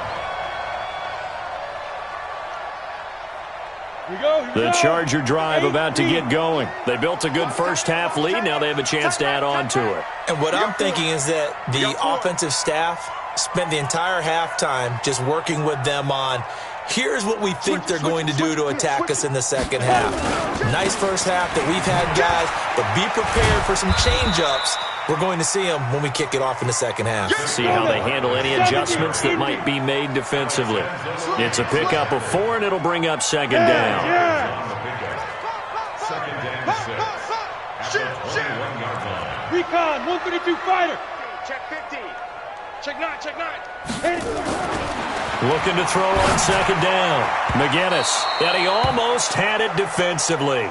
The Charger drive about to get going. They built a good first half lead. Now they have a chance to add on to it. And what I'm thinking is that the offensive staff spent the entire halftime just working with them on, Here's what we think they're going to do to attack us in the second half. Nice first half that we've had, guys, but be prepared for some change-ups. We're going to see them when we kick it off in the second half. See how they handle any adjustments that might be made defensively. It's a pickup of 4, and it'll bring up second down. Second down 6. At the 21-yard line. Recon, 132 fighter. Check 50. Check 9, check 9. Looking to throw on second down. McGinnis, and he almost had it defensively.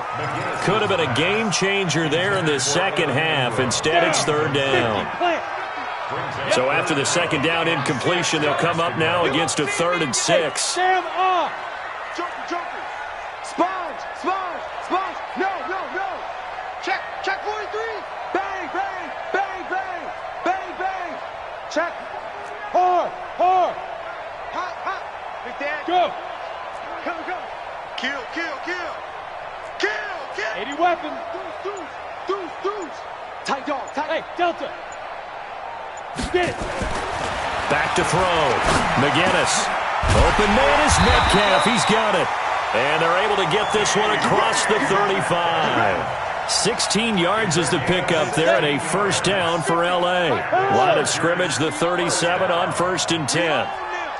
Could have been a game changer there in the second half. Instead, it's third down. So after the second down incompletion, they'll come up now against a 3rd and 6. Sam off. Joker. Sponge. No. Check 43. Bang. Check. Hard. Hot. Big Dad. Go. Go. Kill. 80 weapons. Deuce. Tight dog. Hey, Delta. Get it. Back to throw. McGinnis. Open man is Metcalf. He's got it. And they're able to get this one across the 35. 16 yards is the pickup there, and a first down for L.A. Line of scrimmage, the 37 on 1st and 10.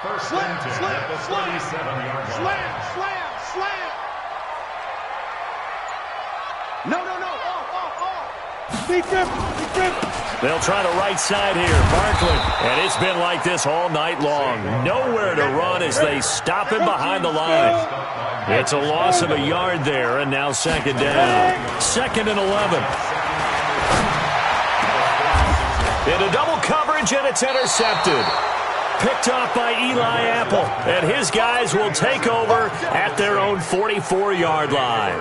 First and 10 at the 37-yard line. Slam. No. Off. Big grip. They'll try the right side here. Barkley. And it's been like this all night long. Nowhere to run as they stop him behind the line. It's a loss of a yard there, and now second down. 2nd and 11. Into double coverage, and it's intercepted. Picked off by Eli Apple, and his guys will take over at their own 44-yard line.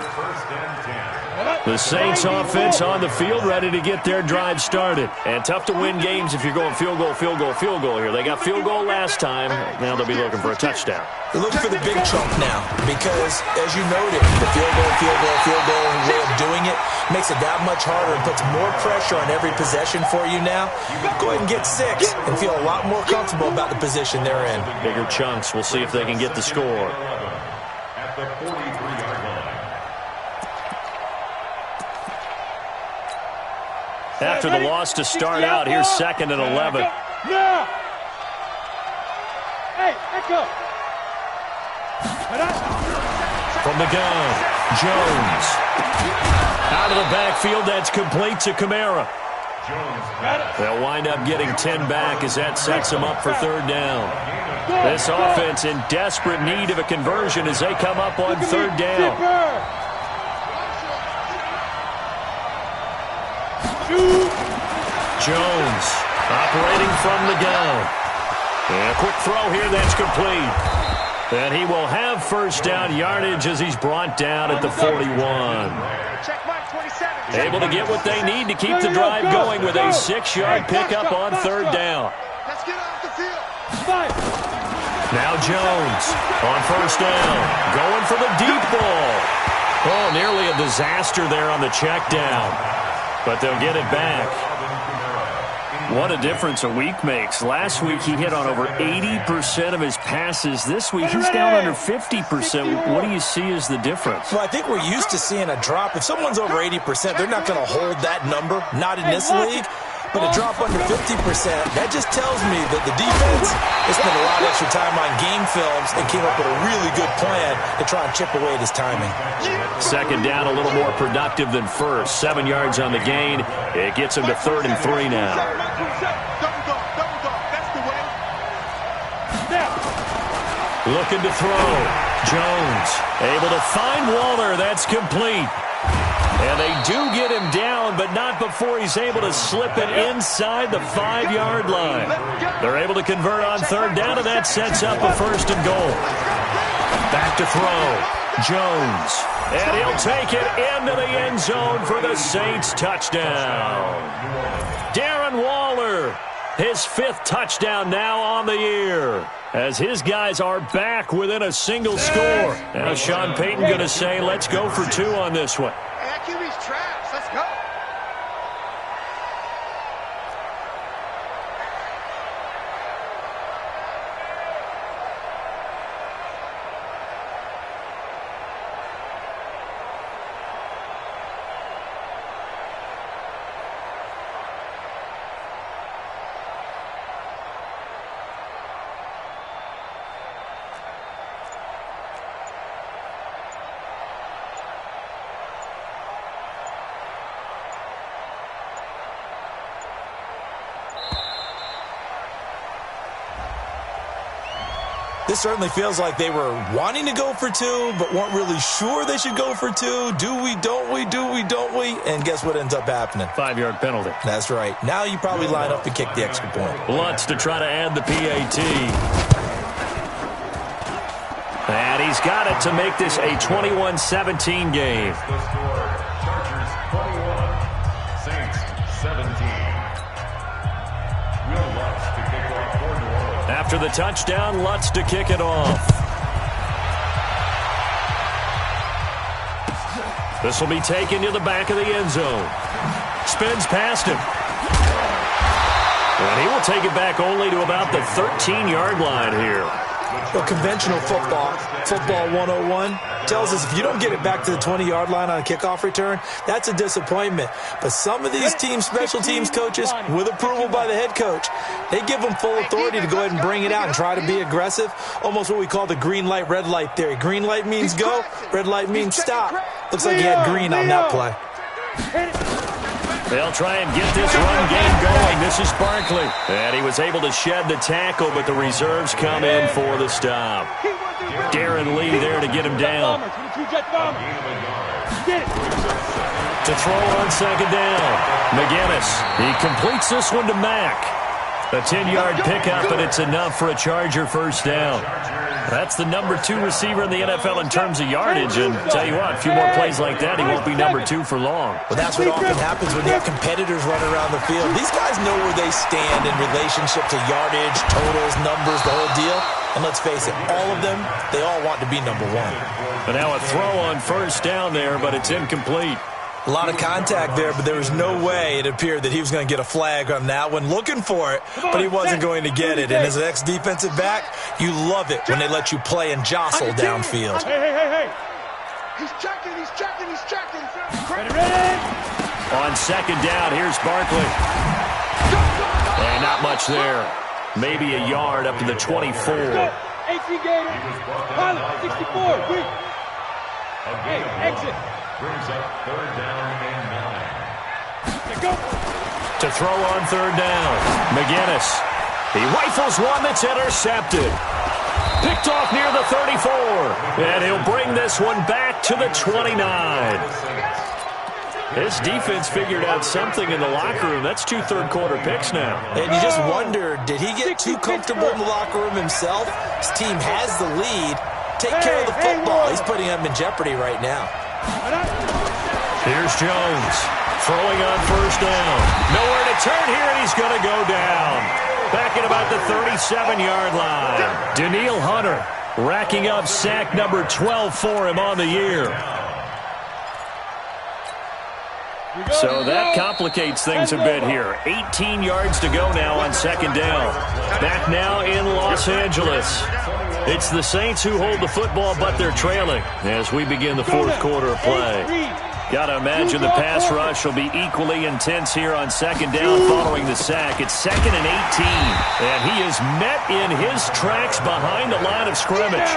The Saints offense on the field, ready to get their drive started. And tough to win games if you're going field goal here. They got field goal last time. Now they'll be looking for a touchdown. They're looking for the big chunk now because, as you noted, the field goal way of doing it makes it that much harder and puts more pressure on every possession for you now. Go ahead and get 6 and feel a lot more comfortable about the position they're in. Bigger chunks. We'll see if they can get the score. At the 43-yard line. After the loss to start out, here's 2nd and 11. No! Hey, echo! From the gun, Jones. Out of the backfield, that's complete to Kamara. They'll wind up getting 10 back as that sets them up for third down. This offense in desperate need of a conversion as they come up on third down. Jones operating from the gun. And a quick throw here that's complete. And he will have first down yardage as he's brought down at the 41. Able to get what they need to keep the drive going with a 6-yard pickup on third down. Let's get off the field. Now Jones on first down. Going for the deep ball. Oh, nearly a disaster there on the check down. But they'll get it back. What a difference a week makes. Last week he hit on over 80% of his passes. This week he's down under 50%. What do you see as the difference? Well, I think we're used to seeing a drop. If someone's over 80%, they're not going to hold that number. Not in this league. But a drop under 50%, that just tells me that the defense has spent a lot of extra time on game films and came up with a really good plan to try and chip away at his timing. Second down, a little more productive than first. 7 yards on the gain. It gets him to 3rd and 3 now. Looking to throw. Jones able to find Waller. That's complete. And they do get him down, but not before he's able to slip it inside the 5-yard line. They're able to convert on third down, and that sets up a 1st and goal. Back to throw. Jones. And he'll take it into the end zone for the Saints touchdown. Darren Waller, his 5th touchdown now on the year, as his guys are back within a single score. Now Sean Payton going to say, let's go for 2 on this one. QB's trash. Let's go. This certainly feels like they were wanting to go for two, but weren't really sure they should go for two. Do we, don't we, do we, don't we? And guess what ends up happening? 5-yard penalty. That's right. Now you probably line up and kick the extra point. Lutz to try to add the PAT. And he's got it to make this a 21-17 game. The score, Chargers 21, Saints 17. Will Lutz to kick off for New Orleans. After the touchdown, Lutz to kick it off. This will be taken to the back of the end zone. Spins past him. And he will take it back only to about the 13-yard line here. Well, conventional football 101, tells us if you don't get it back to the 20-yard line on a kickoff return, that's a disappointment. But some of these teams, special teams coaches, with approval by the head coach, they give them full authority to go ahead and bring it out and try to be aggressive, almost what we call the green light, red light theory. Green light means go, red light means stop. Looks like he had green on that play. They'll try and get this run game going. This is Barkley. And he was able to shed the tackle, but the reserves come in for the stop. Darren Lee there to get him down. To throw on second down. McGinnis. He completes this one to Mack. A 10-yard pickup, and it's enough for a Charger first down. That's the number 2 receiver in the NFL in terms of yardage, and tell you what, a few more plays like that, he won't be number 2 for long. Well, that's what often happens when you have competitors running around the field. These guys know where they stand in relationship to yardage, totals, numbers, the whole deal. And let's face it, all of them, they all want to be number 1. But now a throw on first down there, but it's incomplete. A lot of contact there, but there was no way it appeared that he was going to get a flag on that one. Looking for it, but he wasn't going to get it. And as an ex-defensive back, you love it when they let you play and jostle downfield. Hey. He's checking. Ready. On second down, here's Barkley. And not much there. Maybe a yard up to the 24. 18 Gator. Pilot, 64. Quick. Hey, exit. Brings up third down and 9. Go. To throw on third down, McGinnis. He rifles one that's intercepted. Picked off near the 34. And he'll bring this one back to the 29. This defense figured out something in the locker room. That's 2 third-quarter picks now. And you just wonder, did he get too comfortable in the locker room himself? His team has the lead. Take care of the football. He's putting them in jeopardy right now. Here's Jones. Throwing on first down. Nowhere to turn here, and he's going to go down. Back at about the 37-yard line. Daniil Hunter racking up sack number 12 for him on the year. So that complicates things a bit here. 18 yards to go now on second down. Back now in Los Angeles. It's the Saints who hold the football, but they're trailing as we begin the fourth quarter of play. Got to imagine the pass rush will be equally intense here on second down following the sack. It's 2nd and 18, and he is met in his tracks behind the line of scrimmage.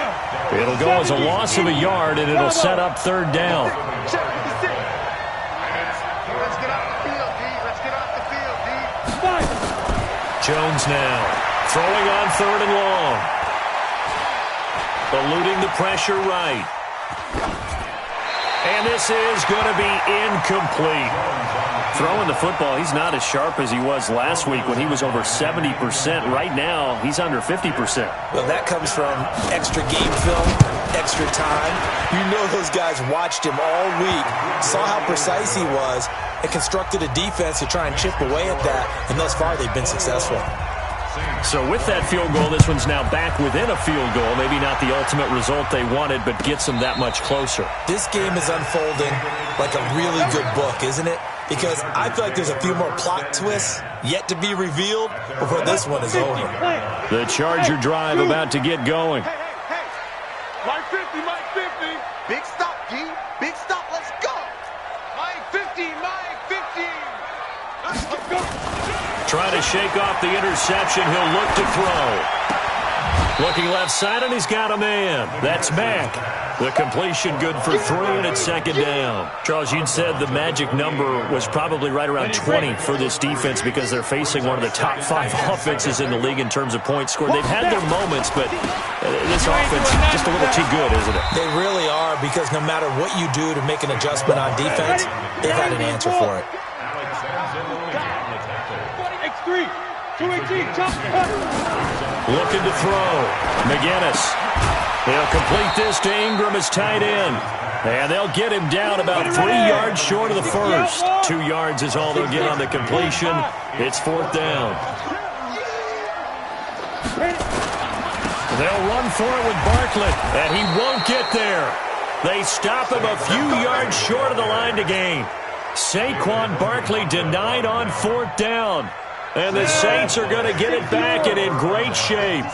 It'll go as a loss of a yard, and it'll set up third down. Let's get off the field, D. Let's get off the field, D. Jones now throwing on third and long. Eluding the pressure right. And this is going to be incomplete. Throwing the football, he's not as sharp as he was last week when he was over 70%. Right now, he's under 50%. Well, that comes from extra game film, extra time. You know those guys watched him all week, saw how precise he was, and constructed a defense to try and chip away at that, and thus far they've been successful. So with that field goal, this one's now back within a field goal. Maybe not the ultimate result they wanted, but gets them that much closer. This game is unfolding like a really good book, isn't it? Because I feel like there's a few more plot twists yet to be revealed before this one is over. The Charger drive about to get going. Hey. Mike 50. Big stop, D. Big stop. Let's go. Mike 50. Let's go. Trying to shake off the interception. He'll look to throw. Looking left side, and he's got a man. That's Mack. The completion good for 3, and it's second down. Charles, you'd said the magic number was probably right around 20 for this defense because they're facing one of the top 5 offenses in the league in terms of points scored. They've had their moments, but this offense is just a little too good, isn't it? They really are, because no matter what you do to make an adjustment on defense, they've had an answer for it. X3, 218, looking to throw. McGinnis. He'll complete this to Ingram as tight end. And they'll get him down about 3 yards short of the first. 2 yards is all they'll get on the completion. It's fourth down. They'll run for it with Barkley, and he won't get there. They stop him a few yards short of the line to gain. Saquon Barkley denied on fourth down. And the Saints are going to get it back and in great shape.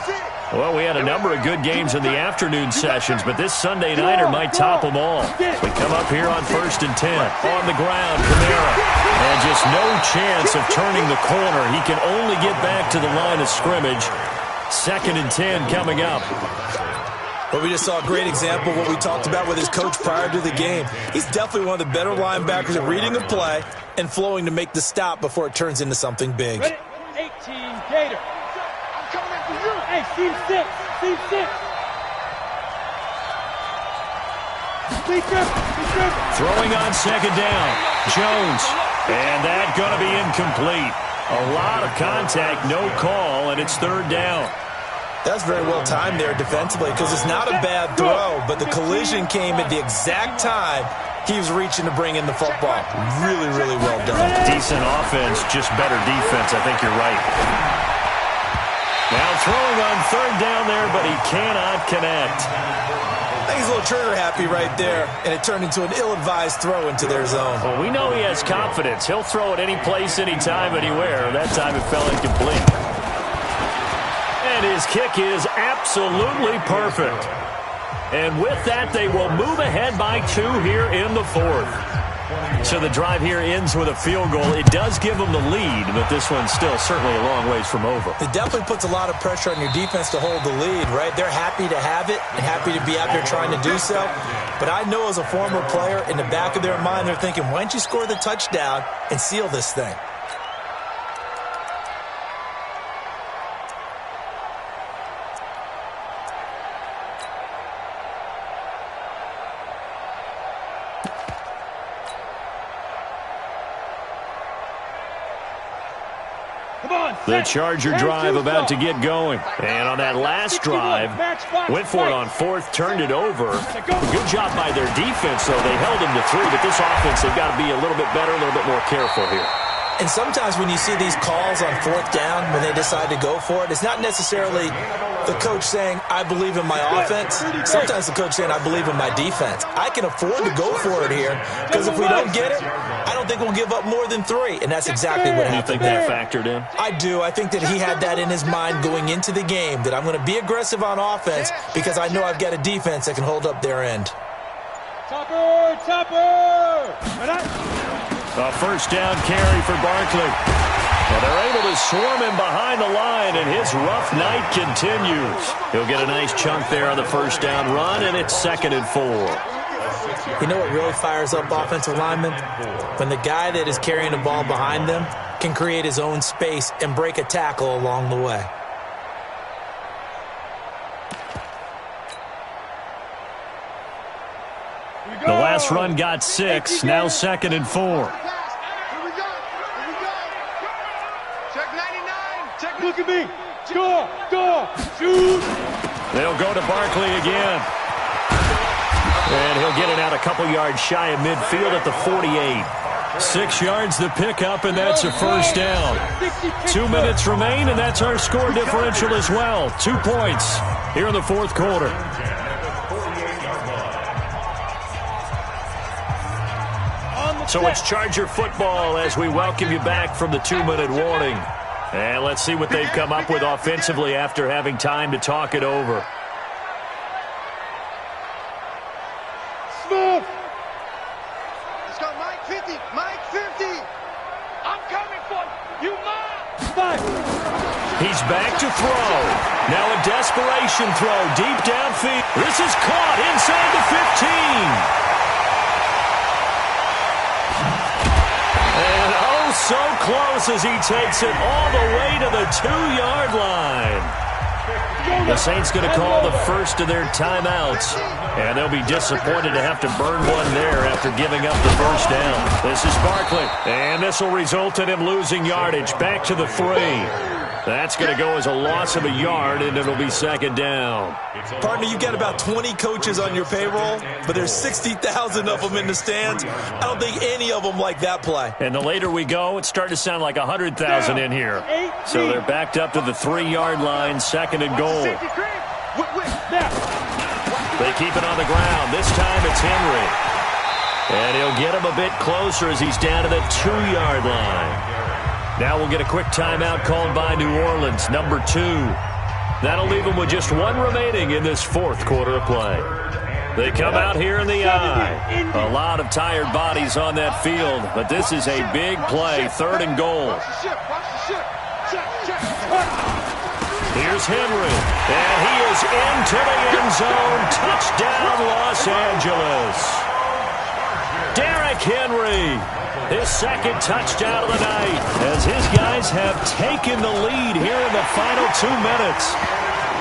Well, we had a number of good games in the afternoon sessions, but this Sunday nighter might top them all. We come up here on 1st and 10. On the ground, Kamara. And just no chance of turning the corner. He can only get back to the line of scrimmage. 2nd and 10 coming up. But we just saw a great example of what we talked about with his coach prior to the game. He's definitely one of the better linebackers at reading a play and flowing to make the stop before it turns into something big. Ready? 18, Gator. I'm coming after you. Hey, seam 6. Seam 6. Throwing on second down. Jones. And that going to be incomplete. A lot of contact, no call, and it's 3rd down. That's very well timed there defensively, because it's not a bad throw, but the collision came at the exact time he was reaching to bring in the football. Really, really well done. Decent offense, just better defense. I think you're right. Now throwing on 3rd down there, but he cannot connect. I think he's a little trigger happy right there, and it turned into an ill-advised throw into their zone. Well, we know he has confidence. He'll throw it any place, anytime, anywhere. That time it fell incomplete. And his kick is absolutely perfect. And with that, they will move ahead by 2 here in the 4th. So the drive here ends with a field goal. It does give them the lead, but this one's still certainly a long ways from over. It definitely puts a lot of pressure on your defense to hold the lead, right? They're happy to have it and happy to be out there trying to do so. But I know as a former player, in the back of their mind, they're thinking, why don't you score the touchdown and seal this thing? The Charger drive about to get going. And on that last drive, went for it on 4th, turned it over. Good job by their defense, though. They held them to 3, but this offense, they've got to be a little bit better, a little bit more careful here. And sometimes when you see these calls on 4th down, when they decide to go for it, it's not necessarily the coach saying, I believe in my offense. Sometimes the coach saying, I believe in my defense. I can afford to go for it here, because if we don't get it, I don't think we'll give up more than 3. And that's exactly what happened. You think that factored in? I do. I think that he had that in his mind going into the game, that I'm going to be aggressive on offense because I know I've got a defense that can hold up their end. Topper! A 1st down carry for Barkley. And they're able to swarm him behind the line, and his rough night continues. He'll get a nice chunk there on the 1st down run, and it's 2nd and 4. You know what really fires up offensive linemen? When the guy that is carrying the ball behind them can create his own space and break a tackle along the way. The last run got 6, now 2nd and 4. Here we go. Check 99. Check. Look at me. Score. Shoot. They'll go to Barkley again. And he'll get it out a couple yards shy of midfield at the 48. 6 yards the pickup, and that's a 1st down. 2 minutes remain, and that's our score differential as well. 2 points here in the 4th quarter. So it's Charger football as we welcome you back from the 2-minute warning. And let's see what they've come up with offensively after having time to talk it over. Smith. Let's go, Mike 50. Mike 50. I'm coming for you. You mine. 5. He's back to throw. Now a desperation throw deep downfield. This is caught inside the 15. And oh, so close as he takes it all the way to the 2-yard line. The Saints going to call the first of their timeouts, and they'll be disappointed to have to burn one there after giving up the first down. This is Barkley, and this will result in him losing yardage back to the 3. That's going to go as a loss of a yard, and it'll be second down. Partner, you've got about 20 coaches on your payroll, but there's 60,000 of them in the stands. I don't think any of them like that play. And the later we go, it's starting to sound like 100,000 in here. So they're backed up to the 3-yard line, second and goal. They keep it on the ground. This time it's Henry. And he'll get him a bit closer as he's down to the 2-yard line. Now we'll get a quick timeout called by New Orleans, number 2. That'll leave them with just one remaining in this fourth quarter of play. They come out here in the eye. A lot of tired bodies on that field, but this is a big play, third and goal. Here's Henry, and he is into the end zone. Touchdown, Los Angeles. Derrick Henry. His second touchdown of the night as his guys have taken the lead here in the final 2 minutes.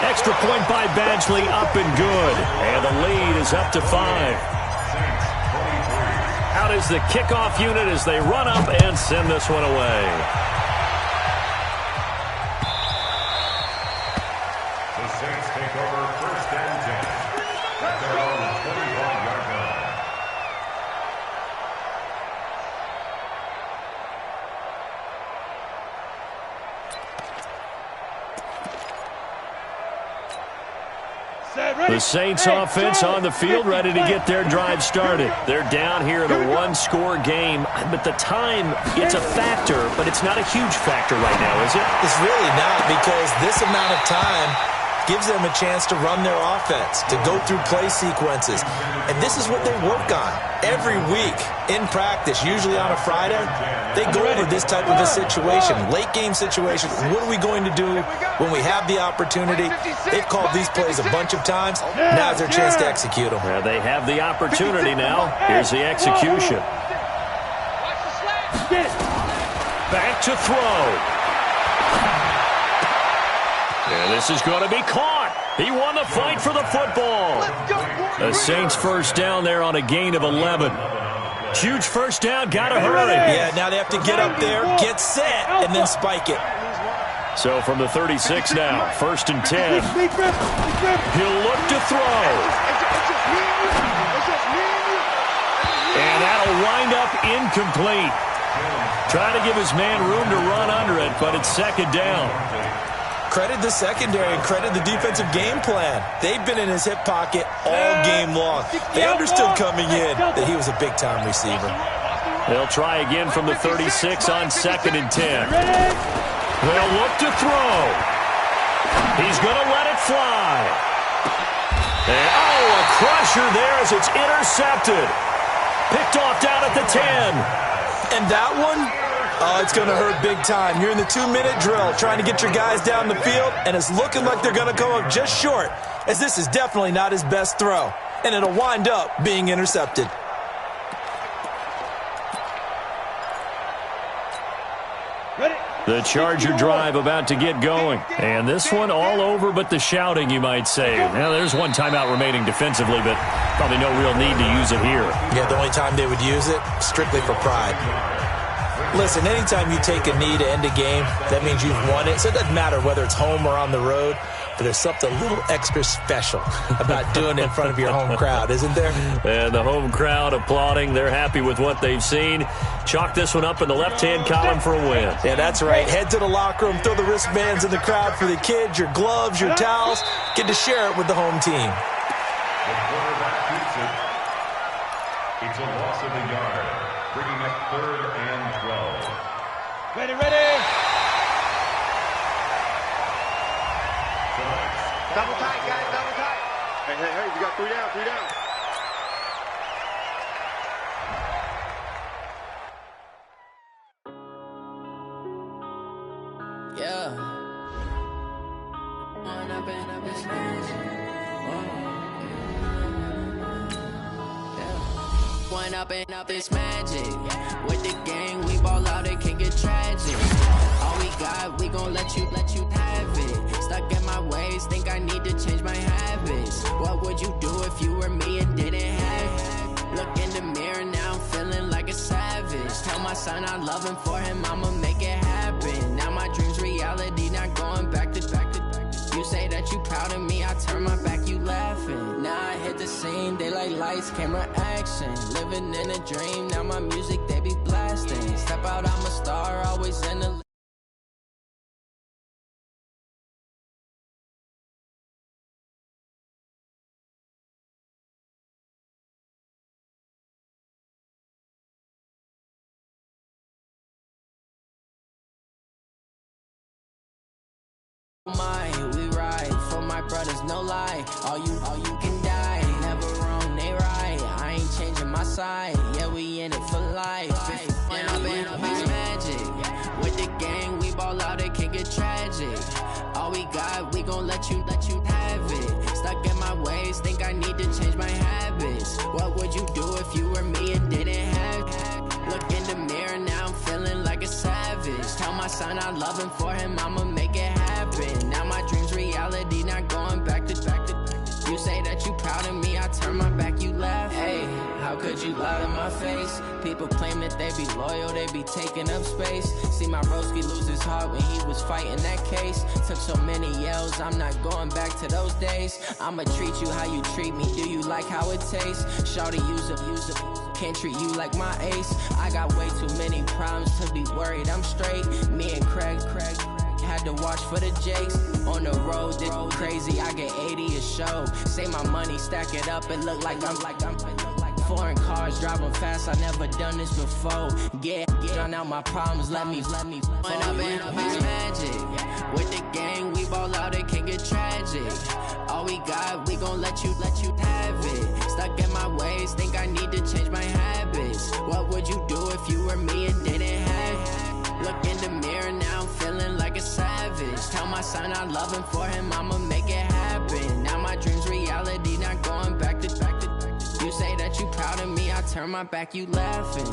Extra point by Badgley up and good. And the lead is up to 5. Out is the kickoff unit as they run up and send this one away. The Saints take over first and 10 at their own 21-yard line. The Saints offense on the field ready to get their drive started. They're down here in a 1-score game, but the time, it's a factor, but it's not a huge factor right now, is it? It's really not, because this amount of time gives them a chance to run their offense, to go through play sequences. And this is what they work on every week in practice, usually on a Friday. They go over this type of a situation, late game situation. What are we going to do when we have the opportunity? They've called these plays a bunch of times. Now's their chance to execute them. Well, they have the opportunity now. Here's the execution. Back to throw. And this is going to be caught. He won the fight for the football. The Saints first down there on a gain of 11. Huge first down, got to hurry. Yeah, now they have to get up there, get set, and then spike it. So from the 36 now, first and 10. He'll look to throw. And that'll wind up incomplete. Trying to give his man room to run under it, but it's second down. Credit the secondary and credit the defensive game plan. They've been in his hip pocket all game long. They understood coming in that he was a big-time receiver. They'll try again from the 36 on second and 10. They'll look to throw. He's going to let it fly. And, oh, a crusher there as it's intercepted. Picked off down at the 10. And that one? Oh, it's going to hurt big time. You're in the 2-minute drill trying to get your guys down the field, and it's looking like they're going to come up just short, as this is definitely not his best throw, and it'll wind up being intercepted. The Charger drive about to get going. And this one all over but the shouting, you might say. Now, there's one timeout remaining defensively, but probably no real need to use it here. Yeah, the only time they would use it, strictly for pride. Listen, anytime you take a knee to end a game, that means you've won it. So it doesn't matter whether it's home or on the road, but there's something a little extra special about doing it in front of your home crowd, isn't there? And the home crowd applauding. They're happy with what they've seen. Chalk this one up in the left-hand column for a win. Yeah, that's right. Head to the locker room, throw the wristbands in the crowd for the kids, your gloves, your towels. Get to share it with the home team. The quarterback keeps it. It's a loss of a yard, bringing up third and 12. Ready. Double tight, guys, double tight. Hey, we got 3 down. Yeah. Up this magic. With the gang, we ball out, it can get tragic. All we got, we gon' let you have it. Stuck in my ways, think I need to change my habits. What would you do if you were me and didn't have it? Look in the mirror, now I'm feeling like a savage. Tell my son I love him, for him I'ma make it happen. Now my dream's reality, not going back to. You say that you proud of me, I turn my back, you laughing. Now I hit the scene, they like lights, camera, action. Living in a dream, now my music, they be blasting. Step out, I'm a star, always in the... We ride for my brothers, no lie. All you can die. Never wrong, they right. I ain't changing my side. Yeah, we in it for life. When I've been magic. With the gang, we ball out, it can get tragic. All we got, we gon' let you have it. Stuck in my ways, think I need to change my habits. What would you do if you were me and didn't have it? Look in the mirror, now I'm feeling like a savage. Tell my son I love him, for him I'ma make it happen. Now my dream's reality, not going back to. You say that you proud of me, I turn my back, you laugh. Hey, how could you lie to my face? People claim that they be loyal, they be taking up space. See my broski lose his heart when he was fighting that case. Took so many yells, I'm not going back to those days. I'ma treat you how you treat me, do you like how it tastes? Shawty, use it. Can't treat you like my ace. I got way too many problems to be worried, I'm straight. Me and Craig had to watch for the Jakes. On the road, this crazy, I get 80 a show. Say my money, stack it up, it look like I'm foreign cars, driving fast, I never done this before. Get drown out my problems, let me When I've been magic. With the gang, we ball out, it can get tragic. All we got, we gon' let you have it. Stuck in my ways, think I need to change my habits. What would you do if you were me and didn't have it? Look in the mirror, now I'm feeling like a savage. Tell my son I love him, for him I'ma make it happen. Now my dream's reality, not going back to. You say that you proud of me, I turn my back, you laughing.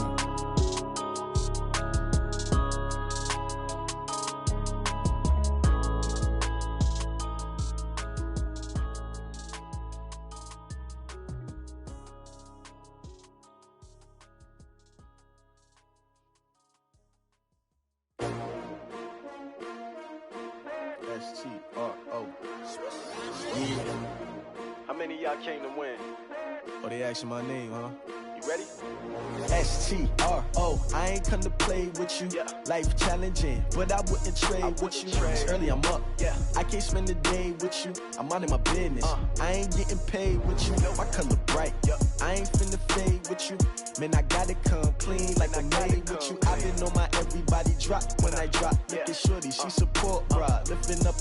S-T-R-O. Yeah. How many of y'all came to win? Oh, they asking my name, huh? You ready? S-T-R-O. I ain't come to play with you. Yeah. Life challenging, but I wouldn't trade with you. It's early, I'm up. Yeah. I can't spend the day with you. I'm minding my business. I ain't getting paid with you. My color bright. I ain't finna fade with you. Man, I gotta come clean like I'm made with you. I've been on my everybody drop when I drop. Look at shorty, she support ride. Lifting up,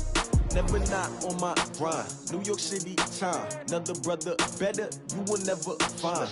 never not on my grind. New York City time. Another brother better, you will never find.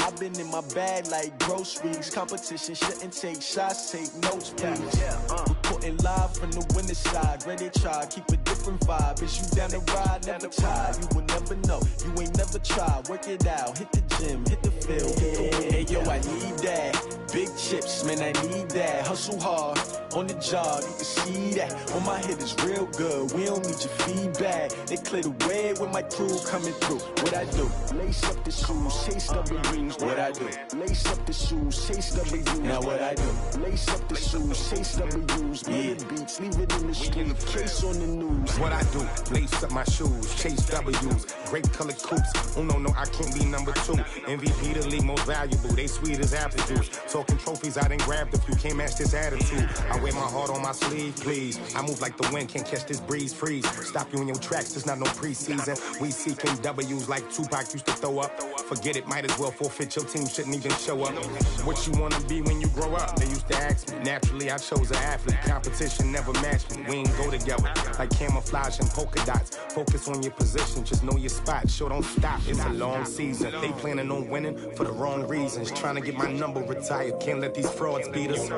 I've been in my bag like groceries. Competition shouldn't take shots, take notes, please. Reporting live from the winning side. Ready to try, keep a different vibe. Is you down the ride, never tired. You will never know, you ain't never tried. Work it out, hit the gym, hit the field, hit the win. Hey yo, I need that. Big chips, man, I need that. Hustle hard, on the job, you can see that. On my head is real good, we don't need your feedback. They clear the way with my crew coming through. What I do? Lace up the shoes, chase W's. What I do? Lace up the shoes, chase W's. Now what I do? Lace up the shoes, chase W's. Yeah. Beats, leave it in the street, case on the news. What I do? Lace up my shoes, chase W's. Great colored coops. Oh no, I can't be number 2. MVP the league most valuable. They sweet as apple juice. Talking trophies, I didn't grab the few. Can't match this attitude. I wear my heart on my sleeve, please. I move like the wind, can't catch this breeze, freeze. Stop you in your tracks, there's not no preseason. We seeking W's like Tupac used to throw up. Forget it, might as well forfeit. Your team shouldn't even show up. What you wanna be when you grow up? They used to ask me. Naturally, I chose an athlete. Competition never matched me. We ain't go together like camouflage and polka dots. Focus on your position, just know your spot. Sure, don't stop. It's a long season. They planning on winning for the wrong reasons. Trying to get my number retired. Can't let these frauds beat us.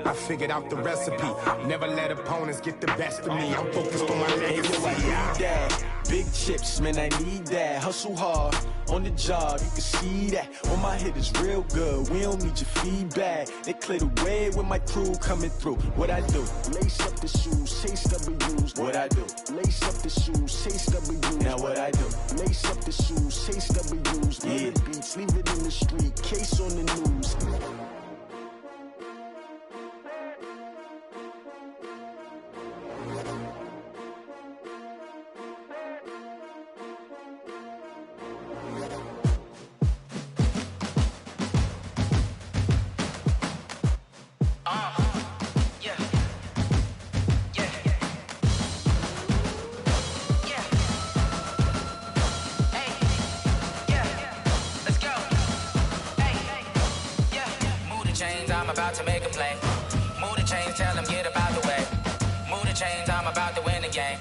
I figured out the recipe. Never let opponents get the best of me. I'm focused on my legacy. I need that. Big chips, man, I need that. Hustle hard on the job, you can see that. When my hit is real good, we don't need your feedback. They clear the way when my crew coming through. What I do? Lace up the shoes, chase W's. What I do? Lace up the shoes, chase W's. Now what I do? Lace up the shoes, chase W's. Yeah. Beats, leave it in the street, case on the news. About to make a play. Move the chains, tell them get up out the way. Move the chains, I'm about to win the game.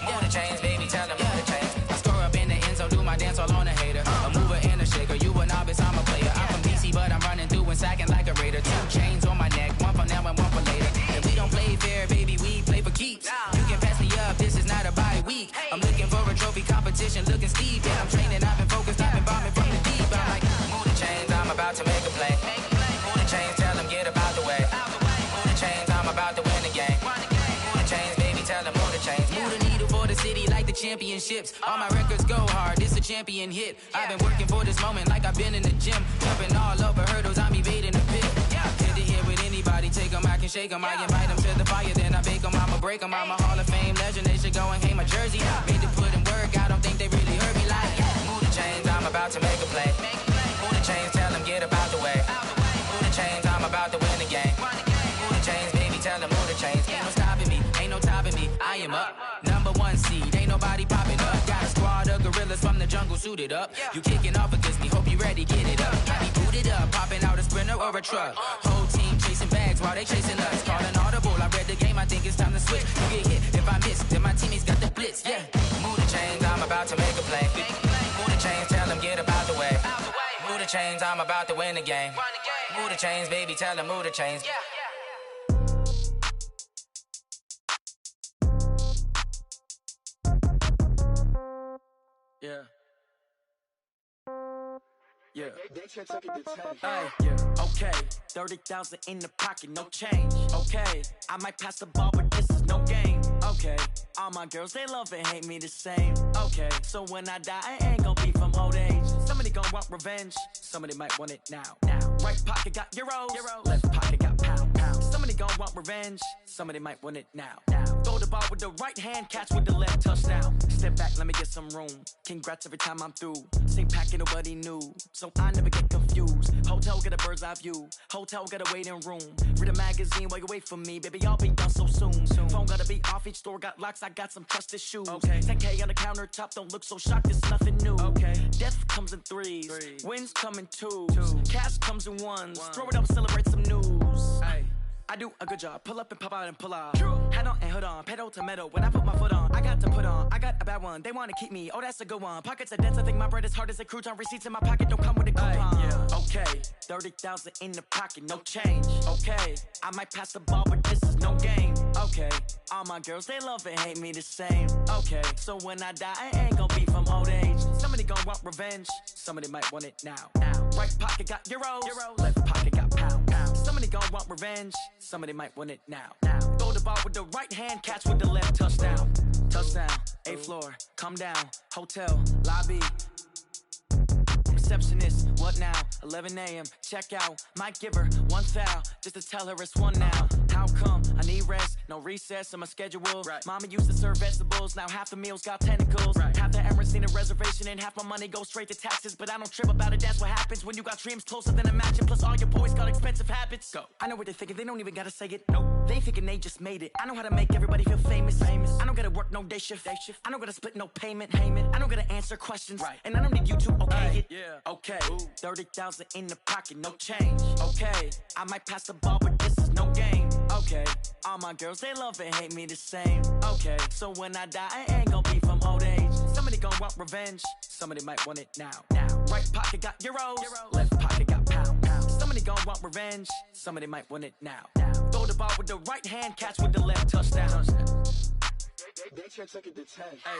Move the chains, baby, tell them move the chains. I score up in the end zone, do my dance all on a hater. A mover and a shaker, you a novice, I'm a player. I'm from DC, but I'm running through and sacking like a raider. 2 chains on my neck, one for now and one for later. And we don't play fair, baby, we play for keeps. You can pass me up, this is not a bye week. I'm looking for a trophy competition, looking steep. And I'm training, I've been focused, I've been bombing from the deep. I'm like, move the chains, I'm about to make a play. Move the chains, tell them get up out the way. Move the chains, I'm about to win the game. Move the chains, baby, tell them move the chains. Move the needle for the city like the championships. All my records go hard, this a champion hit. I've been working for this moment like I've been in the gym. Jumping all over hurdles, I'm evading the pit. Hit to hit with anybody, take them, I can shake them. I invite them to the fire, then I bake them, I'ma break them. I'm a Hall of Fame legend, they should go and hang my jersey. Made to put in work, I don't think they really heard me like. Move the chains, I'm about to make a play. Move the chains, tell them get up out the way. Move the chains, I'm about to win the game. Move the chains, baby, tell them move the chains. Ain't no stopping me, ain't no topping me. I am up, #1 seed, ain't nobody popping up. Got a squad of gorillas from the jungle suited up. You kicking off against me, hope you ready, get it up. I be booted up, popping out a sprinter or a truck. Whole team chasing bags while they chasing us. Calling audible, I read the game, I think it's time to switch. You get hit, if I miss, then my teammates got the blitz, yeah. Move the chains, I'm about to make a play. Move the chains, tell them get up out the way. Move the chains, I'm about to win the game. Move the chains, baby, tell them move the chains. Yeah. Yeah. Hey, yeah. Okay. 30,000 in the pocket, no change. Okay. I might pass the ball, but this is no game. Okay. All my girls, they love and hate me the same. Okay. So when I die, I ain't gonna be from old age. Somebody gon' want revenge. Somebody might want it now. Right pocket got euros. Left pocket got pounds. Somebody gon' want revenge. Somebody might want it now. Throw the ball with the right hand, catch with the left, touchdown. Step back, let me get some room. Congrats every time I'm through. Same packet, nobody knew. So I never get confused. Hotel get a bird's eye view. Hotel get a waiting room. Read a magazine while you wait for me. Baby, I'll be done so soon. Phone gotta be off, each store got locks. I got some trusted shoes. 10K on the countertop, don't look so shocked, it's nothing new. Death comes in threes. Wins come in twos. Cash comes in ones. Throw it up, celebrate some news. I do a good job, pull up and pop out and pull out. Hat on and hood on, pedal to metal. When I put my foot on, I got to put on. I got a bad one, they wanna keep me. Oh, that's a good one. Pockets are dense, I think my bread is hard as a crouton. Receipts in my pocket don't come with a coupon. Okay, 30,000 in the pocket, no change. Okay, I might pass the ball, but this is no game. Okay, all my girls, they love and hate me the same. Okay, so when I die, I ain't gonna be from old age. Somebody gon' want revenge. Somebody might want it now. Right pocket got euros. Left pocket got pounds. Somebody gon' want revenge. Somebody might want it now. Throw the ball with the right hand, catch with the left, touchdown. Touchdown, 8th floor, come down, hotel, lobby. Receptionist, what now? 11 a.m., check out. Might give her one foul, just to tell her it's one now. How come? I need rest, no recess in my schedule. Mama used to serve vegetables, now half the meals got tentacles. Half the Emirates need a reservation and half my money goes straight to taxes. But I don't trip about it, that's what happens when you got dreams closer than a mansion. Plus all your boys got expensive habits. Go. I know what they're thinking, they don't even gotta say it. Nope. They thinking they just made it. I know how to make everybody feel famous. I don't gotta work no day shift. I don't gotta split no payment. I don't gotta answer questions. And I don't need you to okay it. Okay, 30,000 in the pocket, no change. Okay, I might pass the ball, but this is no game. Okay, all my girls, they love and hate me the same. Okay, so when I die, I ain't gonna be from old age. Somebody gon' want revenge. Somebody might want it now. Right pocket got euros. Left pocket got pounds. Somebody gon' want revenge. Somebody might want it now. Throw the ball with the right hand, catch with the left, touchdown. They can't take it to 10. Hey.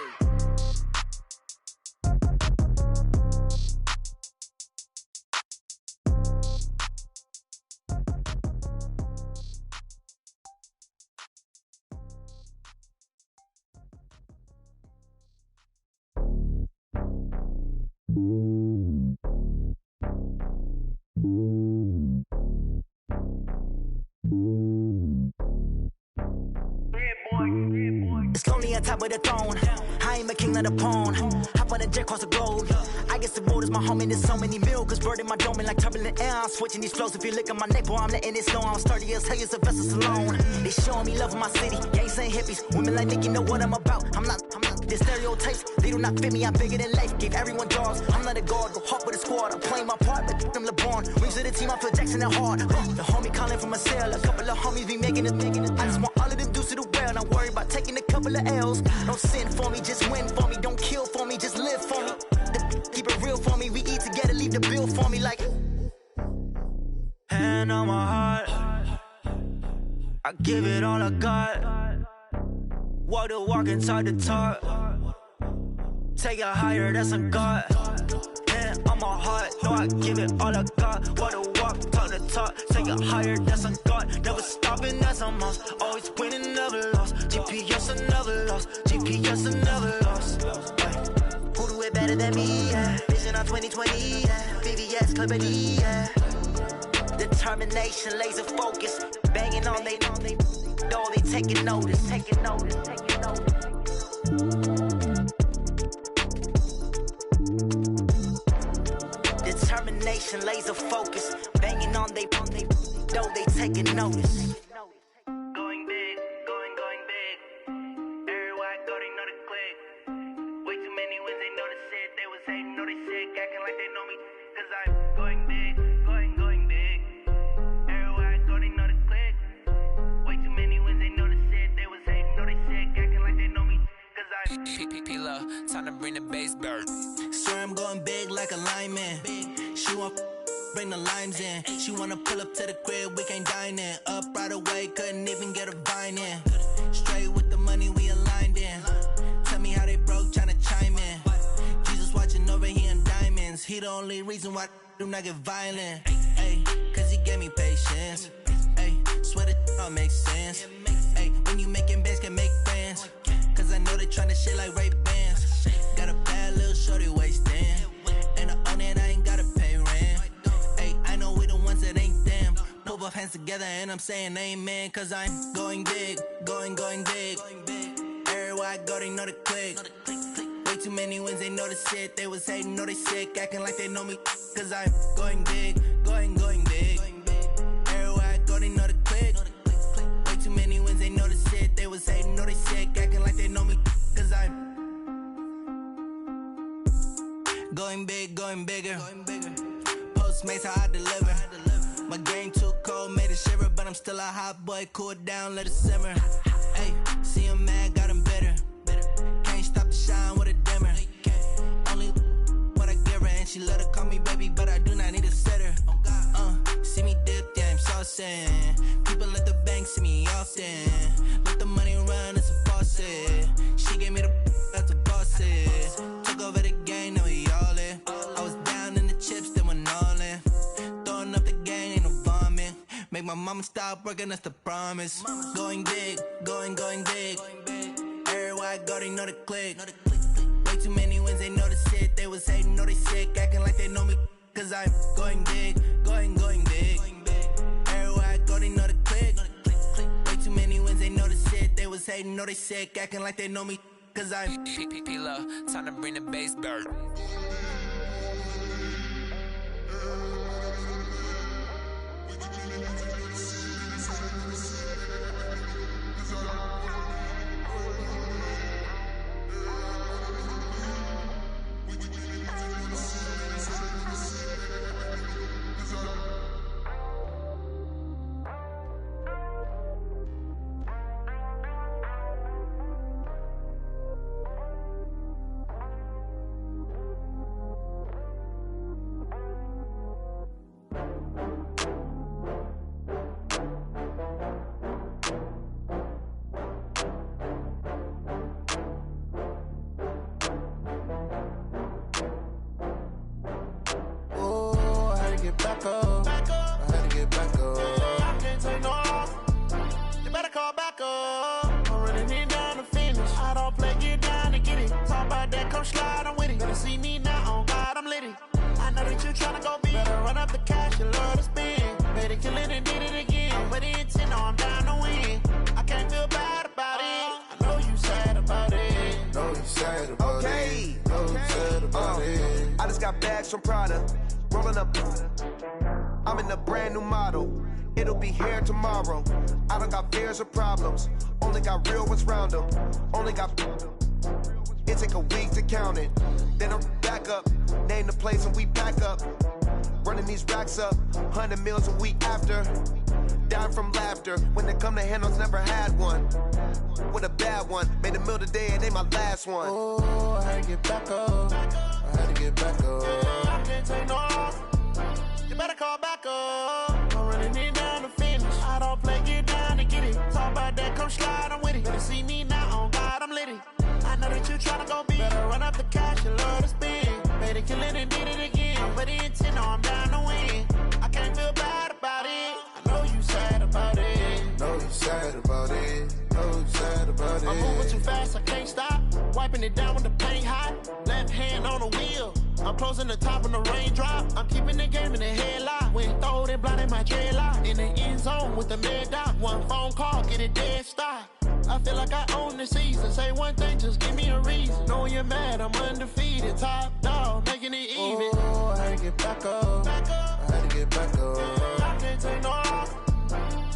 It's lonely on top of the throne. I ain't a king of the pawn. Hop on a jet across the globe. I guess the road is my home and there's so many milkers birding my dome like turbulent air. I'm switching these flows. If you look at my neck, boy, I'm letting it slow. I'm sturdy as hell, it's a vessel alone. They showing me love in my city. Gangs ain't hippies. Women like Nicky know what I'm about. I'm not. The stereotypes, they do not fit me. I'm bigger than life. Gave everyone jaws. I'm not a guard. Go hard with a squad. I'm playing my part, but them LeBron. Rings to the team. I feel Jackson and hard. The homie calling from a cell. A couple of homies be making it. I just want all of them dudes to the well. Not worry about taking a couple of L's. Don't sin for me, just win for me. Don't kill for me, just live for me. Keep it real for me. We eat together, leave the bill for me like. Hand on my heart, I give it all I got. Walk the walk and talk the talk. Take it higher, that's a God. Hand on my heart, no, I give it all I got. Walk the walk, talk the talk. Take it higher, that's a God. Never stopping, that's a must. Always winning, never lost. GPS, I never lost. GPS, I never lost. Who do it better than me? Yeah. Vision on 2020, yeah. VVS, Clippity, yeah. Determination, laser focus. Banging on they door, they taking notice. Taking notice, taking notice. Determination, laser focus. Banging on they door, they taking notice. Going big, going big. Everywhere I go, they know the click. Way too many wins, they know the shit. They was hating, know they sick, acting like they know me. Cause I'm going big, going big. Everywhere I go, they know the click. Way too many wins, they know the shit. They was hating, know they sick, acting like they know me. Cause I'm P-P-P-Lo, time to bring the bass bird. Swear I'm going big like a lineman. She want bring the limes in. She wanna pull up to the crib, we can't dine in. Up right away, couldn't even get a vine in. Straight with the money we aligned in. Tell me how they broke, tryna chime in. Jesus watching over here in diamonds. He the only reason why I do not get violent. Ay, cause he gave me patience. Ay, swear that all makes sense. Ay, when you making bands, can make friends. Cause I know they tryna shit like Ray-Bans. Got a bad little shorty wasting. And I own it, I ain't gotta pay rent. Ay, I know we the ones that ain't them. Pull both hands together and I'm saying amen. Cause I'm going big, going big. Everywhere I go, they know the click. Way too many wins, they know the shit. They was hating, know they sick, acting like they know me. Cause I'm going big, going big. Everywhere I go, they know the click. Way too many wins, they know the shit. They was hating, know they sick, acting like they know me. Cause I'm going big, going bigger. Postmates, how I deliver. My game too cold, made it shiver. But I'm still a hot boy, cool it down, let it simmer. Hey, see him mad, got him bitter. Can't stop the shine with a dimmer. Only what I give her, and she let her call me baby, but I do not need a sitter. See me dip, yeah, I'm saucing. People at the bank see me often. Let the money run, it's a faucet. She gave me the that's a boss it. Took over the game, now we all in. I was down in the chips, then went all in. Throwing up the gang, ain't no vomit. Make my mama stop working, that's the promise. Going big, going big. Everywhere I go, they know the click. Way too many wins, they know the shit. They was hating, know they sick, acting like they know me. Cause I'm going big, going big. Everywhere I go, they know the click. Way too many wins, they know the shit. They was hating, know they sick, acting like they know me. Cause I'm P-P-P-Lo, time to bring the bass bird. slide, I'm with it. Better see me now, on God, I'm litty. I know that you tryna go big. Better run up the cash, you love to spend. Better kill it and did it again. But intent, no, I'm down to win. I can't feel bad about it. I know you sad about it. Know you sad about it. Know you sad about it. I just got bags from Prada. Rolling up. I'm in a brand new model. It'll be here tomorrow. I don't got fears or problems. Only got real ones round them. Only got. It take a week to count it. Then I'm back up. Name the place and we pack up. Running these racks up. 100 meals a week after. Dying from laughter. When they come to handles, never had one. With a bad one. Made a meal today and ain't my last one. Oh, I had to get back up. I had to get back up. I can't take no loss. You better call back up. I'm running it down to finish. I don't play, get down to get it. Talk about that, come slide, I'm with it. Better see me now, on God, I'm litty. I know that you tryna go big. Better run up the cash, you love to spend. Better kill it and did it again. But the intent, no, I'm down to win. I can't feel bad about it. I know you sad about it. Know you sad about it. Know you sad about it. I'm moving too fast, I can't stop. Wiping it down with the paint hot. Left hand on the wheel. I'm closing the top when the raindrop. I'm keeping the game in the headlock. When throwed and blinded my dreadlock. In the end zone with the mad dot. One phone call, get it dead stop. I feel like I own the season. Say one thing, just give me a reason. Knowing you're mad, I'm undefeated. Top dog, making it even. Oh, I had to get back up. I had to get back up. I can't take no loss.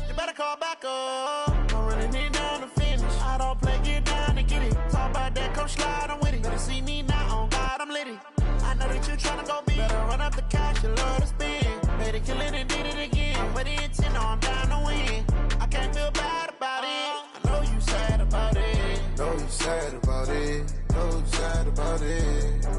You better call back up. I'm running it down to finish. I don't play, get down to get it. Talk about that, come slide, I'm with it. Better see me now, on God, I'm litty. I know that you tryna go big. Better run up the cash, you love to spend. Better kill it and did it again. But the intent, no, I'm down to win. I can't feel bad about it. I know you sad about it. Know you sad about it. Know you sad about it.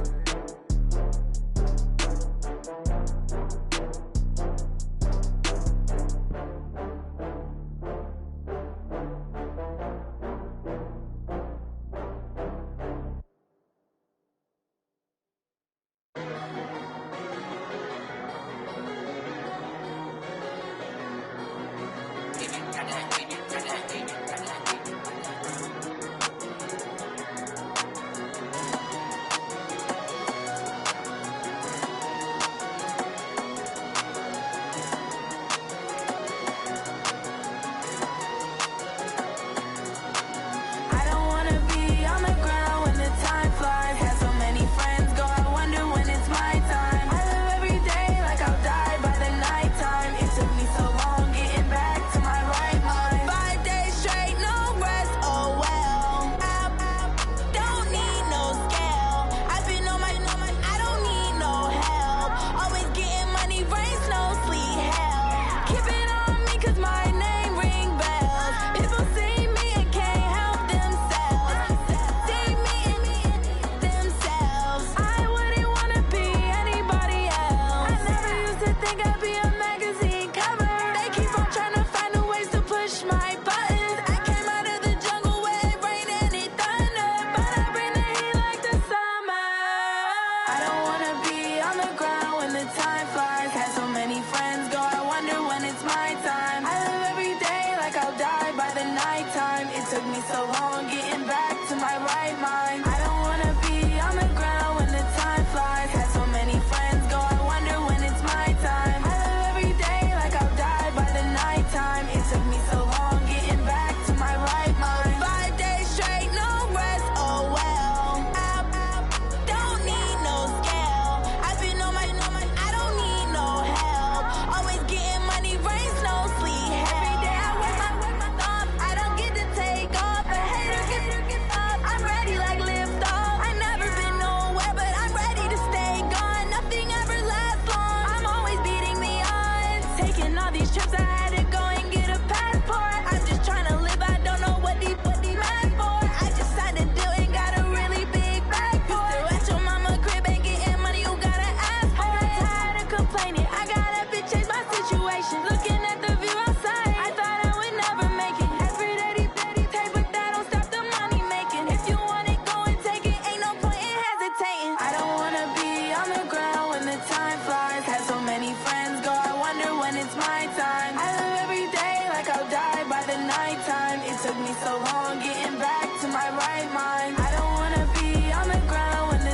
took me so long getting back to my right mind. I don't wanna be on the ground when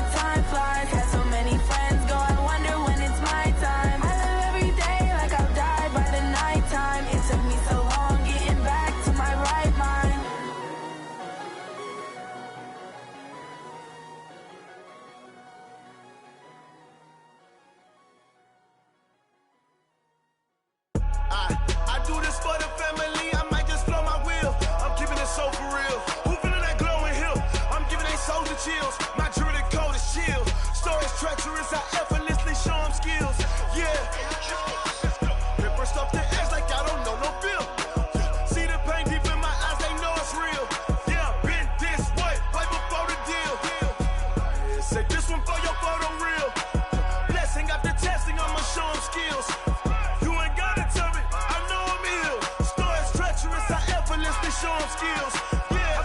show them skills. Yeah,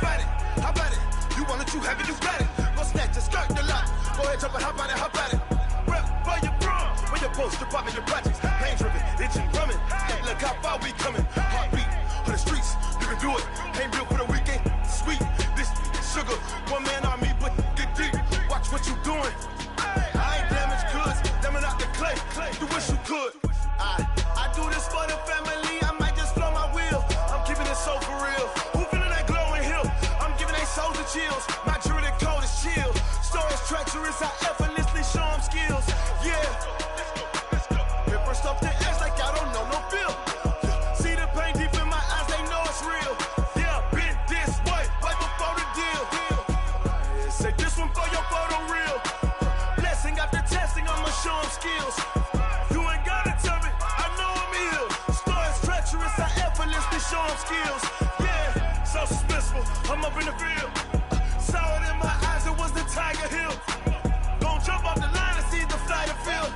how about it? You want it, you have it, you got it. Go snatch it, skirt the lot. Go ahead, jump it, how about it? Rep for your brum. When your post, department, your projects. Pain driven, itching, drumming. Hey, look how far we coming. Heartbeat on the streets, you can do it. Ain't built for the weekend, sweet. This sugar, one man army, but get deep. Watch what you doing. I ain't damaged goods, damn out the clay. You wish you could. I do this for the family. I might just blow my wheel. I'm keeping it so for real. Who feeling that glowing hill? I'm giving they souls the chills. My jewelry the cold is chill. Stories treacherous, I effortlessly show them skills. Yeah. Paper stuff to edge like I don't know no feel. See the pain deep in my eyes, they know it's real. Yeah, been this way, right before the deal. Say this one for your photo reel. Blessing after testing, I'ma show them skills. You ain't gotta tell me, I know I'm ill. Stories treacherous, I effortlessly show them skills. Yeah, so suspenseful, I'm up in the field. Saw it in my eyes, it was the Tiger Hill. Don't jump off the line and see the flight of field.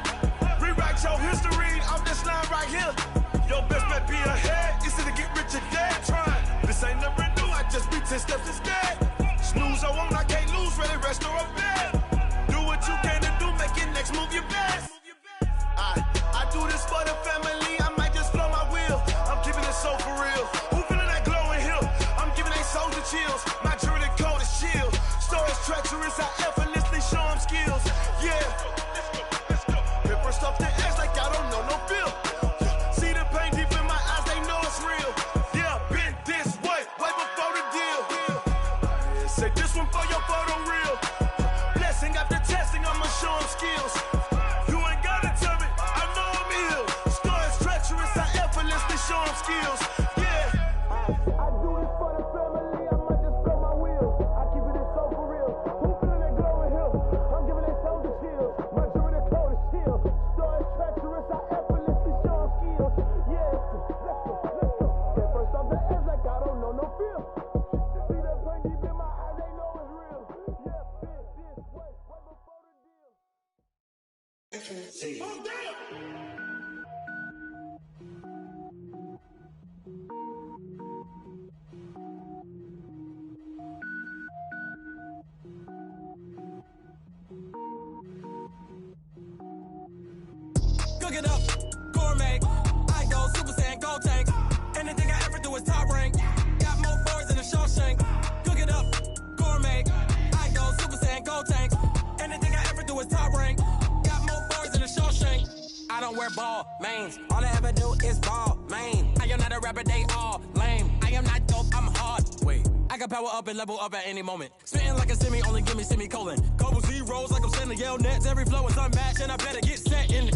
Rewrite your history off this line right here. Your best bet be ahead, instead of get rich or dead trying. This ain't never new, I just be 10 steps instead. Snooze I won't, I can't lose, ready, rest or a bed. Do what you can to do, make your next move your best. I do this for the family, I might just blow my wheel. I'm keeping it so for real. Who feeling that glowing hill? I'm giving they souls the chills. My jewelry cold is chill. Stories treacherous, I effortlessly show them skills. Yeah. Paper stuff to edge like I don't know no feel. See the pain deep in my eyes, they know it's real. Yeah, been this way, way before the deal. Say this one for your photo reel. Blessing after testing, I'ma show them skills. You ain't gotta tell me, I know I'm ill. Stories treacherous, I effortlessly show them skills. Yeah. I do this for the family, I might just blow my wheel. I keep it so for real. Who feeling that glowing hill? I'm giving they souls the chills. My jewelry the cold is chill. Stories treacherous, I effortlessly show them skills. Yeah, let's go. Get first off the edge like I don't know no feel. See that pain deep in my eyes, they know it's real. Yeah, been this way, way before the deal. Oh, damn! Cook it up, gourmet. I go Super Saiyan, gold tank. Anything I ever do is top rank. Got more boards than a Shawshank. Cook it up, gourmet. I go Super Saiyan, gold tank. Anything I ever do is top rank. Got more boards than a Shawshank. I don't wear ball mains. All I ever do is ball main. I am not a rapper, they all lame. I am not dope, I'm hard. Wait, I can power up and level up at any moment. Spitting like a semi, only give me semicolon. Couple zeros like I'm sending yell nets. Every flow is unmatched and I better get set in.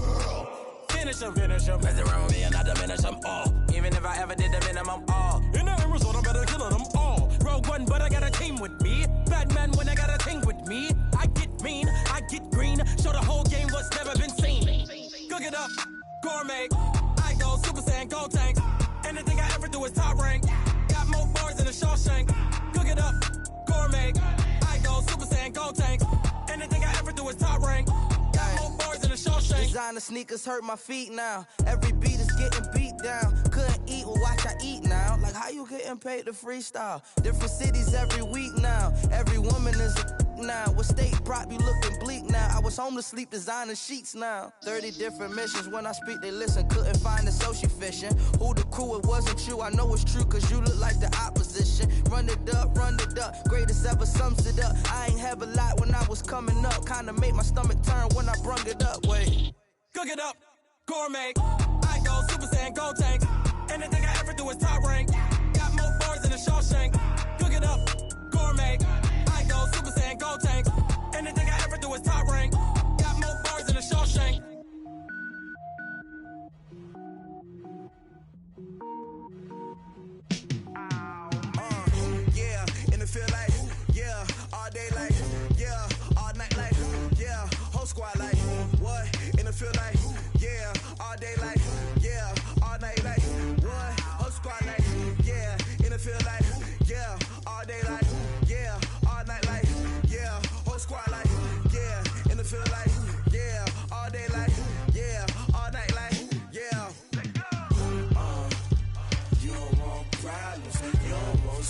Finish them. Mess around with me and I diminish them all. Even if I ever did the minimum all. In the end result, I'm better killing them all. Rogue One, but I got a team with me. Batman when I got a team with me. I get mean, I get green. Show the whole game what's never been seen. Cook it up, gourmet. I go Super Saiyan, gold tank. Anything I ever do is top rank. Got more bars than a Shawshank. Cook it up, gourmet. I go Super Saiyan, gold tank. Anything I ever do is top rank. Got more bars than a Shawshank. Designer sneakers hurt my feet now. Every beat is getting beat down. Couldn't eat, well watch I eat now. Like how you getting paid to freestyle? Different cities every week now. Every woman is a now. What state prop you looking bleak now? I was home to sleep designing sheets now. 30 different missions. When I speak they listen. Couldn't find it so she fishing. Who the crew, it wasn't you. I know it's true cause you look like the opposition. Run it up. Greatest ever sums it up. I ain't have a lot when I was coming up. Kinda made my stomach turn when I brung it up. Wait. Cook it up, gourmet. I go Super Saiyan, gold tank. Anything I ever do is top rank. Got more bars than a Shawshank. Cook it up, gourmet. I go Super Saiyan, gold tank. Anything I ever do is top rank. Got more bars than a Shawshank. Yeah, in the field like, yeah, all day like, yeah, all night like, yeah, whole squad like, what? In the field like, yeah, all day like, yeah, all night like, what? Whole squad like, yeah, in the field like, yeah, all day like, yeah, all night like, yeah, whole squad like, yeah, in the field like, yeah, all day like, yeah, all night like, yeah. You don't want problems, you don't want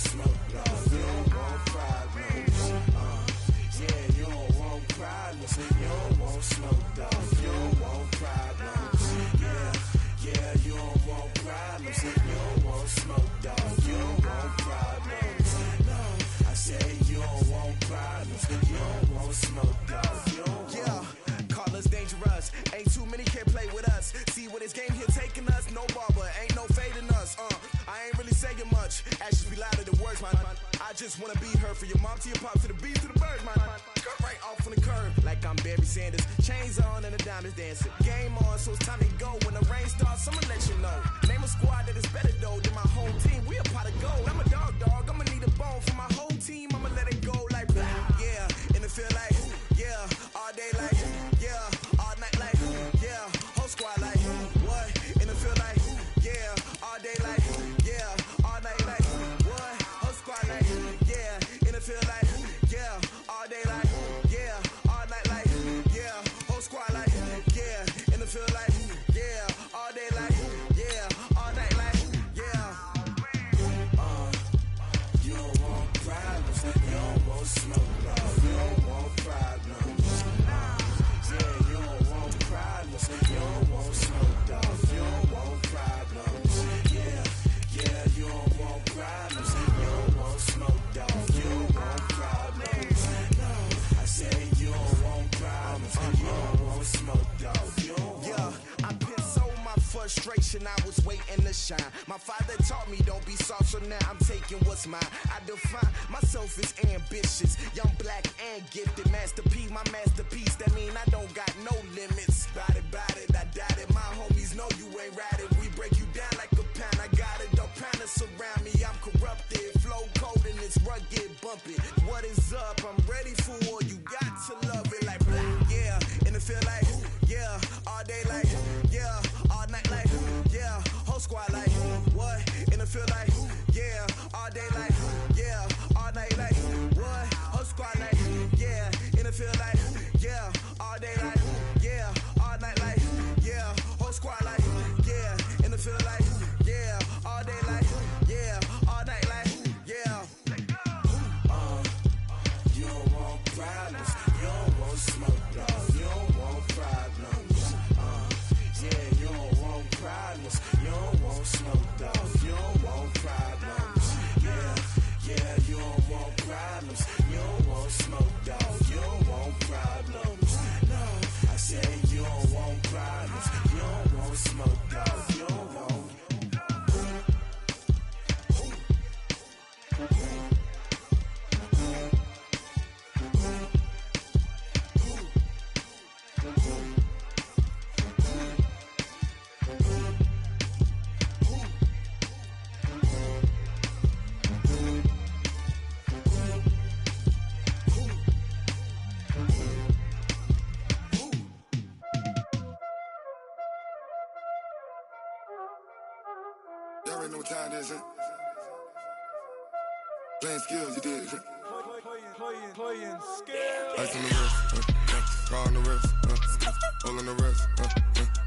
much. Actions be louder than words, man. I just wanna be her, from your mom to your pop to the beat to the bird, man. Cut right off on the curb, like I'm Barry Sanders. Chains on and the diamonds dancing. Game on, so it's time to go. When the rain starts, I'ma let you know. Name a squad that is better though than my whole team. We a pot of gold. I'm a dog. I'ma need a bone for my whole team. I'ma let it go like yeah, and it feel like yeah, all day like yeah, all night like yeah, whole squad like what? And it feel like yeah, all day like yeah, all night like what? Whole squad like yeah, and it feel like yeah, all day like yeah, all night like yeah, whole squad like yeah, and it feel like yeah, all day like yeah, all night like yeah. You don't want problems, you don't want smoke, no. You don't want problems. Yeah, you don't want problems, you don't want smoke, dog. You don't want problems. Yeah, you don't want problems, you don't want smoke, dog. You don't want problems. No, I said you don't want problems, you don't want smoke, dog. You don't want. Yeah, I been so my frustration, I was waiting to shine. My father taught me don't be soft, so now I'm taking what's mine. I define myself as ambitious, young, black, and gifted. Masterpiece, my masterpiece, that mean I don't got no limits. Bout it, I doubt it. My homies know you ain't ratted. We break you down like a pound. I got it, don't pound to surround me. I'm corrupted, flow cold and it's rugged, bumpy. What is up? I'm ready for war. You got to love it like black, yeah. And it feel like yeah, all day like yeah, all night like yeah, whole squad like what? And it feel like yeah, all day like yeah, all night like what? Whole squad like yeah, and it feel like yeah, all day like yeah, all night like yeah, whole squad like yeah, and it feel like yeah, all day like yeah, all night like yeah. You don't want problems, you don't want smoke, dog. You don't want problems. Yeah, you don't want problems, you don't want smoke, dog. You don't want problems. Yeah, you don't want problems, you don't want smoke, dog. You don't want problems. No, I said you don't want problems, you don't want smoke, dog. You don't want. Y'all already know what time it is, huh? Playing skills, you did. Playing skills. Ice on the wrist, car on the wrist, hole on the wrist,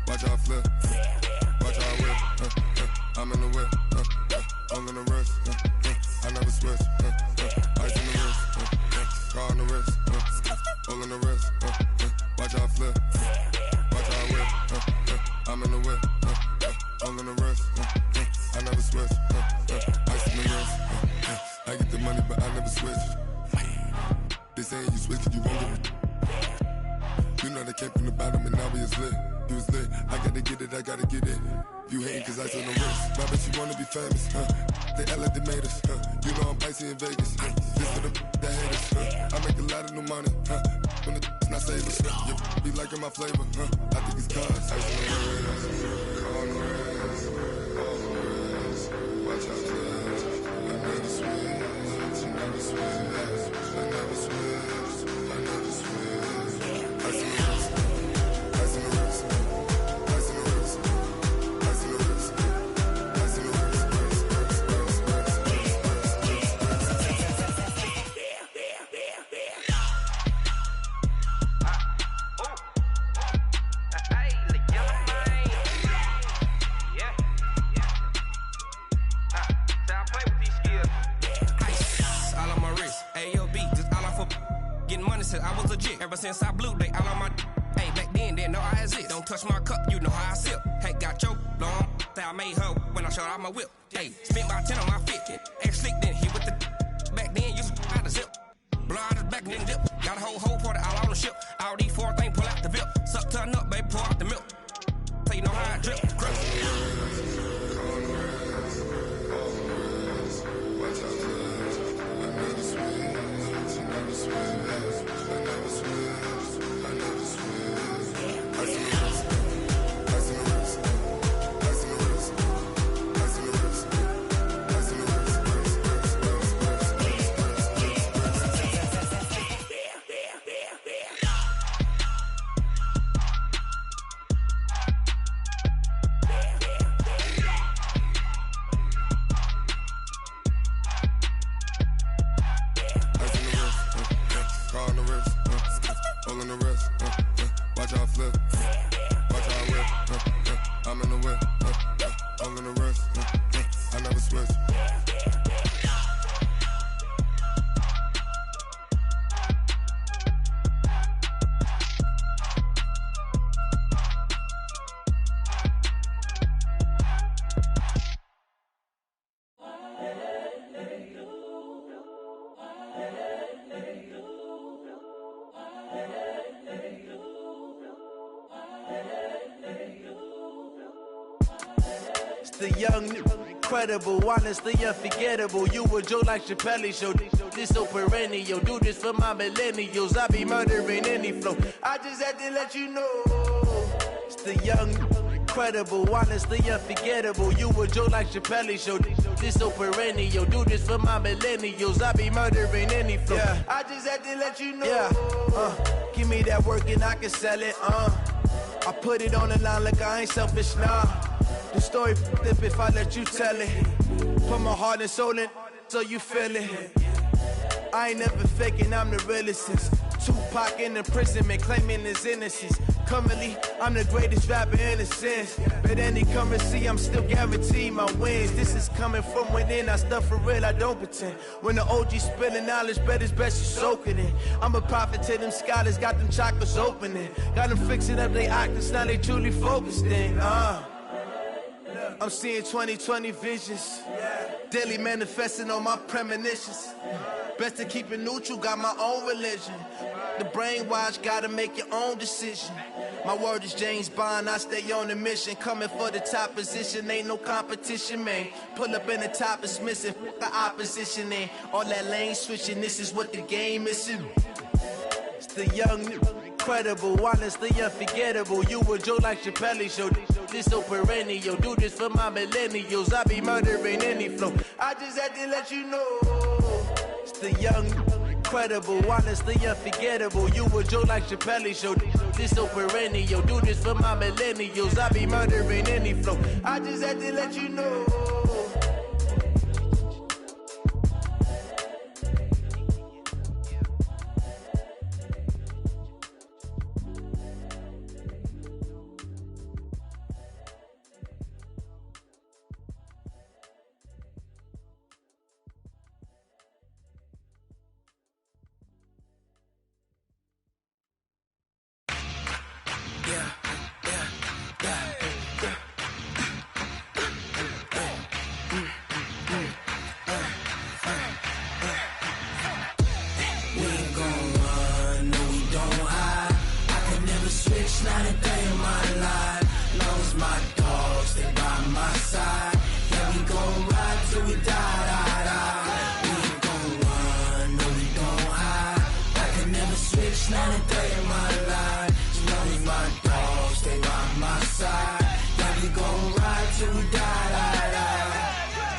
watch how I flip, watch how I whip, I'm in the whip, hole on the wrist, I never switch, ice on the wrist, car on the wrist, hole on the wrist, watch how I flip, watch how I whip, I'm in the whip, hole on the wrist, I never switch, ice on the wrist, I get the money but I never switch. They saying you switch, you won't get it. You know they came from the bottom and now we is lit. You was lit, I gotta get it, I gotta get it. You hating cause ice on the wrist. My bitch, you wanna be famous, They act like they made us, You know I'm icy in Vegas, This for the that hate us, I make a lot of new money, When the not save us, You be liking my flavor, I think it's cause ice on the wrist, on the wrist, on the wrist. Watch out, cause I never switch, I never switch, I never switch, I never switch. Ice in the wrist, ice in the wrist, ice in the wrist, ice in the wrist, ice in the wrist, I was legit. Ever since I blew, they all on my hey, back then, didn't know I exist. Don't touch my cup, you know how I sip. Hey, got your long, that I made her when I showed out my whip. Hey, spent about 10 on my fit. Ex-slick, then hit with the back then, used to out the zip. Blow out the back, then dip. Got a whole party all on the ship. All these four things, pull out the VIP. Suck, turn up, baby, pour out the milk. So you know how I drip. Crush. The young, incredible, honestly unforgettable. You a joke like Chappelle Show. This so perennial. Do this for my millennials. I be murdering any flow. I just had to let you know. It's the young, incredible, honestly unforgettable. You a joke like Chappelle Show. This so perennial. Do this for my millennials. I be murdering any flow. Yeah. I just had to let you know. Yeah. Give me that work and I can sell it. I put it on the line like I ain't selfish, nah. The story flip if I let you tell it. Put my heart and soul in so you feel it. I ain't never faking, I'm the realest since Tupac in imprisonment, claiming his innocence. Currently, I'm the greatest rapper in a sense. But any currency, I'm still guaranteed my wins. This is coming from within, I stuff for real, I don't pretend. When the OG spilling knowledge, bet it's best you soak it in. I'm a prophet to them scholars, got them chakras opening. Got them fixing up they octaves, now they truly focused in. I'm seeing 2020 visions. Daily manifesting on my premonitions. Best to keep it neutral, got my own religion. The brainwash, gotta make your own decision. My word is James Bond, I stay on a mission. Coming for the top position, ain't no competition, man. Pull up in the top is missing, fuck the opposition, ain't all that lane switching, this is what the game is. It's the young, incredible, honestly unforgettable. You a joke like Chappelle Show. This so perennial. Do this for my millennials. I be murdering any flow. I just had to let you know. It's the young, incredible, honestly unforgettable. You a joke like Chappelle Show. This so perennial. Do this for my millennials. I be murdering any flow. I just had to let you know.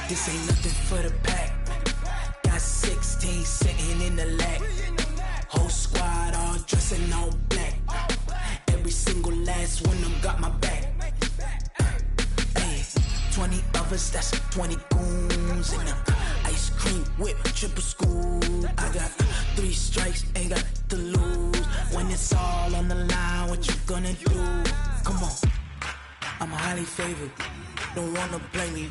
This ain't nothing for the pack. Got 16 sitting in the lag. Whole squad all dressing all black. Every single last one of them got my back. Hey, 20 of us, that's 20 goons in the ice cream whip, triple scoop. I got 3 strikes, ain't got to lose. When it's all on the line, what you gonna do? Come on, I'm highly favored. Don't wanna blame me.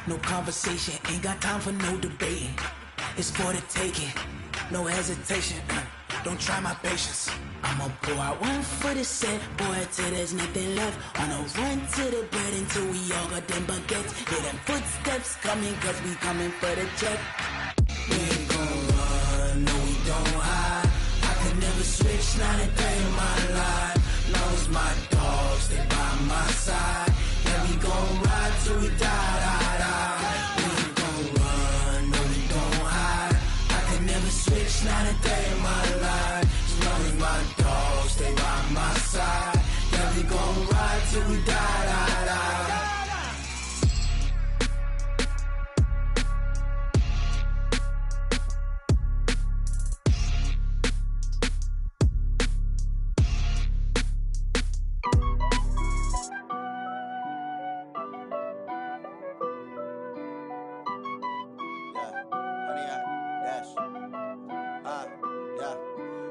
No conversation, ain't got time for no debating. It's for the taking, no hesitation. Don't try my patience. I'ma pour out one for the set, boy, till there's nothing left. On a run to the bread until we all got them baguettes. Hear them footsteps coming, cause we coming for the check. We ain't gon' run, no we don't hide. I could never switch, not a day in my life. Long as my dogs stay by my side. Yeah, we gon' ride till we die. Switch, not a day in my life. As long as my dogs stay by my side. Yeah, we gon' ride till we die.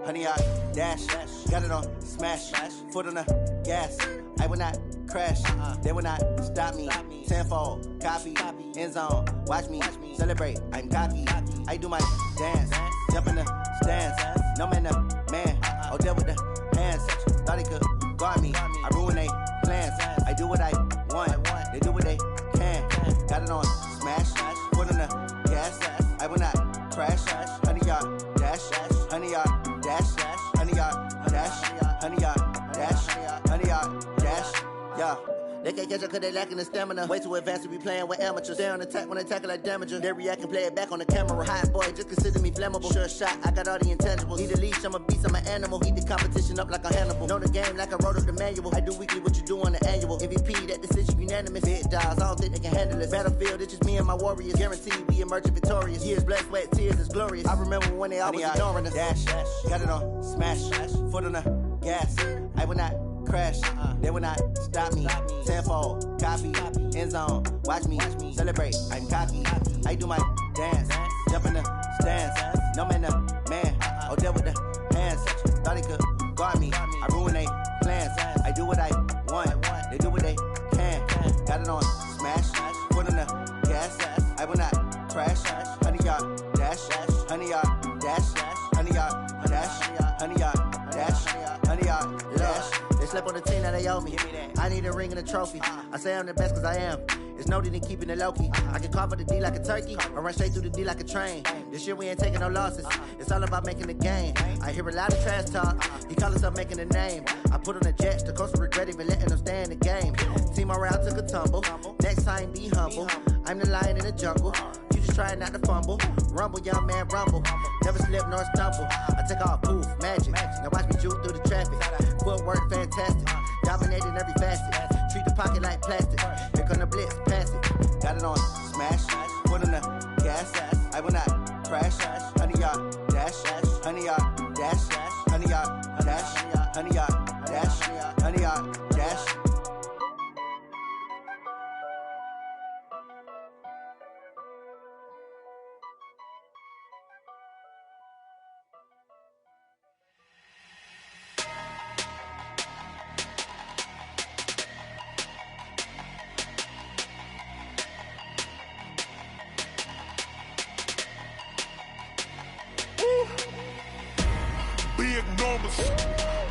Honey, I dash, got it on smash, foot on the gas. I will not crash. They will not stop me. Tenfold, copy, end zone. Watch me celebrate. I'm cocky. I do my dance, jump in the stands. No man, man. Oh, there with the hands. Thought he could guard me. I ruin they plans. I do what I want. They do what they can. Got it on smash. Foot on the gas. I will not crash. 100-yard dash. 100-yard dash. 100-yard dash. 100-yard dash. 100-yard dash. Yeah. They can't catch up cause they lacking the stamina. Way too advanced to be playing with amateurs. Stay on attack when they tackle like damager. They react and play it back on the camera. Hot boy, just consider me flammable. Sure shot, I got all the intangibles. Need a leash, I'm a beast, I'm an animal. Eat the competition up like a Hannibal. Know the game like I wrote up the manual. I do weekly what you do on the annual. MVP, that decision unanimous. Big dials, I don't think they can handle it. Battlefield, it's just me and my warriors. Guaranteed we emerging victorious. Years, blood, sweat, tears, is glorious. I remember when they always ignoring us. Dash, got it on smash. Foot on the gas. I will not crash. They will not stop me. Tenfold, copy, end zone. Watch me celebrate. I'm cocky. I do my dance, jump in the stands. No man, man. Oh, there with the hands. Thought he could guard me. I ruin they plans. I do what I want. They do what they can. Got it on smash. Foot on the gas. I will not crash. 100-yard dash. 100-yard dash. 100-yard dash. 100-yard dash. 100-yard dash. They slept on the team that they owe me. I need a ring and a trophy. I say I'm the best cause I am. It's noted in keeping it low-key. I can carve up the D like a turkey or run straight through the D like a train. This year we ain't taking no losses. It's all about making the game. I hear a lot of trash talk. He call himself making a name. I put on the Jets. The coach will regret even letting them stay in the game. Team morale took a tumble. Next time be humble. I'm the lion in the jungle. You just try not to fumble. Rumble, young man, rumble. Never slip nor stumble. I take off, poof, magic. Now watch me juke through the traffic. Footwork fantastic. Dominating every facet. Treat the pocket like plastic. Here come the blitz, pass it. Got it on smash. Foot on the gas. I will not crash. 100-yard dash. 100-yard dash. 100-yard dash. 100-yard dash. 100-yard dash.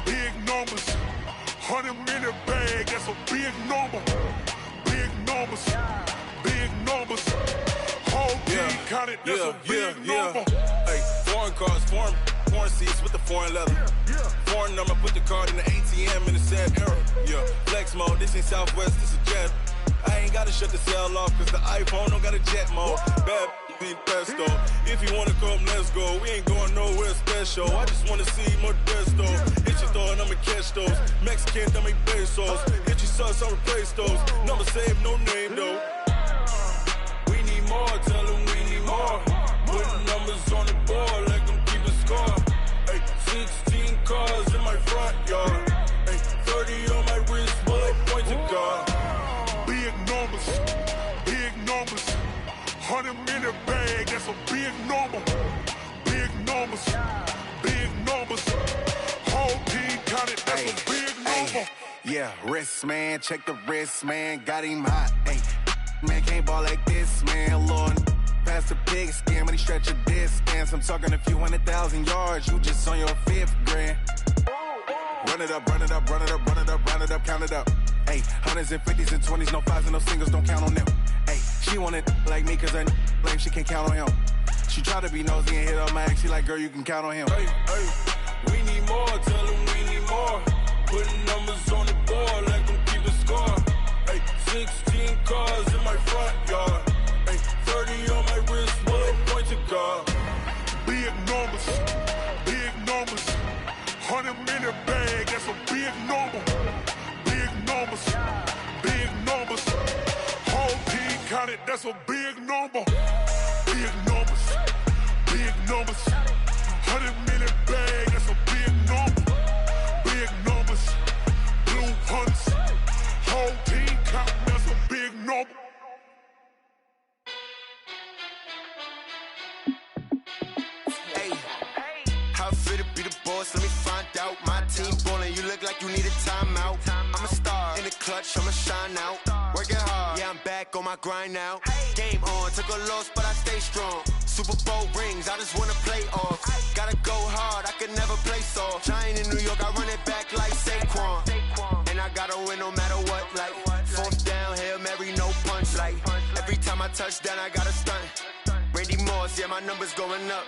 Big numbers, 100-minute bag, that's a big number. Big numbers, whole team counted, that's a big number. Hey, foreign cars, foreign seats with the foreign leather. Foreign number, put the card in the ATM in the sad era. Yeah, flex mode, this ain't Southwest, this is jet. I ain't gotta shut the cell off, cause the iPhone don't got a jet mode. Bad be pesto. If you wanna come, let's go. We ain't going nowhere special. I just wanna see Modesto. Hit your thought, I'ma catch those. Mexican, I make pesos. Hit your sus, I'll replace those. Number saved, no name though. We need more, tell them we need more. Putting numbers on the board, like them keep a score. Hey, 16 cars in my front yard. Hey, 30 on my wrist, bullet point to God. Big numbers, 100-minute bag, that's a big number. Big numbers, whole team counted, that's a big number. Yeah, wrist man, check the wrist man, got him hot. Ay, man can't ball like this, man. Lord, past the pig skin, when he stretch a distance. I'm talking a few 100,000 yards, you just on your 5th grand. Run it up, count it up. Ay, hundreds and 50s and 20s, no 5s and no singles, don't count on them. Ay, she want it like me, cause her blame, she can't count on him. She try to be nosy and hit up my ex, she like, girl, you can count on him. Hey, we need more, tell them we need more. Putting numbers on the board, like them keep a score. Hey, 16 cars in my front yard. Hey, 30 on my wrist, bullet point to God. Big numbers, 100-minute bag, that's a big number. Big numbers, whole team counted, that's a big number. Big numbers, 100-minute bag, that's a big number. Big numbers, blue hunts, whole team counting, that's a big number. How fit to be the boss? Let me find out. My team ballin', you look like you need a timeout. I'm a star in the clutch, I'ma shine out. Working hard, yeah, I'm back on my grind now. Game on, took a loss, but I stay strong. Super Bowl rings, I just wanna play off. Gotta go hard, I can never play soft. Giant in New York, I run it back like Saquon. And I gotta win no matter what, like fourth down, Hail Mary, no punch. Like every time I touch down, I gotta stunt. Randy Moss, yeah, my numbers going up.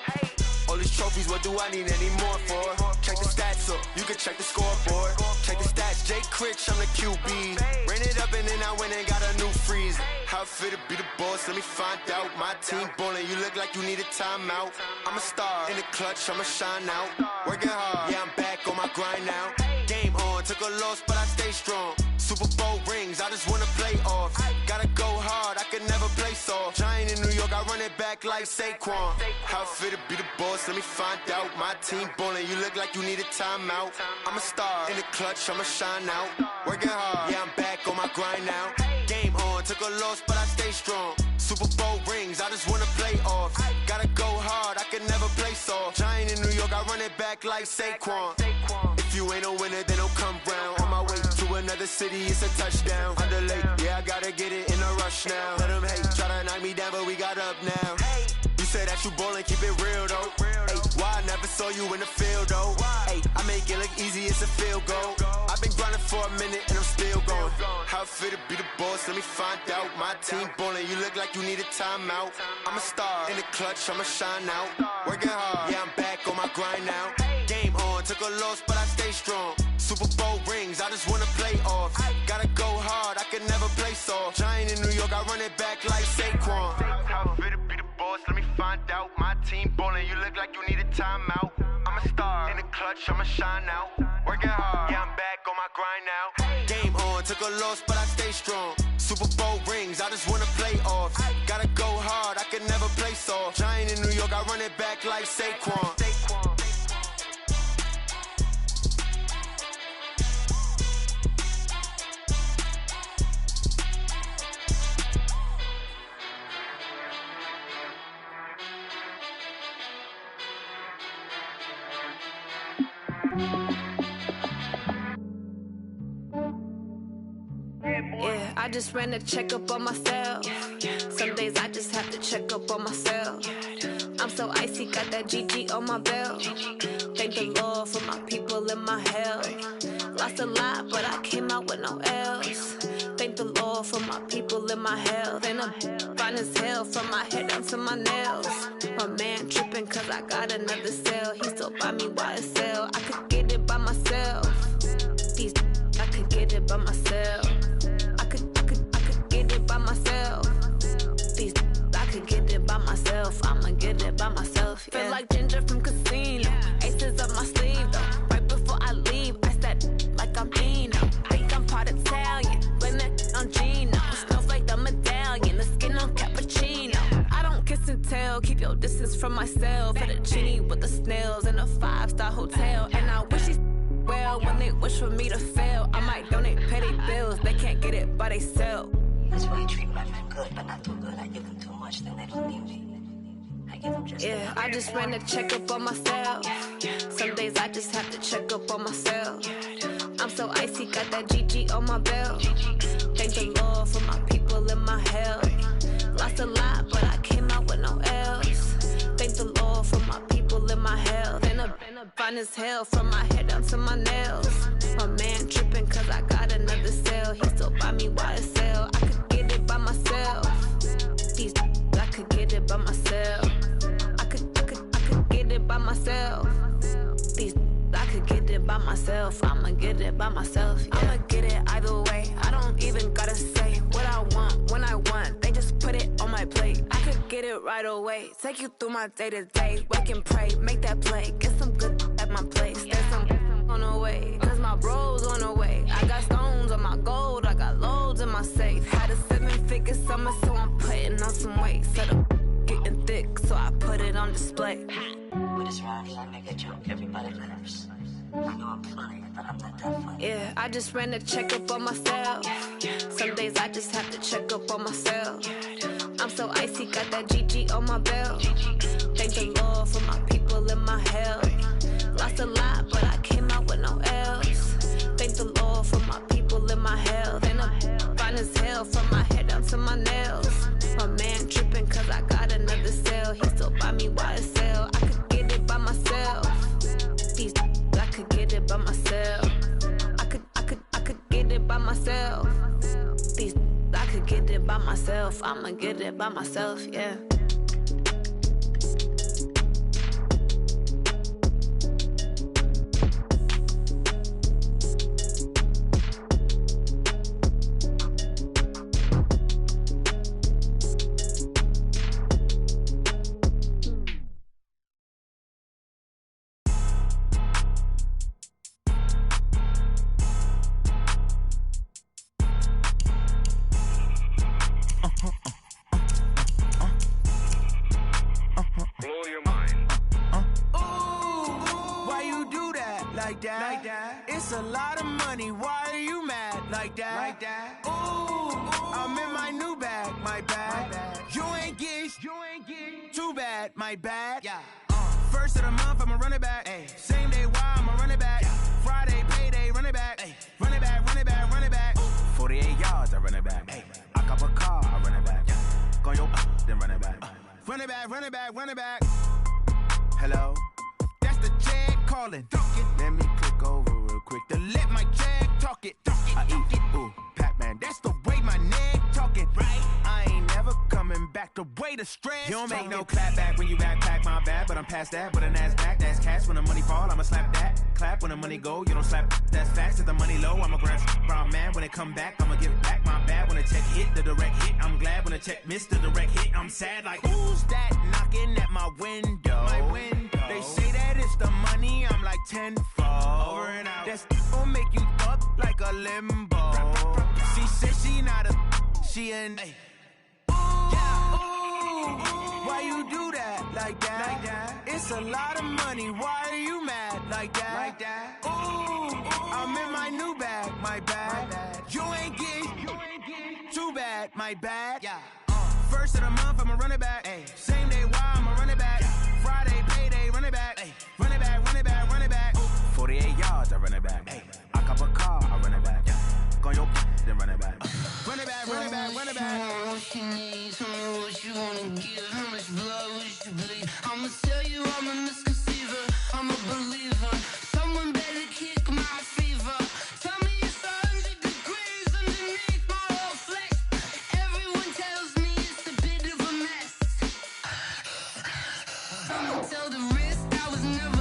All these trophies, what do I need any more for? Check the stats up, you can check the scoreboard. Check the stats, Jake Critch, I'm the QB. Ran it up and then I went and got a new freeze. How it fit to be the boss, let me find out. My team ballin', you look like you need a timeout. I'm a star, in the clutch, I'ma shine out. Working hard, yeah, I'm back on my grind now. Game on, took a loss, but I stay strong. Super Bowl rings, I just wanna play off. Gotta go hard, I can never play soft. Giant in New York, I run it back like Saquon. How it fit to be the boss, let me find out. My team ballin', you look like you need a timeout. I'm a star, in the clutch, I'ma shine out. Working hard, yeah, I'm back on my grind now. Game on, took a loss, but I stay strong. Super Bowl rings, I just wanna play off. Gotta go hard, I can never play soft. Giant in New York, I run it back like Saquon. If you ain't a winner, then don't come round. On my way to another city, it's a touchdown. Underlay, yeah, I gotta get it in a rush now. Let them hate, try to knock me down, but we got up now. You say that you ballin', keep it real though. Hey, why I never saw you in the field though? Hey, I make it look easy, it's a field goal. I've been grinding for a minute and I'm still going. How it fit to be the boss, let me find out. My team ballin', you look like you need a timeout. I'm a star, in the clutch, I'ma shine out. Working hard, yeah, I'm back on my grind now. Game on, took a loss, but I stay strong. Super Bowl rings, I just wanna play off. Gotta go hard, I can never play soft. Giant in New York, I run it back like Saquon. How it fit to be the boss, let me find out. My team ballin', you look like you need a timeout. I'm a star, in the clutch, I'ma shine out. Working hard, yeah, I'm back on my grind now. Game on, took a loss, but I stay strong. Super Bowl rings, I just wanna play off. Gotta go hard, I can never play soft. Giant in New York, I run it back like Saquon. Yeah, I just ran a checkup on myself. Some days I just have to check up on myself. I'm so icy, got that GG on my belt. Thank the Lord for my people and my health. Lost a lot, but I came out with no L's. Thank the Lord for my people and my health. And I'm fine as hell from my head down to my nails. My man tripping cause I got another cell. He still buy me YSL. I could get it by myself. These I could get it by myself. I could get it by myself. These I could get it by myself. I'ma get it by myself. Yeah. Feel like Ginger from Casino. Aces up my sleeve though. Right before I leave, I said like I'm Dino. Think I'm part Italian. Blame that on Gino. Smells like the medallion. The skin on cappuccino. I don't kiss and tell. Keep your distance from myself. Fettuccine with the snails in a 5-star hotel. And I wish he's well when they wish for me to fail. I might donate petty bills. They can't get it by themselves. That's why you treat my friend good, but not too good. I give them too much, then they don't need me. I give them just yeah, I just ran a checkup on myself. Some days I just have to check up on myself. I'm so icy, got that GG on my belt. Thank the Lord for my people and my health. Lost a lot, but I came out with no L's. Thank the Lord for my people and my health. And I'm fine as hell from my head down to my nails. My man tripping cause I got another cell. He still buy me YSL. I could get it by myself. These I could get it by myself. I could get it by myself. These I could get it by myself. I'ma get it by myself. Yeah. I'ma get it either way. I don't even gotta say what I want when I want. They just put it on my plate. I could get it right away. Take you through my day to day. Wake and pray, make that play. Get some good at my place. There's some on the way. Cause my bro's on the way. I got stones on my gold. I got loads in my safe. Had a 7-figure summer, so I'm putting on some weight. Set up getting thick, so I put it on display. With this round, I make a joke, everybody laughs. I know I'm funny, but I'm not that funny. Yeah, I just ran a checkup on myself. Some days I just have to check up on myself. I'm so icy, got that GG on my belt. Thank the Lord for my people and my health. Lost a lot, but I came out with no L's. Thank the Lord for my people and my health. And as hell from my head down to my nails. My man tripping cause I got another sale. He still buy me YSL. I could get it by myself. These I could get it by myself. I could get it by myself. These I could get it by myself. I'ma get it by myself, yeah. It's a lot of money, why are you mad like that? Ooh, I'm in my new bag, my bad. You ain't get too bad, my bad. First of the month, I'ma run it back. Same day, why I'ma run it back. Friday, payday, run it back. Run it back, run it back, run it back. 48 yards, I run it back. I cop a car, I run it back. Go your then run it back. Run it back, run it back, run it back. Hello? That's the jag calling. Let me click over real quick to let my jag talk it. I eat it, ooh, Pac-Man. That's the way my neck talking. Right? I ain't never coming back the way the stress. You don't make no clap back when you backpack, my bad. But I'm past that, but a NASDAQ, that's cash. When the money fall, I'ma slap that. Clap when the money go, you don't slap. That's facts. If the money low, I'ma grab brown man. When it come back, I'ma give back my bad. When the check hit, the direct hit. I'm glad when the check missed the direct hit. I'm sad like, who's that knocking at my window? My window. They say that it's the money, I'm like tenfold. Over and out. That's gon' make you up like a limbo. She said she not a, she an. Ooh, why you do that like that? It's a lot of money, why are you mad like that? Ooh, I'm in my new bag, my bad. You ain't get too bad, my bad. First of the month, I'ma run it back. Same day, why I'ma run it back. Friday, payday, run it back. Run it back, run it back, run it back. 48 yards, I run it back. I cop a car, I run it back. Go your then run it back. Run it back, run it back, run it back. What you need, tell me what you wanna give. How much blood would you bleed? I'ma tell you I'm a misconceiver, I'm a believer. Someone better kick my fever. Tell me it's 100 degrees underneath my whole flesh. Everyone tells me it's a bit of a mess. I'ma tell the risk I was never